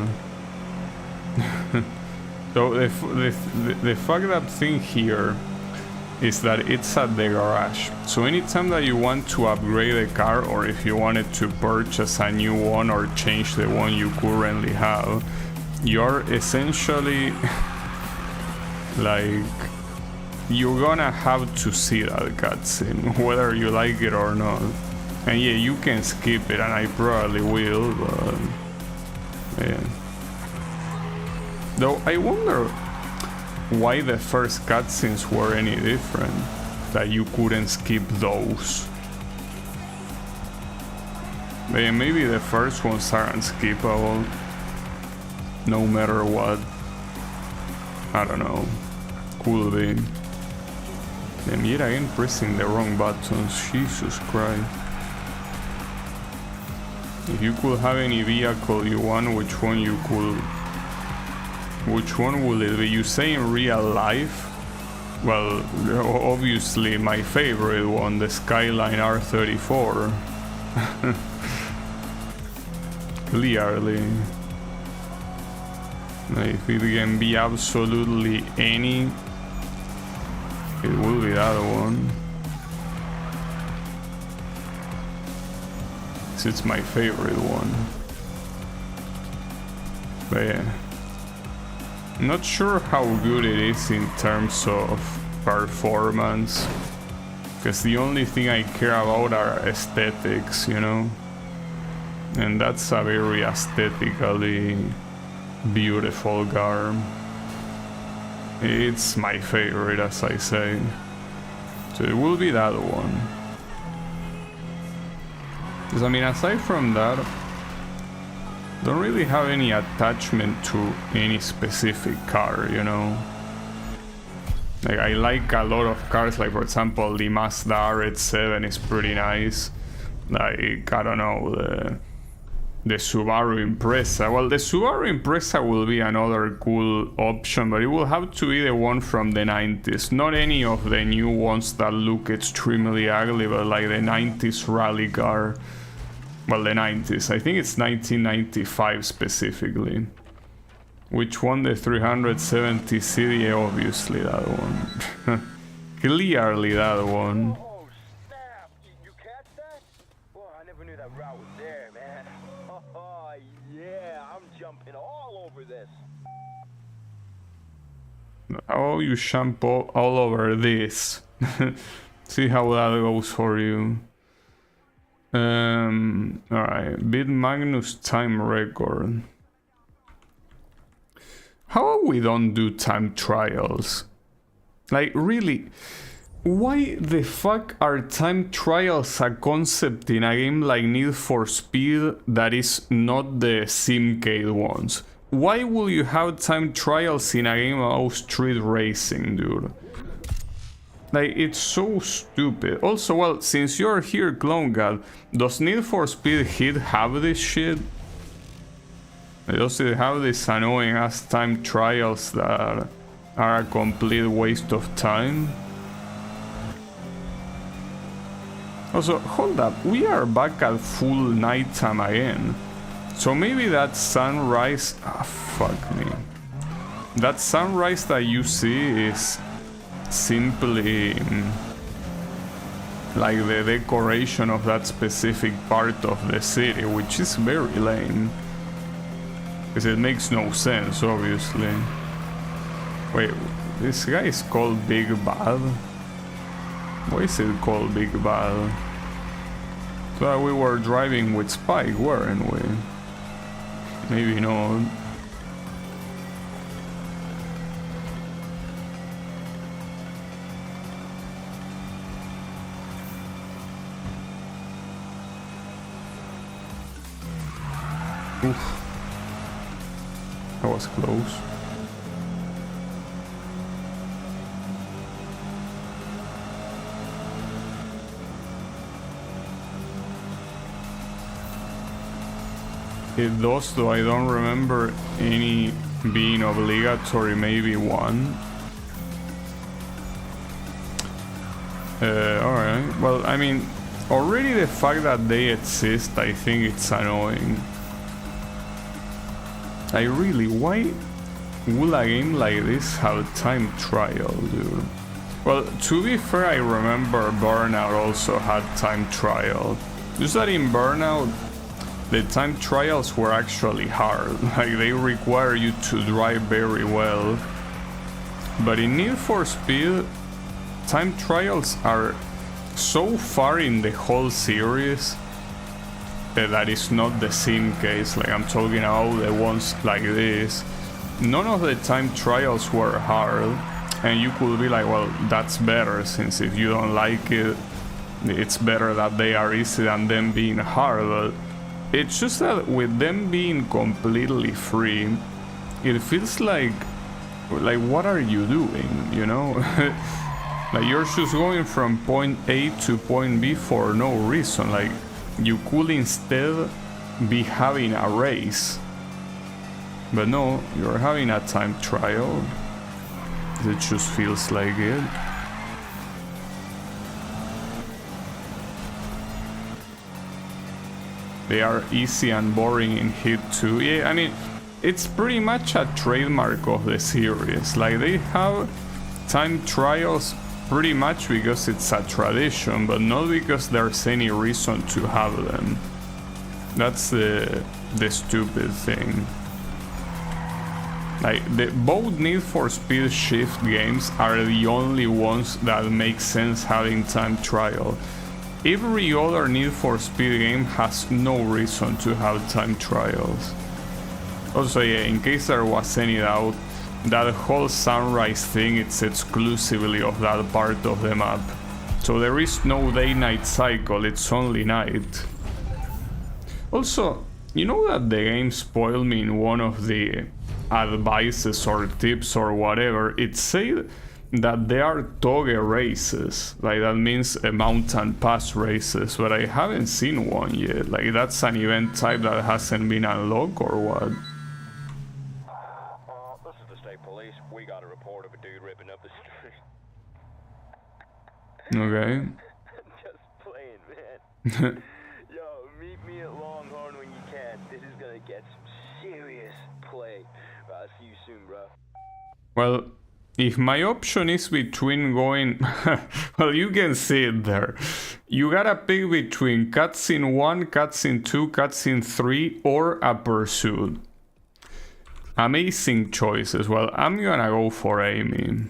So the fucked up thing here is that it's at the garage. So anytime that you want to upgrade a car, or if you wanted to purchase a new one or change the one you currently have, you're essentially like, you're gonna have to see that cutscene, whether you like it or not. And yeah, you can skip it, and I probably will, but yeah. Though I wonder why the first cutscenes were any different, that you couldn't skip those. But yeah, maybe the first ones are unskippable, no matter what. I don't know. Could be. And yet again pressing the wrong buttons. Jesus Christ. If you could have any vehicle you want, which one you could... Which one will it be? You say in real life? Well, obviously my favorite one, the Skyline R34. Clearly. If it can be absolutely any, it will be that one. It's my favorite one. But yeah. Not sure how good it is in terms of performance, because the only thing I care about are aesthetics, you know? And that's a very aesthetically beautiful car. It's my favorite, as I say. So it will be that one. Because I mean, aside from that, don't really have any attachment to any specific car, you know? Like, I like a lot of cars, like for example the Mazda RX-7 is pretty nice. Like, I don't know, the Subaru Impreza. Well, the Subaru Impreza will be another cool option, but it will have to be the one from the 90s. Not any of the new ones that look extremely ugly, but like the 90s rally car. Well, the 90s. I think it's 1995 specifically. Which one? The 370 CD? Obviously that one. Clearly that one. Oh, snap! You catch that? Boy, I never knew that route was there, man. Oh, yeah, I'm jumping all over this. Oh, you shampoo all over this. See how that goes for you. Alright, beat Magnus time record. How we don't do time trials? Like, really, why the fuck are time trials a concept in a game like Need for Speed that is not the simcade ones? Why will you have time trials in a game about street racing, dude? Like, it's so stupid. Also, well, since you're here, Clone God, does Need for Speed Heat have this shit? Does it have these annoying ass time trials that are a complete waste of time? Also, hold up, we are back at full nighttime again. So maybe that sunrise... Ah, fuck me. That sunrise that you see is simply like the decoration of that specific part of the city, which is very lame. Because it makes no sense, obviously. Wait, this guy is called Big Bad? Why is it called Big Bad? So we were driving with Spike, weren't we? Maybe not. Oof. That was close. It does, though I don't remember any being obligatory, maybe one. Alright, well, I mean, already the fact that they exist, I think it's annoying. I really, why would a game like this have time trial, dude? Well, to be fair, I remember Burnout also had time trial. Just that in Burnout, the time trials were actually hard, like they require you to drive very well. But in Need for Speed, time trials are so far in the whole series that is not the same case. Like, I'm talking about the ones like this. None of the time trials were hard, and you could be like, well, that's better, since if you don't like it, it's better that they are easy than them being hard. But it's just that with them being completely free, it feels like what are you doing, you know? Like, you're just going from point A to point B for no reason. Like, you could instead be having a race. But no, you're having a time trial. It just feels like it. They are easy and boring in Heat 2. Yeah, I mean, it's pretty much a trademark of the series. Like, they have time trials pretty much because it's a tradition, but not because there's any reason to have them. That's the stupid thing. Like, both Need for Speed Shift games are the only ones that make sense having time trial. Every other Need for Speed game has no reason to have time trials. Also, yeah, in case there was any doubt, that whole sunrise thing, it's exclusively of that part of the map. So there is no day-night cycle, it's only night. Also, you know that the game spoiled me in one of the advices or tips or whatever. It said that there are toge races, like that means a mountain pass races, but I haven't seen one yet. Like, that's an event type that hasn't been unlocked or what? This is the state police. We got a report of a dude ripping up the street. Okay. Just playing, man. Yo, meet me at Longhorn when you can. This is gonna get some serious play. I'll see you soon, bro. Well, if my option is between going... well, you can see it there. You gotta pick between cutscene 1, cutscene 2, cutscene 3, or a pursuit. Amazing choices. Well, I'm gonna go for Amy.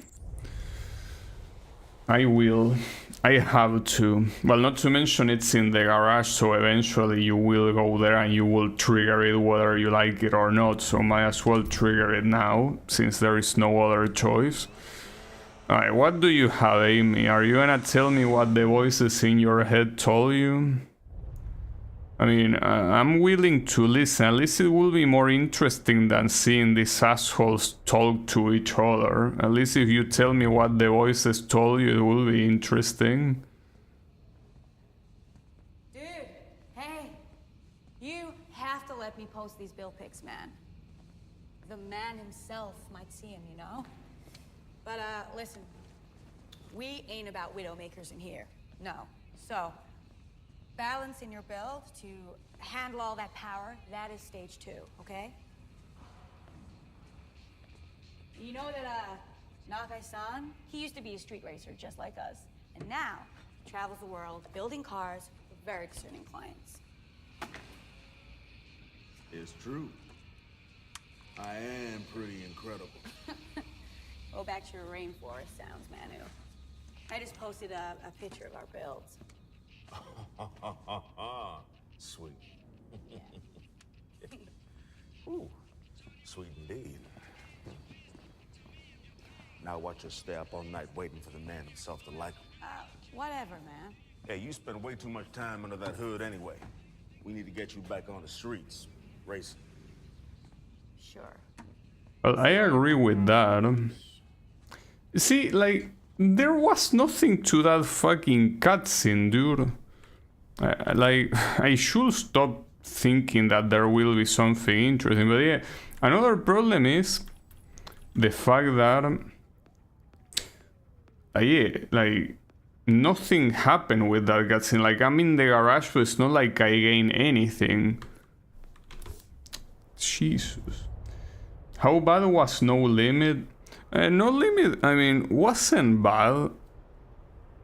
I will. I have to. Well, not to mention it's in the garage, so eventually you will go there and you will trigger it whether you like it or not, so might as well trigger it now, since there is no other choice. Alright, what do you have, Amy? Are you gonna tell me what the voices in your head told you? I mean, I'm willing to listen. At least it will be more interesting than seeing these assholes talk to each other. At least if you tell me what the voices told you, it will be interesting. Dude, hey, you have to let me post these bill pics, man. The man himself might see him, you know? But, listen, we ain't about widowmakers in here, no. So, balance in your build to handle all that power, that is stage 2, okay? You know that, Nakai-san, he used to be a street racer just like us. And now, he travels the world building cars for very discerning clients. It's true. I am pretty incredible. Go back to your rainforest sounds, Manu. I just posted a picture of our builds. Sweet. Ooh, sweet indeed. Now watch her stay up all night waiting for the man himself to like her. Whatever, man. Hey, you spend way too much time under that hood anyway. We need to get you back on the streets, racing. Sure. Well, I agree with that. See, like, there was nothing to that fucking cutscene, dude. Like, I should stop thinking that there will be something interesting. But yeah, another problem is the fact that, yeah, like, nothing happened with that cutscene. Like, I'm in the garage, but it's not like I gain anything. Jesus. How bad was No Limit? No Limit, I mean, wasn't bad.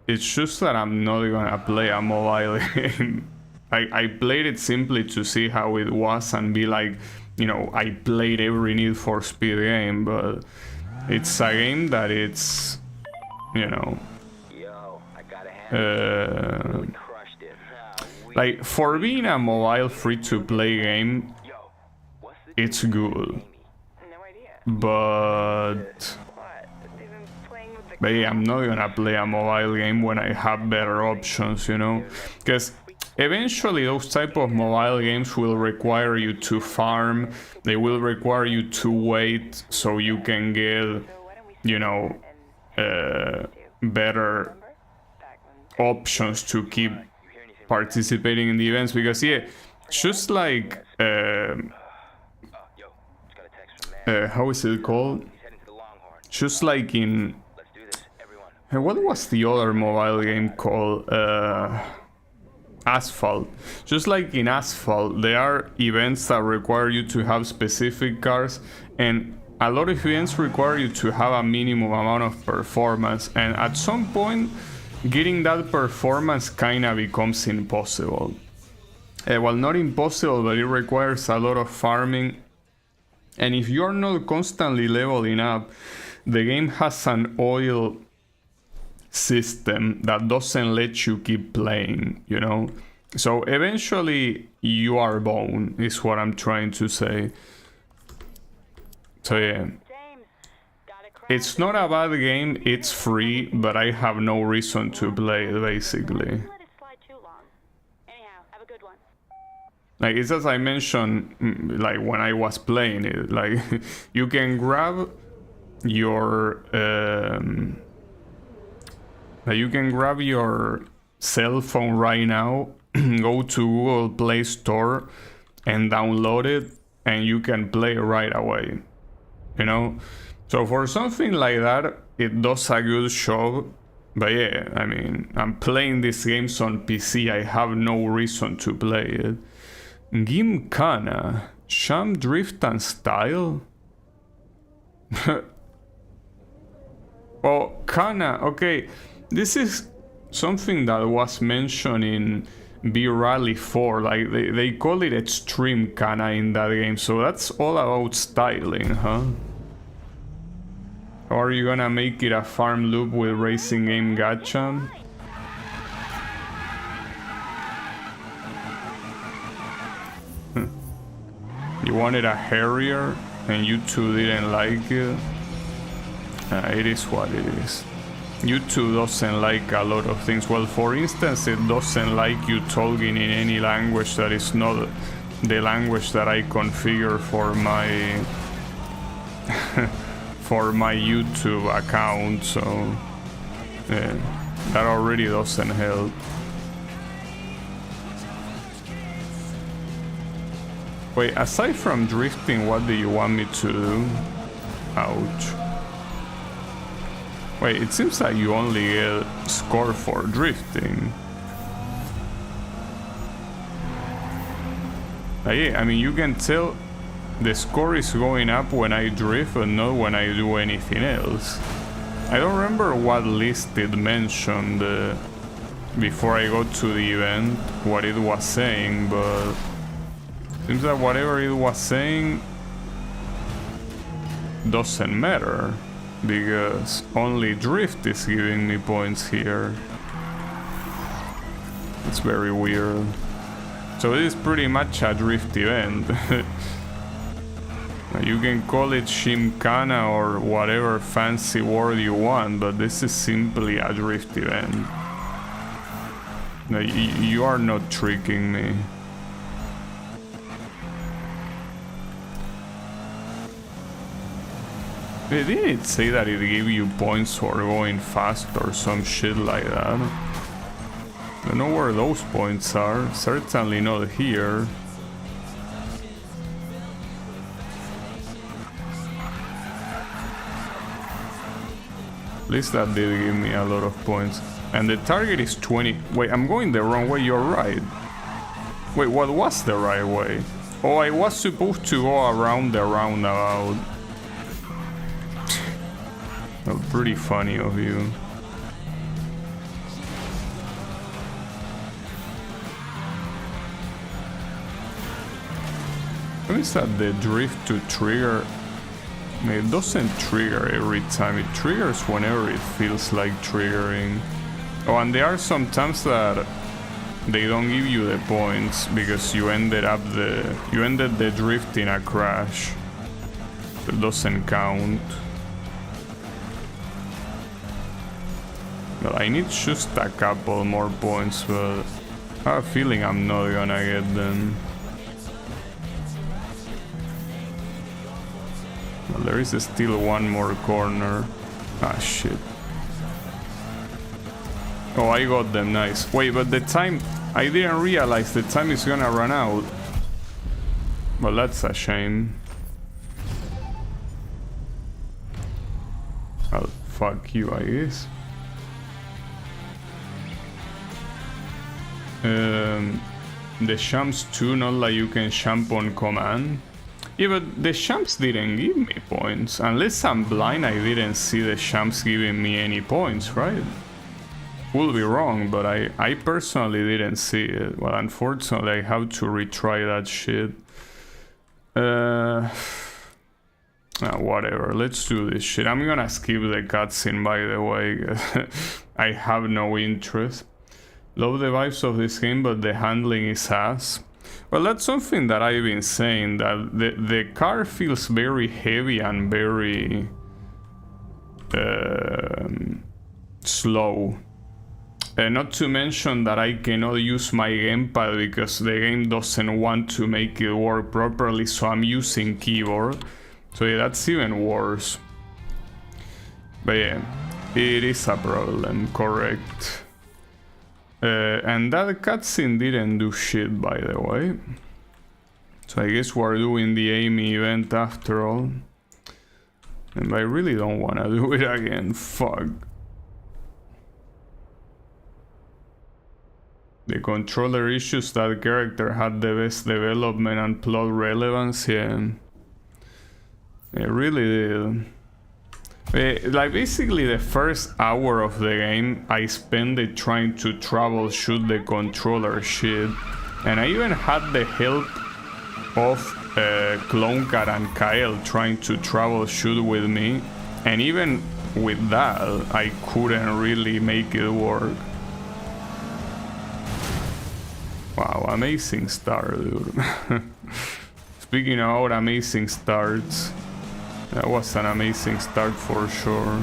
It's just that I'm not gonna play a mobile game. I played it simply to see how it was and be like, you know, I played every Need for Speed game, but it's a game that it's, you know, Yo, I gotta hand crushed it. like, for being a mobile free-to-play game, it's good. But yeah, I'm not gonna play a mobile game when I have better options, you know? Because eventually those type of mobile games will require you to farm, they will require you to wait so you can get, you know, better options to keep participating in the events. Because yeah, just like how is it called? Just like in what was the other mobile game called? Asphalt. Just like in Asphalt, there are events that require you to have specific cars, and a lot of events require you to have a minimum amount of performance, and at some point getting that performance kinda becomes impossible. Well, not impossible, but it requires a lot of farming. And if you're not constantly leveling up, the game has an oil system that doesn't let you keep playing, you know? So eventually you are bone, is what I'm trying to say. So yeah. It's not a bad game, it's free, but I have no reason to play it, basically. Like, it's as I mentioned, like, when I was playing it, like, you can grab your, cell phone right now, go to Google Play Store and download it, and you can play right away, you know? So for something like that, it does a good job. But yeah, I mean, I'm playing these games on PC, I have no reason to play it. Gymkhana, Sham Drift and Style? Oh, Kana, okay. This is something that was mentioned in B-Rally 4, like they call it Extreme Kana in that game, so that's all about styling, huh? Or are you gonna make it a farm loop with racing game gacha? You wanted a Harrier and you two didn't like it? It is what it is. YouTube doesn't like a lot of things. Well, for instance, it doesn't like you talking in any language that is not the language that I configure for my for my YouTube account, so yeah, that already doesn't help. Wait, aside from drifting, what do you want me to do? Ouch. Wait, it seems like you only get score for drifting. Yeah, I mean, you can tell the score is going up when I drift and not when I do anything else. I don't remember what list it mentioned before I got to the event, what it was saying, but seems that whatever it was saying doesn't matter, because only drift is giving me points here. It's very weird. So it is pretty much a drift event. You can call it Shimkana or whatever fancy word you want, but this is simply a drift event. You are not tricking me. Didn't it say that it gave you points for going fast or some shit like that? I don't know where those points are. Certainly not here. At least that did give me a lot of points. And the target is 20. Wait, I'm going the wrong way. You're right. Wait, what was the right way? Oh, I was supposed to go around the roundabout. Well, pretty funny of you. How is that the drift to trigger? I mean, it doesn't trigger every time. It triggers whenever it feels like triggering. Oh, and there are some times that they don't give you the points because you ended the drift in a crash. It doesn't count. Well, I need just a couple more points, but I have a feeling I'm not gonna get them. Well, there is still one more corner. Ah, shit. Oh, I got them, nice. Wait, but the time... I didn't realize the time is gonna run out. Well, that's a shame. Well, fuck you, I guess. The jumps too, not like you can jump on command. Yeah, but the jumps didn't give me points. Unless I'm blind, I didn't see the jumps giving me any points, right? Could be wrong, but I personally didn't see it. Well, unfortunately, I have to retry that shit. Whatever, let's do this shit. I'm gonna skip the cutscene, by the way. I have no interest. Love the vibes of this game, but the handling is ass. Well, that's something that I've been saying, that the car feels very heavy and very slow. Not to mention that I cannot use my gamepad because the game doesn't want to make it work properly, so I'm using keyboard. So yeah, that's even worse. But yeah, it is a problem, correct. And that cutscene didn't do shit, by the way. So I guess we're doing the Amy event after all. And I really don't want to do it again, fuck. The controller issues, that character had the best development and plot relevance, yeah. It really did. Like basically the first hour of the game I spent it trying to troubleshoot the controller shit, and I even had the help of Cloncar and Kyle trying to troubleshoot with me, and even with that I couldn't really make it work. Wow, amazing start, dude. Speaking about amazing starts, that was an amazing start for sure.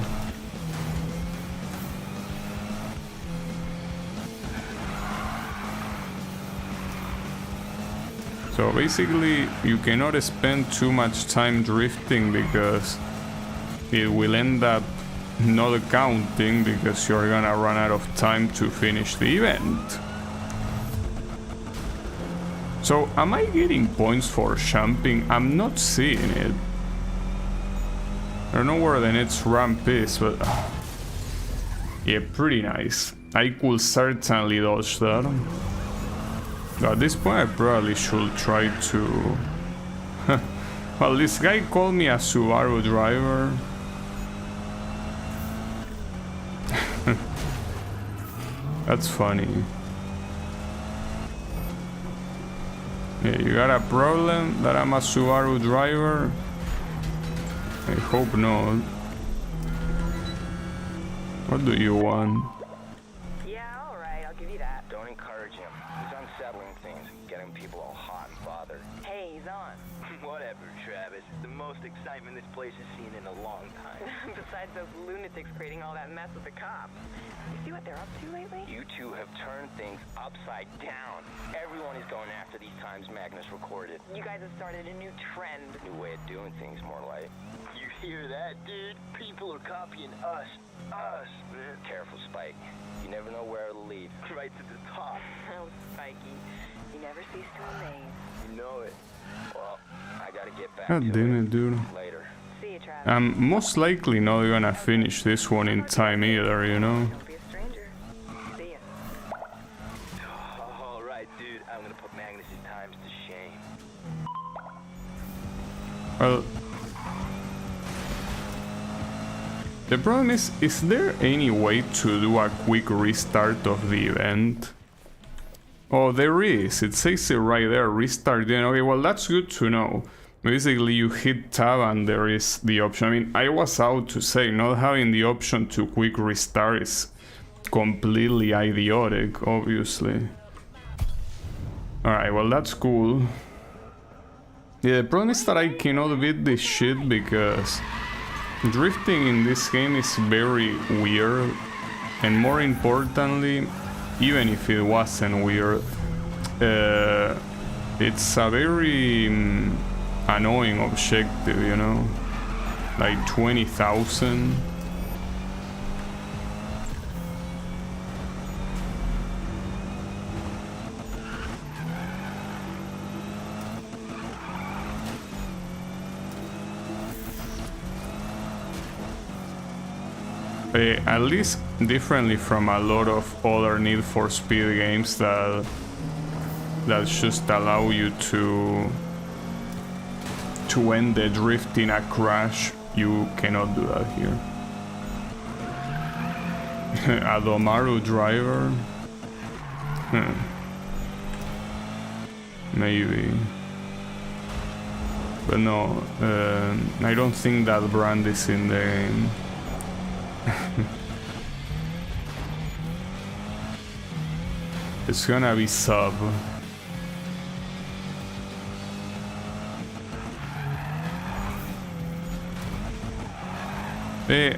So basically you cannot spend too much time drifting because it will end up not counting because you're gonna run out of time to finish the event. So am I getting points for jumping? I'm not seeing it. I don't know where the next ramp is, but yeah, pretty nice. I could certainly dodge that. At this point I probably should try to... Well, this guy called me a Subaru driver. That's funny. Yeah, you got a problem that I'm a Subaru driver? I hope not. What do you want? Yeah, alright, I'll give you that. Don't encourage him. He's unsettling things, getting people all hot and bothered. Hey, he's on. Whatever, Travis. The most excitement this place has seen in a long time. Besides those lunatics creating all that mess with the cops. You see what they're up to lately? You two have turned things upside down. Everyone is going after these times Magnus recorded. You guys have started a new trend. New way of doing things, more like. You hear that, dude? People are copying us. Us, man. Careful, Spike. You never know where it'll lead. Right to the top. Oh, Spikey. You never cease to amaze. You know it. Well, I gotta get back God to damn it it, dude. later. See you, Travis. I'm most likely not gonna finish this one in time either, you know? Don't be a stranger. See ya. All right, dude. I'm gonna put Magnus's times to shame. Well, the problem is there any way to do a quick restart of the event? Oh, there is. It says it right there, restart then. Okay, well, that's good to know. Basically, you hit tab and there is the option. I mean, I was out to say not having the option to quick restart is completely idiotic, obviously. Alright, well, that's cool. Yeah, the problem is that I cannot beat this shit because drifting in this game is very weird. And more importantly, even if it wasn't weird, it's a very annoying objective, you know? Like 20,000. At least differently from a lot of other Need for Speed games that just allow you to end the drift in a crash. You cannot do that here. A Domaru driver? Maybe. But no, I don't think that brand is in the game. It's gonna be sub.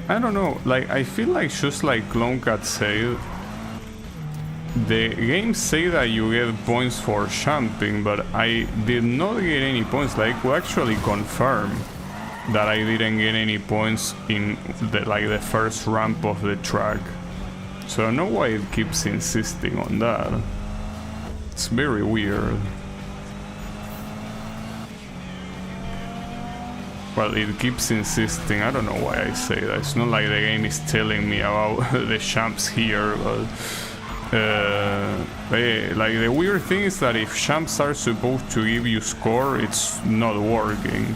I don't know, like I feel like just like Clone Cat said, the games say that you get points for jumping, but I did not get any points. Like, we actually confirm that I didn't get any points in the first ramp of the track. So I don't know why it keeps insisting on that. It's very weird. Well, it keeps insisting. I don't know why I say that. It's not like the game is telling me about the jumps here, but yeah, like the weird thing is that if jumps are supposed to give you score, it's not working.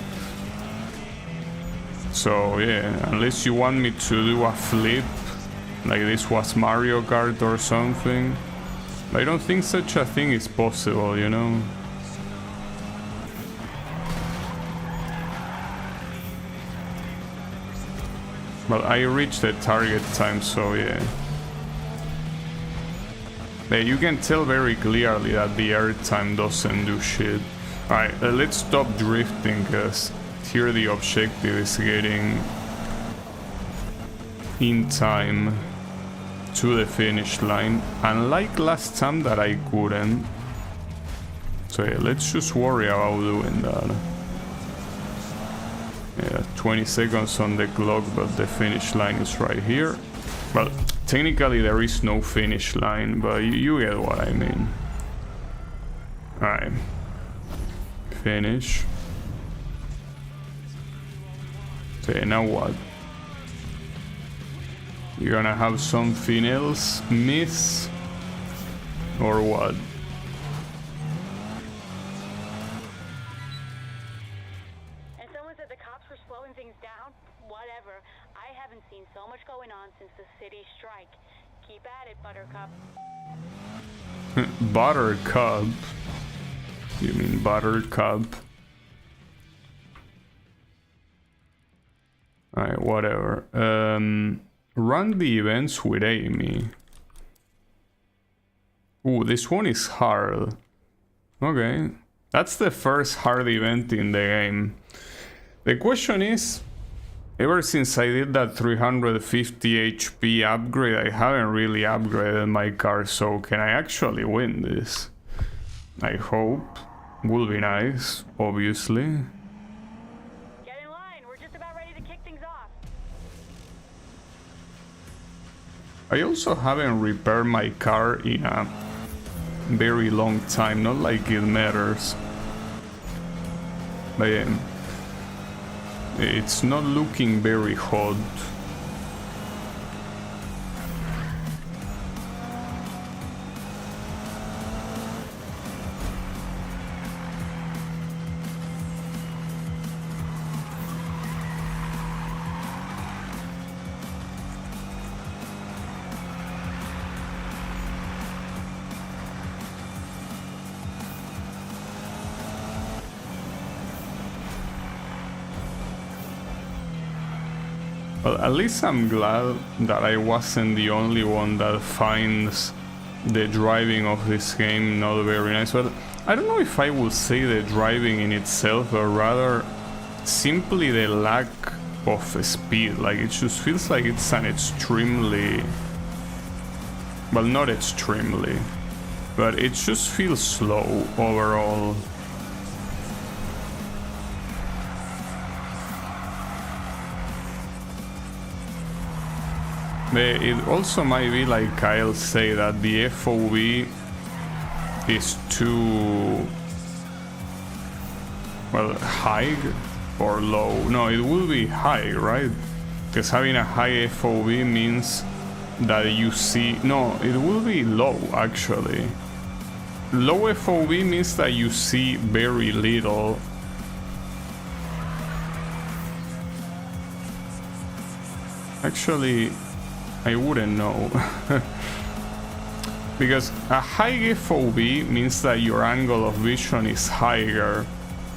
So yeah, unless you want me to do a flip, like this was Mario Kart or something, I don't think such a thing is possible, you know? Well, I reached the target time, so yeah. You can tell very clearly that the air time doesn't do shit. Alright, let's stop drifting, because here the objective is getting in time to the finish line. Unlike last time that I couldn't. So yeah, let's just worry about doing that. Yeah, 20 seconds on the clock, but the finish line is right here. Well, technically there is no finish line, but you get what I mean. Alright. Finish. So yeah, now what? You're gonna have something else miss? Or what? And someone said the cops were slowing things down? Whatever. I haven't seen so much going on since the city strike. Keep at it, Buttercup. Buttercup? You mean Buttercup? Alright, whatever. Run the events with Amy. Ooh, this one is hard. Okay. That's the first hard event in the game. The question is, ever since I did that 350 HP upgrade, I haven't really upgraded my car, so can I actually win this? I hope. Will be nice, obviously. Get in line. We're just about ready to kick things off. I also haven't repaired my car in a very long time, not like it matters. But it's not looking very hot. Well, at least I'm glad that I wasn't the only one that finds the driving of this game not very nice. But I don't know if I would say the driving in itself, or rather simply the lack of speed. Like, it just feels like it's an extremely... well, not extremely, but it just feels slow overall. It also might be like Kyle say that the FOV is too, well, high or low. No, it will be high, right? Because having a high FOV means that you see... no, it will be low, actually. Low FOV means that you see very little. Actually, I wouldn't know. Because a high FOV means that your angle of vision is higher.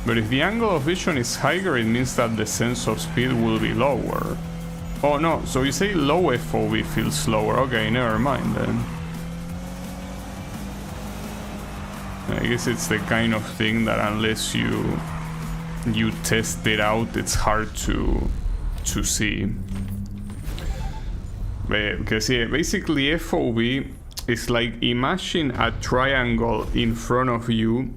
But if the angle of vision is higher, it means that the sense of speed will be lower. Oh no, so you say low FOV feels slower. Okay, never mind then. I guess it's the kind of thing that unless you test it out, it's hard to see. Because yeah, basically FOV is like, imagine a triangle in front of you.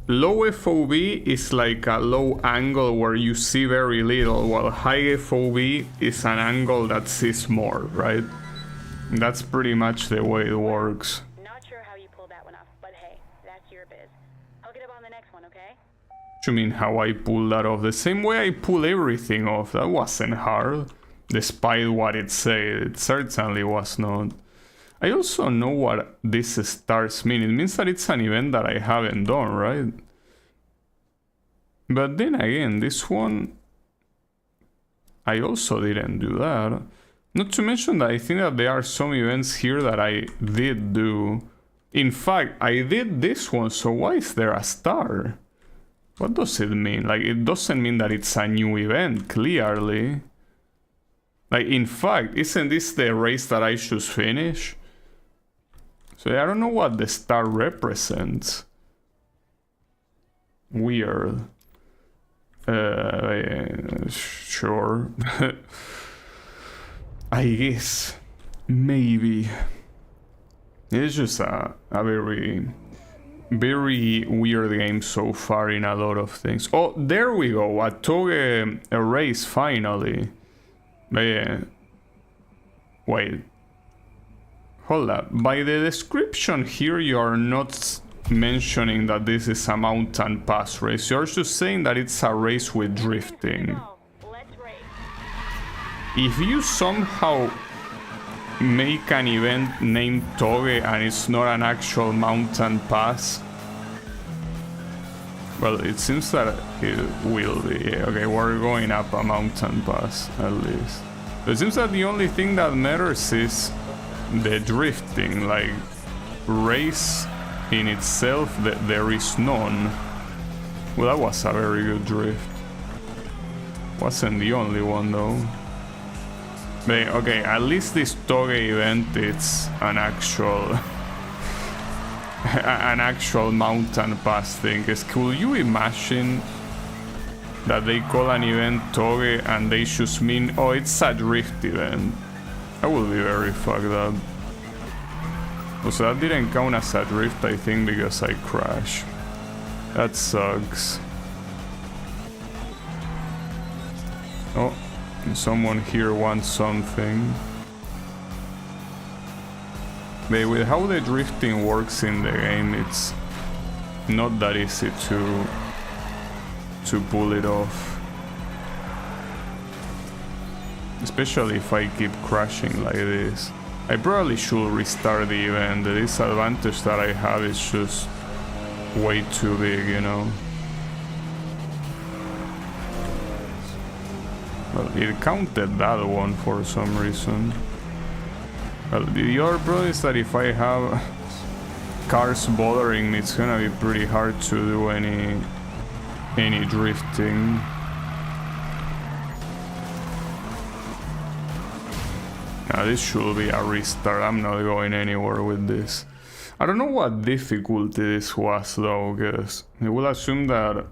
Low FOV is like a low angle where you see very little, while high FOV is an angle that sees more, right? That's pretty much the way it works. Not sure how you pulled that one off, but hey, that's your biz. Hook it up on the next one, okay? What do you mean how I pull that off? The same way I pull everything off. That wasn't hard. Despite what it said, it certainly was not. I also know what this stars mean. It means that it's an event that I haven't done, right? But then again, this one, I also didn't do that. Not to mention that I think that there are some events here that I did do. In fact, I did this one, so why is there a star? What does it mean? Like, it doesn't mean that it's a new event, clearly. Like, in fact, isn't this the race that I should finish? So I don't know what the star represents. Weird. Sure. I guess. Maybe. It's just a very very weird game so far in a lot of things. Oh, there we go. A Toge race finally. Yeah. Wait. Hold up. By the description here, you are not mentioning that this is a mountain pass race. You're just saying that it's a race with drifting. If you somehow make an event named Toge and it's not an actual mountain pass, well, it seems that it will be. Yeah, okay, we're going up a mountain pass at least. It seems that the only thing that matters is the drifting. Like, race in itself, there is none. Well, that was a very good drift. Wasn't the only one though. But, okay, at least this Toge event, it's an actual an actual mountain pass thing. Cause could you imagine that they call an event Toge and they just mean, oh, it's a drift event? That would be very fucked up. Also, that didn't count as a drift, I think, because I crashed. That sucks. Oh, someone here wants something. But with how the drifting works in the game, it's not that easy to pull it off. Especially if I keep crashing like this. I probably should restart the event. The disadvantage that I have is just way too big, you know. Well, it counted that one for some reason. Well, the other problem is that if I have cars bothering me, it's gonna be pretty hard to do any drifting. Now this should be a restart. I'm not going anywhere with this. I don't know what difficulty this was though, because I will assume that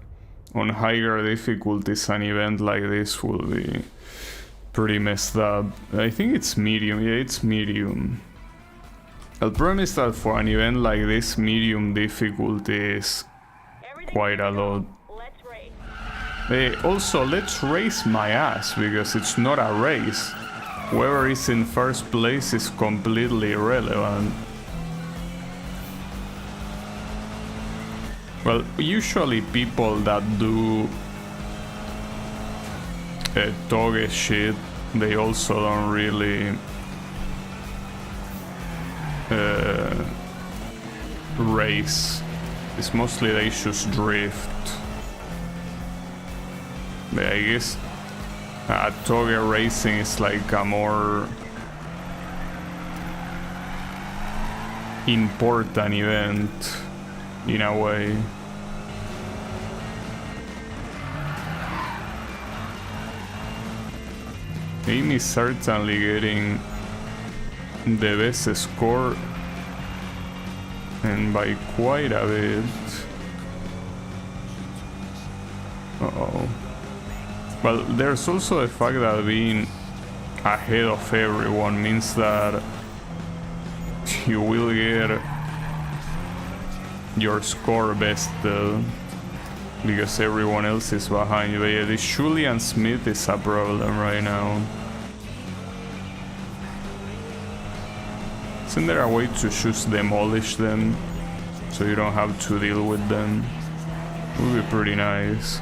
on higher difficulties an event like this will be pretty messed up. I think it's medium. Yeah, it's medium. The problem is that for an event like this, medium difficulty is quite a lot. Also, let's race my ass, because it's not a race. Whoever is in first place is completely irrelevant. Well, usually people that do Toge shit, they also don't really race. It's mostly they just drift. But I guess Toge racing is like a more important event in a way. Amy is certainly getting the best score, and by quite a bit. Uh-oh. Well, there's also the fact that being ahead of everyone means that you will get your score bested because everyone else is behind you. But yeah, this Julian Smith is a problem right now. Isn't there a way to just demolish them so you don't have to deal with them? It would be pretty nice.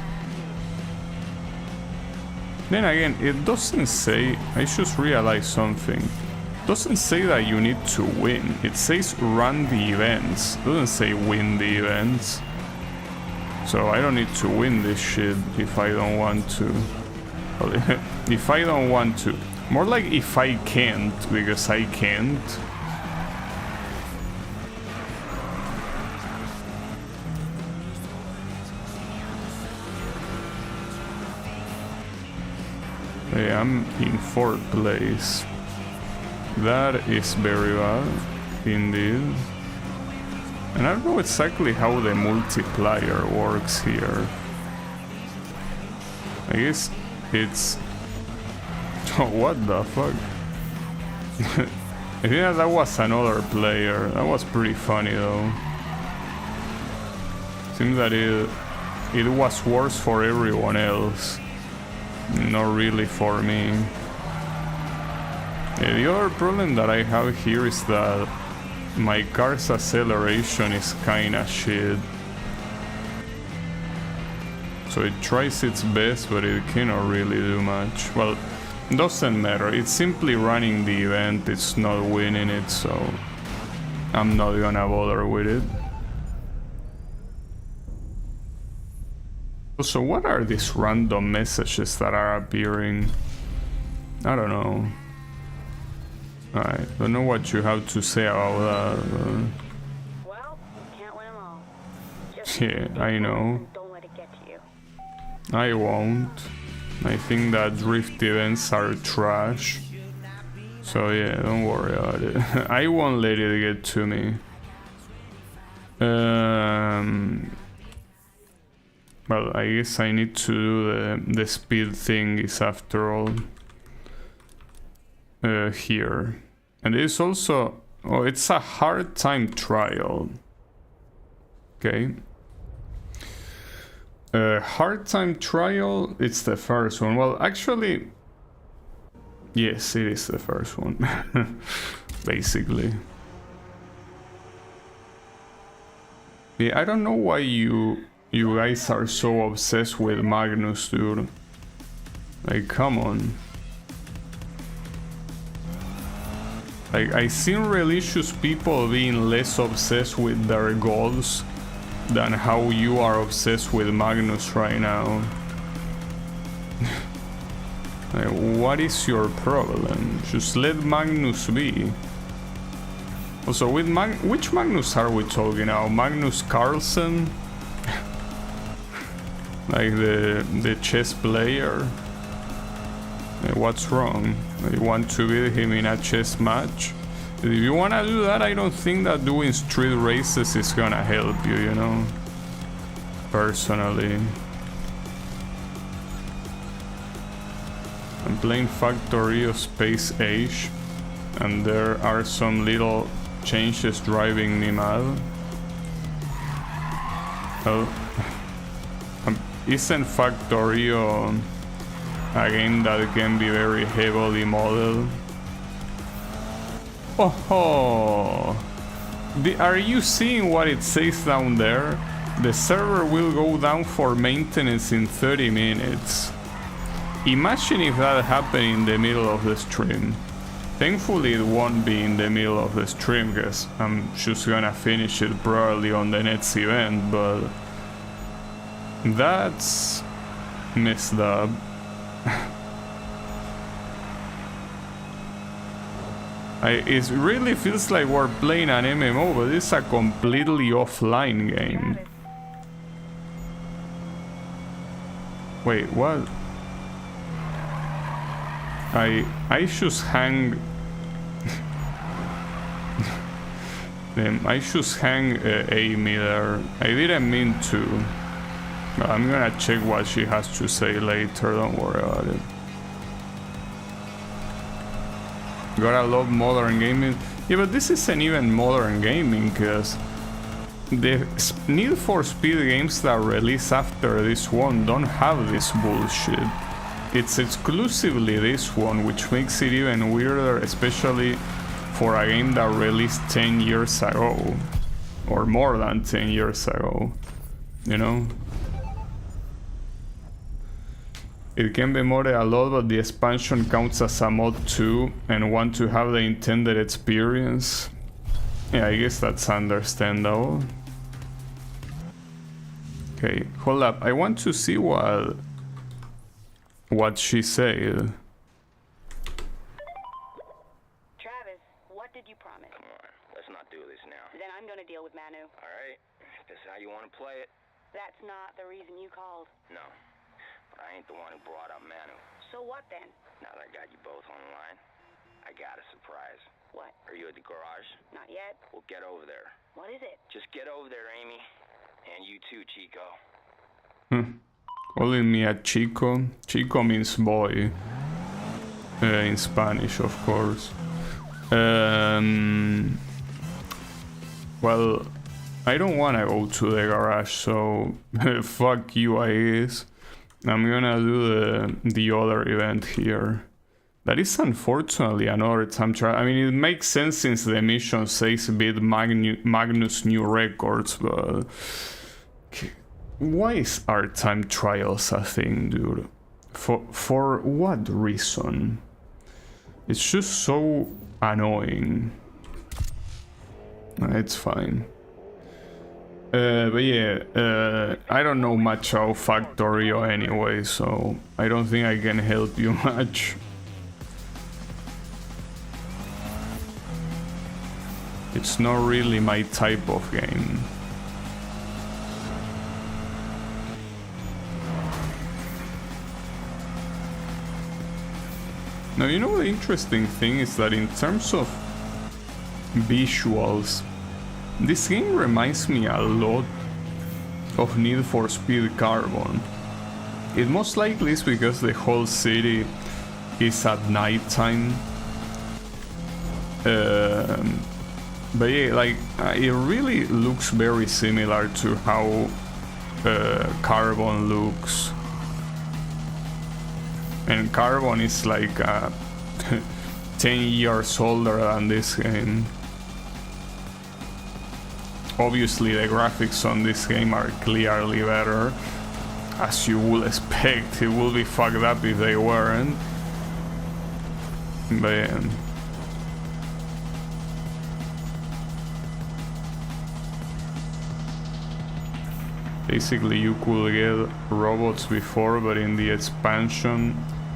Then again, it doesn't say, I just realized something. It doesn't say that you need to win. It says run the events. It doesn't say win the events. So I don't need to win this shit if I don't want to. Well, if I don't want to. More like if I can't, because I can't. Yeah, I'm in 4th place. That is very bad, indeed. And I don't know exactly how the multiplier works here. I guess it's... Oh, what the fuck? I think that was another player. That was pretty funny though. Seems that it was worse for everyone else, not really for me. The other problem that I have here is that my car's acceleration is kinda shit. So it tries its best, but it cannot really do much. Well, doesn't matter. It's simply running the event, it's not winning it, so I'm not gonna bother with it. So what are these random messages that are appearing? I don't know. I don't know what you have to say about that. Well, you can't win them all. Yeah, I know. Don't let it get to you. I won't. I think that drift events are trash. So yeah, don't worry about it. I won't let it get to me. Well, I guess I need to do the speed thing is after all. Here. And it's also... Oh, it's a hard time trial. Okay. Hard time trial, it's the first one. Well, actually... Yes, it is the first one. Basically. Yeah, I don't know why you guys are so obsessed with Magnus, dude. Like, come on. Like, I've seen religious people being less obsessed with their goals than how you are obsessed with Magnus right now. Like, what is your problem? Just let Magnus be. Also, with which Magnus are we talking now? Magnus Carlsen? Like the chess player? What's wrong? You want to beat him in a chess match? If you wanna do that, I don't think that doing street races is gonna help you, you know? Personally. I'm playing Factorio Space Age, and there are some little changes driving me mad. Well, isn't Factorio a game that can be very heavily modeled? Oh, are you seeing what it says down there? The server will go down for maintenance in 30 minutes. Imagine if that happened in the middle of the stream. Thankfully it won't be in the middle of the stream, because I'm just gonna finish it probably on the next event, but that's messed up. It really feels like we're playing an MMO, but it's a completely offline game. Wait, what? I should hang... I should hang Amy there. I didn't mean to. I'm gonna check what she has to say later, don't worry about it. Gotta love modern gaming. Yeah, but this isn't even modern gaming, because the Need for Speed games that release after this one don't have this bullshit. It's exclusively this one, which makes it even weirder, especially for a game that released 10 years ago. Or more than 10 years ago. You know? It can be modded a lot, but the expansion counts as a mod too, and want to have the intended experience. Yeah, I guess that's understandable. Okay, hold up. I want to see what she said. Travis, what did you promise? Come on, let's not do this now. Then I'm gonna deal with Manu. Alright, if this is how you want to play it. That's not the reason you called. No, but I ain't the one who brought up Manu. So what then? Now that I got you both on the line, I got a surprise. What? Are you at the garage? Not yet. Well, get over there. What is it? Just get over there, Amy. And you too, Chico. Calling me a chico. Chico means boy. In Spanish, of course. Well, I don't want to go to the garage, so fuck you, I guess. I'm gonna do the other event here. That is unfortunately another time trial. I mean, it makes sense since the mission says beat Magnus new records, but why is our time trials a thing, dude? For what reason? It's just so annoying. It's fine. But yeah, I don't know much about Factorio anyway, so I don't think I can help you much. It's not really my type of game. Now, you know, the interesting thing is that in terms of visuals, this game reminds me a lot of Need for Speed Carbon. It most likely is because the whole city is at nighttime. But yeah, like, it really looks very similar to how Carbon looks. And Carbon is like 10 years older than this game. Obviously the graphics on this game are clearly better. As you would expect, it would be fucked up if they weren't. But yeah. Basically you could get robots before, but in the expansion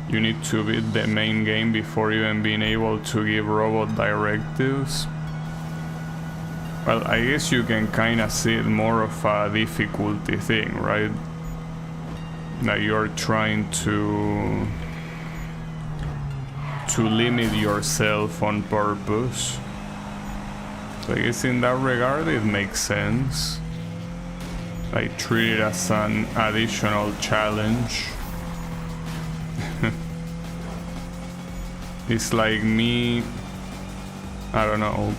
you need to beat the main game before even being able to give robot directives. Well, I guess you can kinda see it more of a difficulty thing, right? That you're trying to limit yourself on purpose. So I guess in that regard it makes sense. I treat it as an additional challenge. It's like me, I don't know,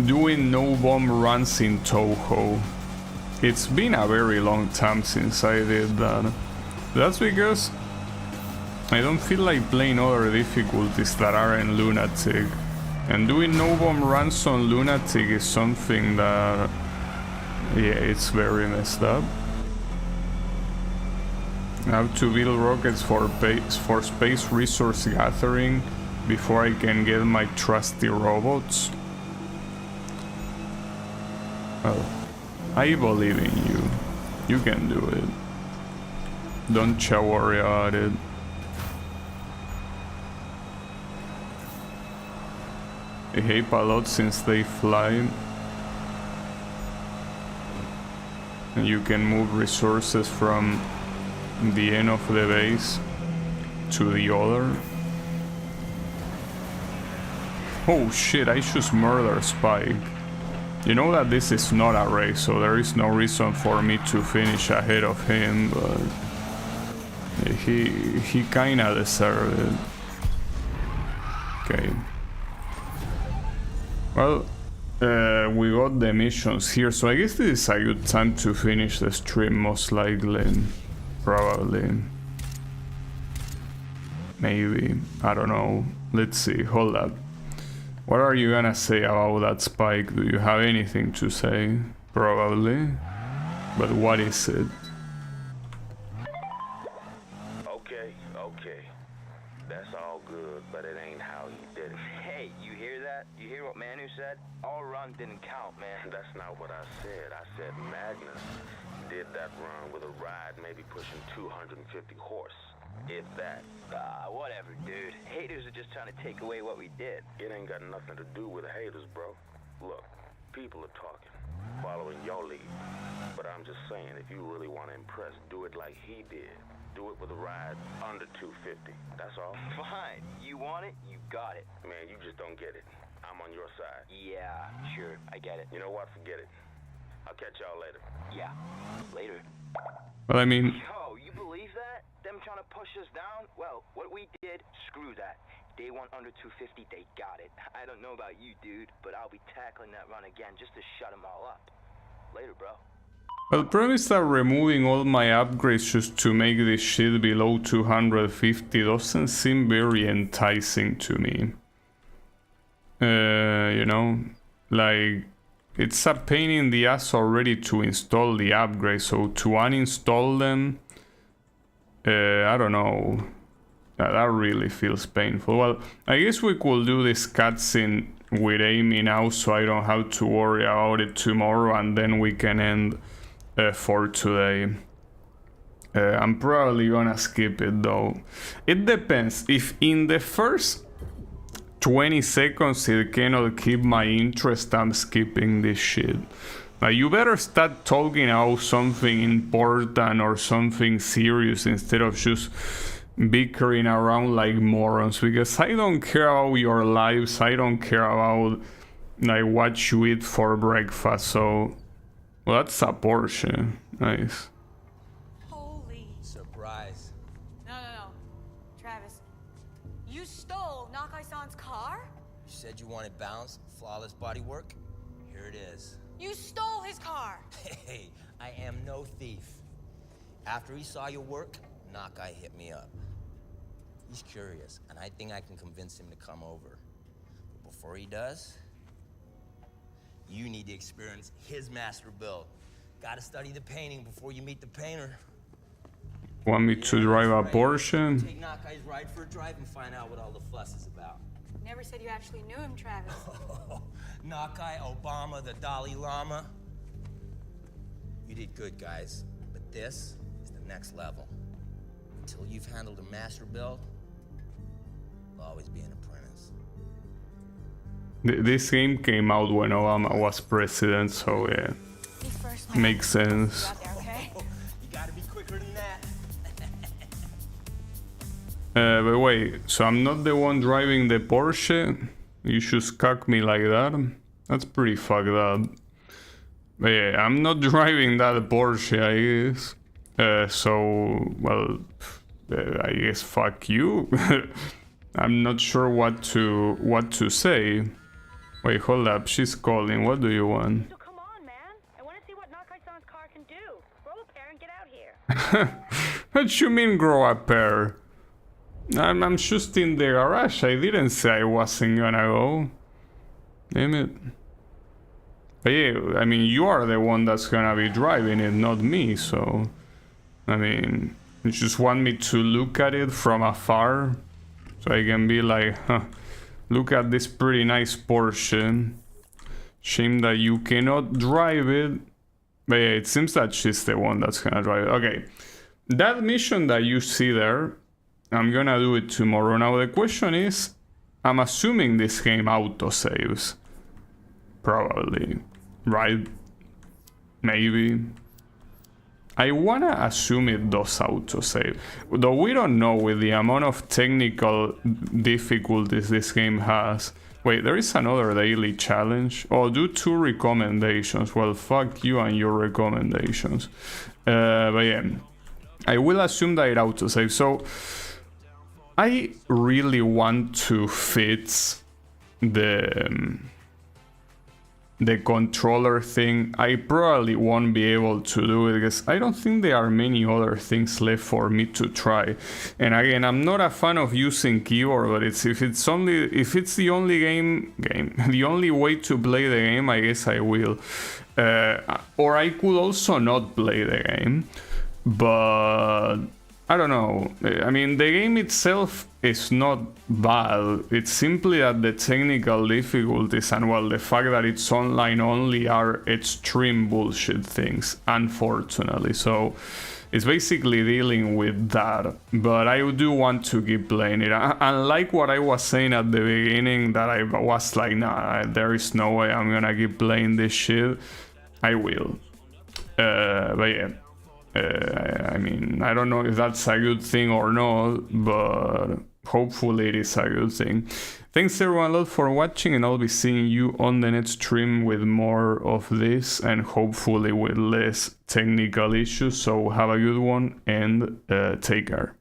doing no bomb runs in Toho. It's been a very long time since I did that. That's because I don't feel like playing other difficulties that aren't Lunatic. And doing no bomb runs on Lunatic is something that, yeah, it's very messed up. I have to build rockets for space resource gathering before I can get my trusty robots. Well, I believe in you. You can do it. Don't you worry about it. They hape a lot since they fly. And you can move resources from the end of the base to the other. Oh shit, I just murdered Spike. You know that this is not a race, so there is no reason for me to finish ahead of him, but he kinda deserved it. Okay. Well, we got the missions here, so I guess this is a good time to finish the stream, most likely. Probably. Maybe. I don't know. Let's see. Hold up. What are you gonna say about that Spike? Do you have anything to say? Probably. But what is it? Okay. That's all good, but it ain't how he did it. Hey, you hear that? You hear what Manu said? Our run didn't count, man. That's not what I said. I said Magnus did that run with a ride maybe pushing 250 horse. If that. Whatever, dude. Haters are just trying to take away what we did. It ain't got nothing to do with the haters, bro. Look, people are talking, following your lead. But I'm just saying, if you really want to impress, do it like he did. Do it with a ride under 250. That's all. Fine. You want it, you got it. Man, you just don't get it. I'm on your side. Yeah, sure. I get it. You know what? Forget it. I'll catch y'all later. Yeah. Later. Well, I mean... Yo, you believe that? Them trying to push us down? Well, what we did, screw that. Day one under 250, they got it. I don't know about you, dude, but I'll be tackling that run again just to shut them all up. Later, bro. Well, the problem is that removing all my upgrades just to make this shit below 250 doesn't seem very enticing to me. You know, like, it's a pain in the ass already to install the upgrades, so to uninstall them, I don't know. That really feels painful. Well, I guess we could do this cutscene with Amy now, so I don't have to worry about it tomorrow, and then we can end for today. I'm probably gonna skip it though. It depends. If in the first 20 seconds it cannot keep my interest, I'm skipping this shit. Now you better start talking about something important or something serious instead of just bickering around like morons, because I don't care about your lives. I don't care about like what you eat for breakfast. So, well, that's a Porsche. Nice. Holy Surprise. no. Travis, you stole Nakai-san's car? You said you wanted balance, flawless bodywork? Here it is. You stole his car! Hey, I am no thief. After he saw your work, Nakai hit me up. He's curious, and I think I can convince him to come over. But before he does, you need to experience his master build. Gotta study the painting before you meet the painter. Want me to drive a Porsche? Take Nakai's ride for a drive and find out what all the fuss is about. Never said you actually knew him, Travis. Nakai, Obama, the Dalai Lama. You did good, guys, but this is the next level. Until you've handled a master build, you'll always be an apprentice. This game came out when Obama was president, so yeah, makes sense. You gotta be quicker than that. But wait, so I'm not the one driving the Porsche? You should cuck me like that? That's pretty fucked up. But yeah, I'm not driving that Porsche, I guess. So, well, I guess fuck you. I'm not sure what to say. Wait, hold up, she's calling. What do you want? So come on, man. I want to see what Nakai-san's car can do. Grow a pair and get out here. What you mean grow a pair? I'm just in the garage. I didn't say I wasn't gonna go. Damn it. But yeah, I mean, you are the one that's gonna be driving it, not me, so... I mean, you just want me to look at it from afar? So I can be like, huh, look at this pretty nice Porsche. Shame that you cannot drive it. But yeah, it seems that she's the one that's gonna drive it. Okay, that mission that you see there, I'm gonna do it tomorrow. Now the question is, I'm assuming this game autosaves. Probably, right? Maybe. I wanna assume it does autosave, though we don't know with the amount of technical difficulties this game has. Wait, there is another daily challenge. Oh, do 2 recommendations. Well, fuck you and your recommendations. But yeah, I will assume that it autosaves. So I really want to fix the controller thing. I probably won't be able to do it because I don't think there are many other things left for me to try. And again, I'm not a fan of using keyboard, but if it's the only the only way to play the game, I guess I will. Or I could also not play the game, but I don't know. I mean, the game itself is not bad. It's simply that the technical difficulties and, well, the fact that it's online only are extreme bullshit things, unfortunately. So it's basically dealing with that. But I do want to keep playing it. Unlike what I was saying at the beginning, that I was like, nah, there is no way I'm gonna keep playing this shit. I will. But yeah. I mean, I don't know if that's a good thing or not, but hopefully it is a good thing. Thanks everyone a lot for watching, and I'll be seeing you on the next stream with more of this and hopefully with less technical issues. So have a good one and take care.